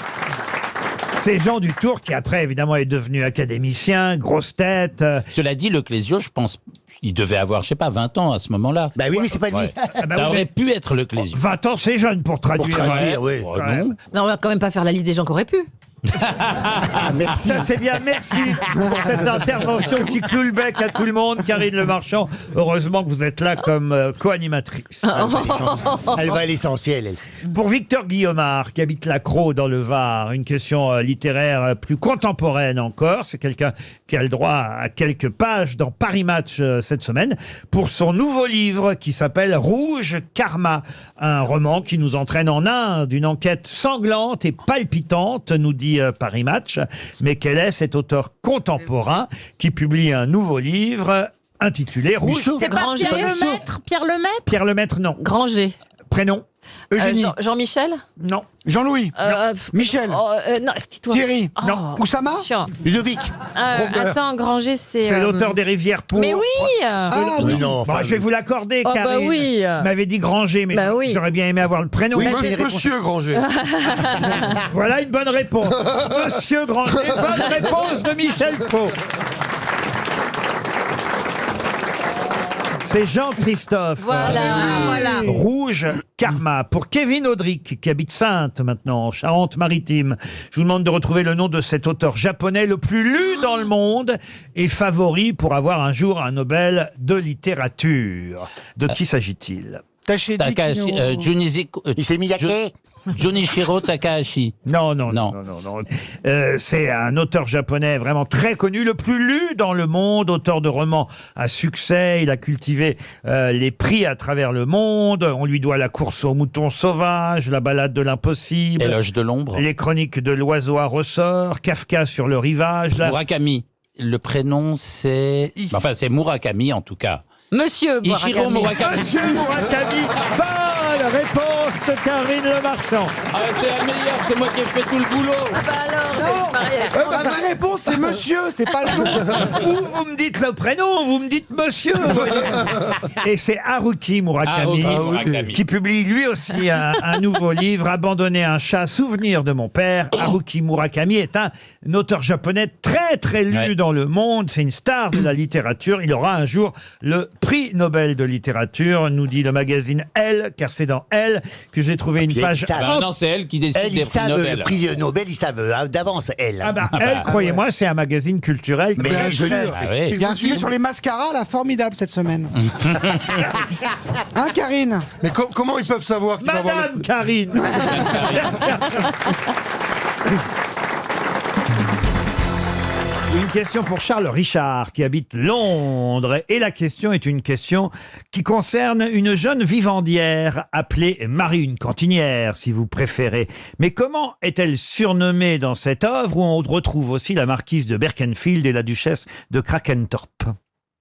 C'est Jean Dutour qui après évidemment est devenu académicien, grosse tête. Cela dit, le Clésio, je pense, il devait avoir, je sais pas, 20 ans à ce moment-là. Bah oui, mais c'est pas lui. Ouais. Ah bah Ça oui, aurait mais- pu être le Clésio. 20 ans, c'est jeune pour traduire. Oui. Oh, non. Non, on va quand même pas faire la liste des gens qui auraient pu. Ah, merci. Ça c'est bien, merci pour cette intervention qui cloue le bec à tout le monde, Karine Le Marchand. Heureusement que vous êtes là comme co-animatrice. Elle va à l'essentiel, elle. Pour Victor Guillaumard, qui habite La Crau dans le Var, une question littéraire plus contemporaine encore. C'est quelqu'un qui a le droit à quelques pages dans Paris Match cette semaine pour son nouveau livre qui s'appelle Rouge Karma, un roman qui nous entraîne en Inde, une enquête sanglante et palpitante, nous dit Paris Match. Mais quel est cet auteur contemporain qui publie un nouveau livre intitulé Rouge C'est pas Granger. Pierre Lemaître. Pierre Lemaître. Pierre Lemaître, non. Granger. Prénom? Eugénie. Jean-Michel. Non. Jean-Louis. Michel. Non, dis-toi. Thierry. Oh, Non. Oussama. chiant. Ludovic. Attends, Granger, c'est. C'est l'auteur des Rivières pourpres. Mais oui. Ah Oui, oui. non, Bon, enfin, je vais vous l'accorder, Oh, bah Karine. oui. Vous m'avez dit Granger, mais Bah oui. j'aurais bien aimé avoir le prénom. Oui, Bah, moi, c'est- j'ai répondu. Monsieur Granger. Voilà une bonne réponse. Monsieur Granger, bonne réponse de Michel Faux. C'est Jean-Christophe. Voilà. Voilà. Rouge Karma. Pour Kevin Audric, qui habite Saintes maintenant, en Charente-Maritime. Je vous demande de retrouver le nom de cet auteur japonais le plus lu dans le monde et favori pour avoir un jour un Nobel de littérature. De qui s'agit-il? Takahashi, Miyake. Junichiro Takahashi. Non, non, Non. non, non, non. C'est un auteur japonais vraiment très connu, le plus lu dans le monde, auteur de romans à succès. Il a cultivé les prix à travers le monde. On lui doit La course aux moutons sauvages, La balade de l'impossible, Éloge de l'ombre. Les chroniques de l'oiseau à ressort, Kafka sur le rivage. Murakami. Le prénom, c'est... Enfin, c'est Murakami, en tout cas. Monsieur Ichiro Murakami. Monsieur Murakami, bonne réponse de Karine Le Marchand. Ah, c'est la meilleure, c'est moi qui ai fait tout le boulot. Ah bah alors, Marie. La vraie réponse, c'est monsieur, c'est pas le nom. Ou vous me dites le prénom, vous me dites monsieur. vous voyez. Et c'est Haruki Murakami, Haruki Murakami. qui publie lui aussi un nouveau livre, Abandonner un chat, souvenir de mon père. Haruki Murakami est un auteur japonais très très lu Ouais. dans le monde. C'est une star de la littérature. Il aura un jour le prix Nobel de littérature, nous dit le magazine Elle, car c'est dans Elle que j'ai trouvé une puis, page. ça- Bah non, c'est elle qui décide Elle, des ils prix savent, Nobel. le prix Nobel, ils savent d'avance, elle. Ah bah, Elle, croyez-moi, c'est un magazine culturel. Mais très je cher. jure. Ah oui. Il y a un sujet sur les mascaras, là, formidable cette semaine. Hein, Karine? Mais comment ils peuvent savoir qu'il va avoir le... Madame Karine. Une question pour Charles Richard qui habite Londres. Et la question est une question qui concerne une jeune vivandière appelée Marie, une cantinière si vous préférez. Mais comment est-elle surnommée dans cette œuvre où on retrouve aussi la marquise de Berkenfield et la duchesse de Krakentorp?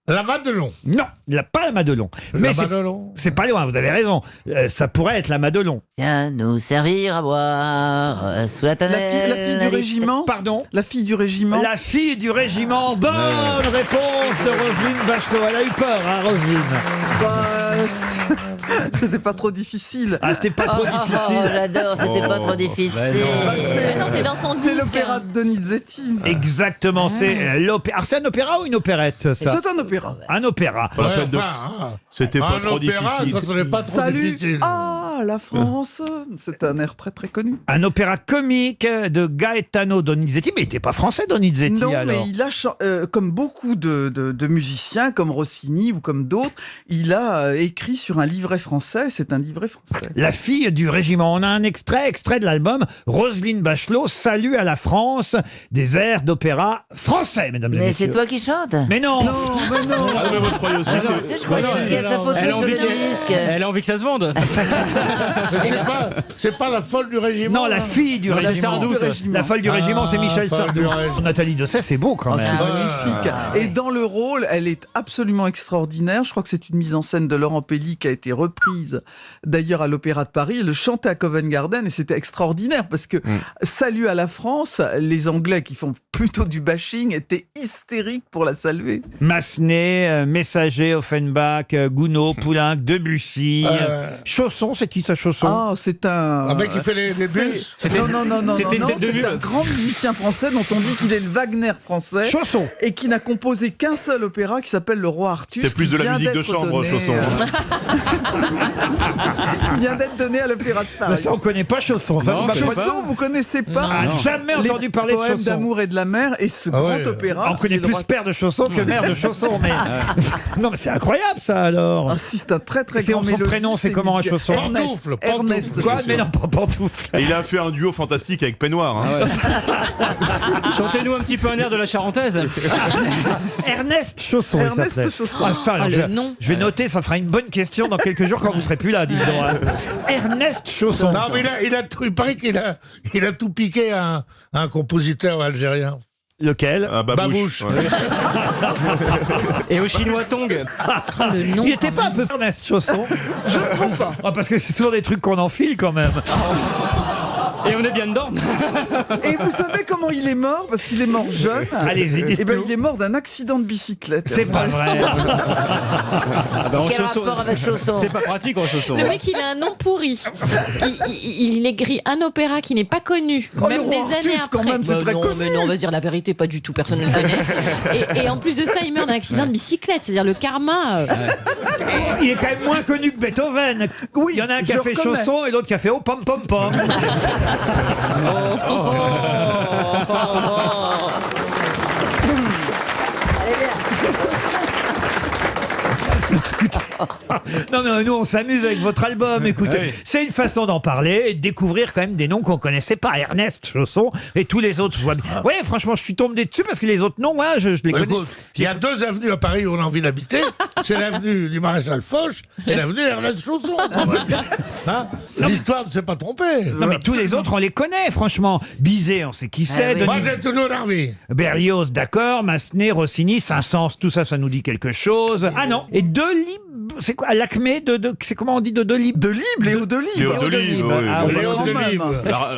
La Madelon. Non, il n'a pas la Madelon. Mais c'est- Madelon. c'est pas loin, vous avez raison. Ça pourrait être la Madelon. Viens nous servir à boire sous la tonnelle. La fille du régiment. Pardon. La fille du régiment. La fille du régiment. Bonne réponse de Roselyne Bachelot. Elle a eu peur, hein, Roselyne. C'était pas trop difficile. Ah, c'était pas trop difficile. J'adore, c'était pas trop difficile. Mais non, c'est dans son C'est disque. l'opéra de Donizetti. Exactement, c'est l'opéra. Alors, c'est un opéra ou une opérette, ça? C'est un opéra. Un opéra. Ouais, rappelle de- enfin, C'était pas un trop opéra, difficile. ça serait pas trop Salut. difficile. Ah, la France. C'est un air très très connu. Un opéra comique de Gaetano Donizetti. Mais il n'était pas français, Donizetti, Non, alors. mais il a, comme beaucoup de musiciens, comme Rossini ou comme d'autres, il a écrit sur un livret français. C'est un livret français. La fille du régiment. On a un extrait de l'album Roselyne Bachelot, Salut à la France, des airs d'opéra français, mesdames et Mais messieurs. c'est toi qui chantes. Mais non. Non, mais non. Ah, mais moi je croyais aussi. Ah non, que- je croyais qu'il y a sa photo Elle a sur envie le disque. Elle a envie que ça se vende. Mais c'est pas la folle du régiment. Non, la hein. fille du Non, c'est régiment. Sardou, ça. La folle du régiment, c'est Ah, Michel folle du Sardou. régiment. Nathalie Dessay, c'est beau quand Ah, même. c'est magnifique. Et dans le rôle, elle est absolument extraordinaire. Je crois que c'est une mise en scène de Laurent Pelli qui a été reprise d'ailleurs à l'Opéra de Paris. Elle le chantait à Covent Garden et c'était extraordinaire parce que Salut à la France, les Anglais qui font plutôt du bashing étaient hystériques pour la saluer. Massenet, Messager, Offenbach, Gounod, Poulenc, Debussy. Chausson, c'est qui ça, Chausson? Ah, c'est un mec qui fait les bus. Non, C'était une non, tête de c'est mule. un grand musicien français dont on dit qu'il est le Wagner français. Chausson. Et qui n'a composé qu'un seul opéra qui s'appelle Le Roi Artus. C'était plus qui de la vient musique de d'être chambre, donné, Chausson. qui vient d'être donné à l'Opéra de Bah, Paris. ça, on connaît pas Chausson. Ça, Non, vous m'avez je sais pas- Chausson, vous connaissez pas Ah, jamais entendu parler de poèmes Chausson. d'amour et de la mer et ce Ah grand ouais. opéra. On connaît qui est plus le roi- père de Chausson que mère de Chausson, mais non, mais c'est incroyable ça alors. Ah si, c'est un très très C'est grand son mélodiste prénom, c'est et comment, un musicien. Chausson Ernest. Pantoufle, Ernest. Quoi? Chausson. Mais non, pas pantoufle. Et il a fait un duo fantastique avec Peignoir. hein. Chantez-nous un petit peu un air de la charentaise. Ernest Chausson. il Ernest s'appelait. Chausson. Ah, ça, alors, Ah, je, le nom. je vais noter, ça fera une bonne question dans quelques jours quand vous serez plus là, dites donc. Ernest Chausson. Non, mais il paraît qu'il a tout piqué à un compositeur algérien. Lequel? Ah, Babouche. Babouche. Et au chinois Tong. Le nom. Il était pas un peu Ernest Chausson? Je ne crois pas. Ah, parce que c'est toujours des trucs qu'on enfile quand même. Et on est bien dedans. Et vous savez comment il est mort? Parce qu'il est mort jeune. Allez-y, dites-nous. Eh ben, il est mort d'un accident de bicyclette. C'est pas vrai. Ah bah, en Quel chausson, rapport avec Chausson? c'est pas pratique en chausson. Le mec, il a un nom pourri. Il écrit un opéra qui n'est pas connu, Oh, même le des Roi années Artus, après. quand même, c'est très non, connu. mais non, on va se dire la vérité, pas du tout, personne ne le connaît. Et en plus de ça, il meurt d'un accident de bicyclette, c'est-à-dire le karma. Il est quand même moins connu que Beethoven. Oui, Il y en a un qui je a fait reconnais. Chausson et l'autre qui a fait Oh pom pom pom. Non mais nous on s'amuse avec votre album, écoutez. Oui. C'est une façon d'en parler et de découvrir quand même des noms qu'on connaissait pas. Ernest Chausson et tous les autres. Je vois... Ouais, franchement, je suis tombé dessus parce que les autres noms, ouais, je les connais. Écoute, il y a deux avenues à Paris où on a envie d'habiter. C'est l'avenue du Maréchal Foch et l'avenue Ernest Chausson. Hein? L'histoire ne s'est pas trompée. Non mais tous les autres on les connaît franchement. Bizet on sait qui c'est. oui. Moi, j'ai toujours envie. Berlioz d'accord, Massenet, Rossini, Saint-Saëns, tout ça ça nous dit quelque chose. Ah non, et Delibes, c'est quoi l'acmé c'est comment on dit de Delibes? Delibes, Léo Delibes. Léo Delibes, oui. Ah, ouais. Léo quand même. Delibes.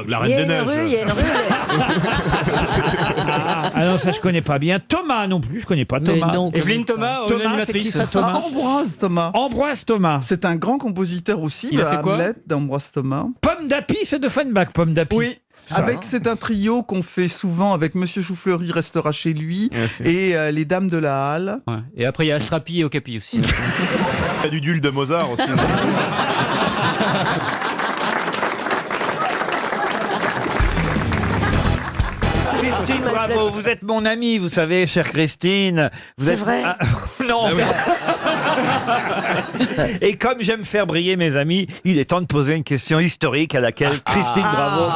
La Il y Reine a des une rue, il y a Neiges. une rue. Ah non, ça je connais pas bien. Thomas non plus, je connais pas Thomas. non, Evelyne Thomas, une Thomas, c'est qui animatrice. ça, Thomas? Ah, Ambroise Thomas. Ambroise Thomas. C'est un grand compositeur aussi, Il a fait quoi Hamlet d'Ambroise Thomas. Pomme d'Api, c'est de Offenbach, Pomme d'Api. Oui. C'est un trio qu'on fait souvent avec Monsieur Choufleury restera chez lui et les Dames de la Halle. Ouais. Et après, il y a Astrapi et Okapi aussi. Il y a du Dul de Mozart aussi. Christine, bravo, vous êtes mon amie, vous savez, chère Christine. Vous C'est êtes... vrai Ah, non, Ah oui. Et comme j'aime faire briller mes amis, il est temps de poser une question historique à laquelle Christine Bravo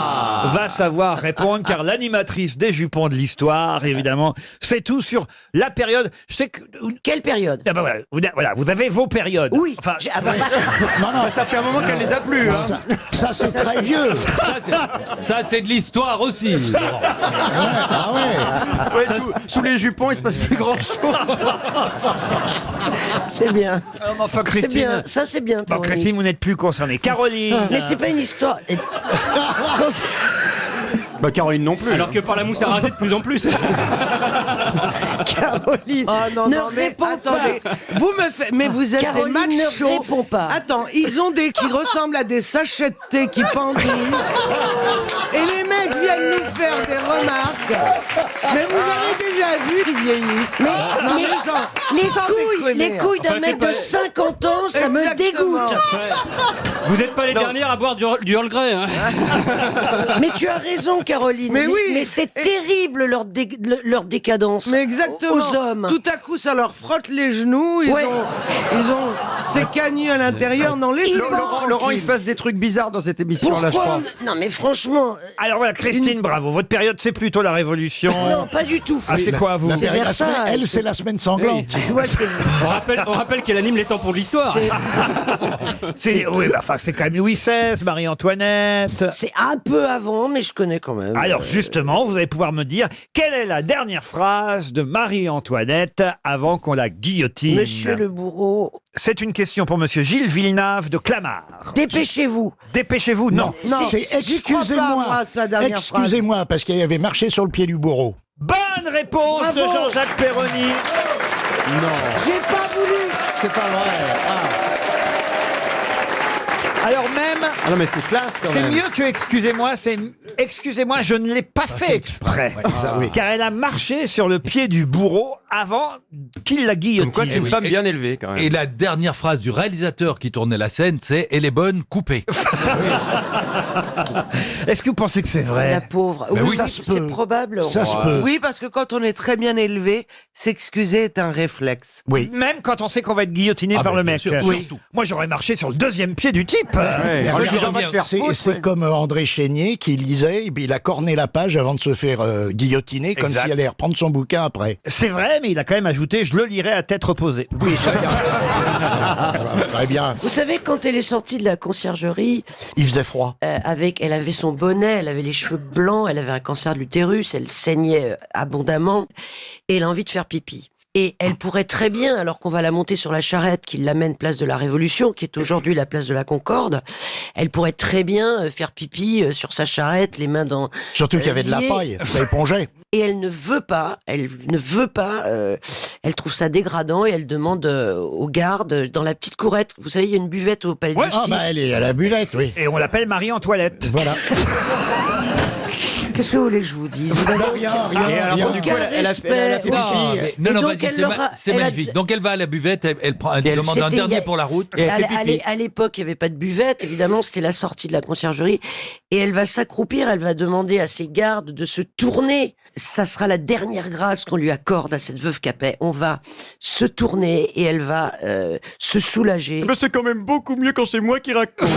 va savoir répondre, car l'animatrice des Jupons de l'Histoire, évidemment, c'est tout sur la période. Je sais que... Quelle période? Ah bah voilà, vous avez vos périodes. Oui. Enfin, Non, non, ça fait un moment qu'elle les a plus. Hein. Ça, c'est très vieux. Ça, c'est de l'histoire aussi. Laurent. Ah ouais. Ouais, sous les jupons, il se passe plus grand chose. C'est bien. enfin, C'est Christine. bien. Ça, c'est bien. Bon, Caroline. Christine, vous n'êtes plus concernée. Caroline. Mais c'est pas une histoire. Quand c'est- Bah, Caroline non plus. Alors que par la mousse à raser de plus en plus. Caroline, Oh non, ne non, mais réponds attendez, pas. vous me faites, mais vous êtes Caroline, des ne machos. réponds pas. Attends, ils ont des qui ressemblent à des sachets de thé qui pendouillent. Et les mecs viennent nous faire des remarques. Mais vous avez déjà vu qu'ils vieillissent. Mais, Non, mais sans déconner. les couilles d'un mec de 50 ans, ça me Exactement. dégoûte. Vous n'êtes pas les dernières à boire du Earl Grey. Hein. Mais tu as raison, Caroline. Mais oui. Mais c'est terrible leur décadence. Mais exactement. Aux hommes. Tout à coup, ça leur frotte les genoux. Ils ont ces cagneux à l'intérieur. Non, les Laurent, il se passe des trucs bizarres dans cette émission-là, je Pourquoi crois. Non, mais franchement. Alors voilà, Christine, bravo. Votre période, c'est plutôt la Révolution. Non, pas du tout. Ah, c'est quoi, vous? C'est Versailles. Elle, c'est la semaine sanglante. Ouais, c'est. On rappelle qu'elle anime les temps pour l'histoire. Oui, bah, enfin, c'est quand même Louis XVI, Marie-Antoinette. C'est un peu avant, mais je connais quand même. Alors justement, vous allez pouvoir me dire quelle est la dernière phrase de Marie-Antoinette avant qu'on la guillotine. Monsieur le bourreau. C'est une question pour Monsieur Gilles Villeneuve de Clamart. Dépêchez-vous. Dépêchez-vous, non. Non, c'est j'y crois pas, excusez-moi. moi, sa dernière phrase. Excusez-moi, parce qu'il avait marché sur le pied du bourreau. Bonne réponse de Bravo. Jean-Jacques Perroni. J'ai pas voulu. C'est pas vrai. Alors même, Ah non, mais c'est classe quand c'est même. mieux que excusez-moi, c'est excusez-moi, je ne l'ai pas fait exprès. oui. Car elle a marché sur le pied du bourreau avant qu'il la guillotine. Comme quoi, c'est une femme bien élevée quand même. Et la dernière phrase du réalisateur qui tournait la scène, c'est « Elle est bonne, coupée Est-ce que vous pensez que c'est La vrai? pauvre. Ben Oui, oui. Ça se c'est peut. probable. Ça se peut. Oui, parce que quand on est très bien élevé, s'excuser est un réflexe. Oui. Même quand on sait qu'on va être guillotiné Ah par ben, le bien mec. sûr, Oui. surtout. Moi, j'aurais marché sur le deuxième pied du type. Mais En lui regarde, disant, va te faire c'est foutre, c'est comme André Chénier qui lisait, et puis il a corné la page avant de se faire guillotiner, comme Exact. s'il allait reprendre son bouquin après. C'est vrai, mais il a quand même ajouté « Je le lirai à tête reposée ». Oui, ça très bien. Vous savez, quand elle est sortie de la conciergerie, Il faisait froid. elle avait son bonnet, elle avait les cheveux blancs, elle avait un cancer de l'utérus, elle saignait abondamment, et elle a envie de faire pipi. Et elle pourrait très bien, alors qu'on va la monter sur la charrette qui l'amène place de la Révolution, qui est aujourd'hui la place de la Concorde, elle pourrait très bien faire pipi sur sa charrette, les mains dans... Surtout qu'il y avait de la liées. paille, ça épongeait. Et elle ne veut pas, elle trouve ça dégradant et elle demande aux gardes dans la petite courette. Vous savez, il y a une buvette au palais de Ah justice. bah elle est à la buvette, oui. Et on l'appelle Marie-Antoinette. Voilà. Qu'est-ce que vous voulez que je vous dise? Non, rien, Et alors, rien. du coup, elle a fait pipi. Non, non, donc, vas-y, elle c'est l'aura- c'est elle a- magnifique. Donc elle va à la buvette, elle Et elle- demande un C'était il y dernier a- pour la route. Et elle fait pipi. À l'époque, il n'y avait pas de buvette, évidemment, c'était la sortie de la conciergerie. Et elle va s'accroupir, elle va demander à ses gardes de se tourner. Ça sera la dernière grâce qu'on lui accorde à cette veuve Capet. On va se tourner et elle va se soulager. Mais c'est quand même beaucoup mieux quand c'est moi qui raconte.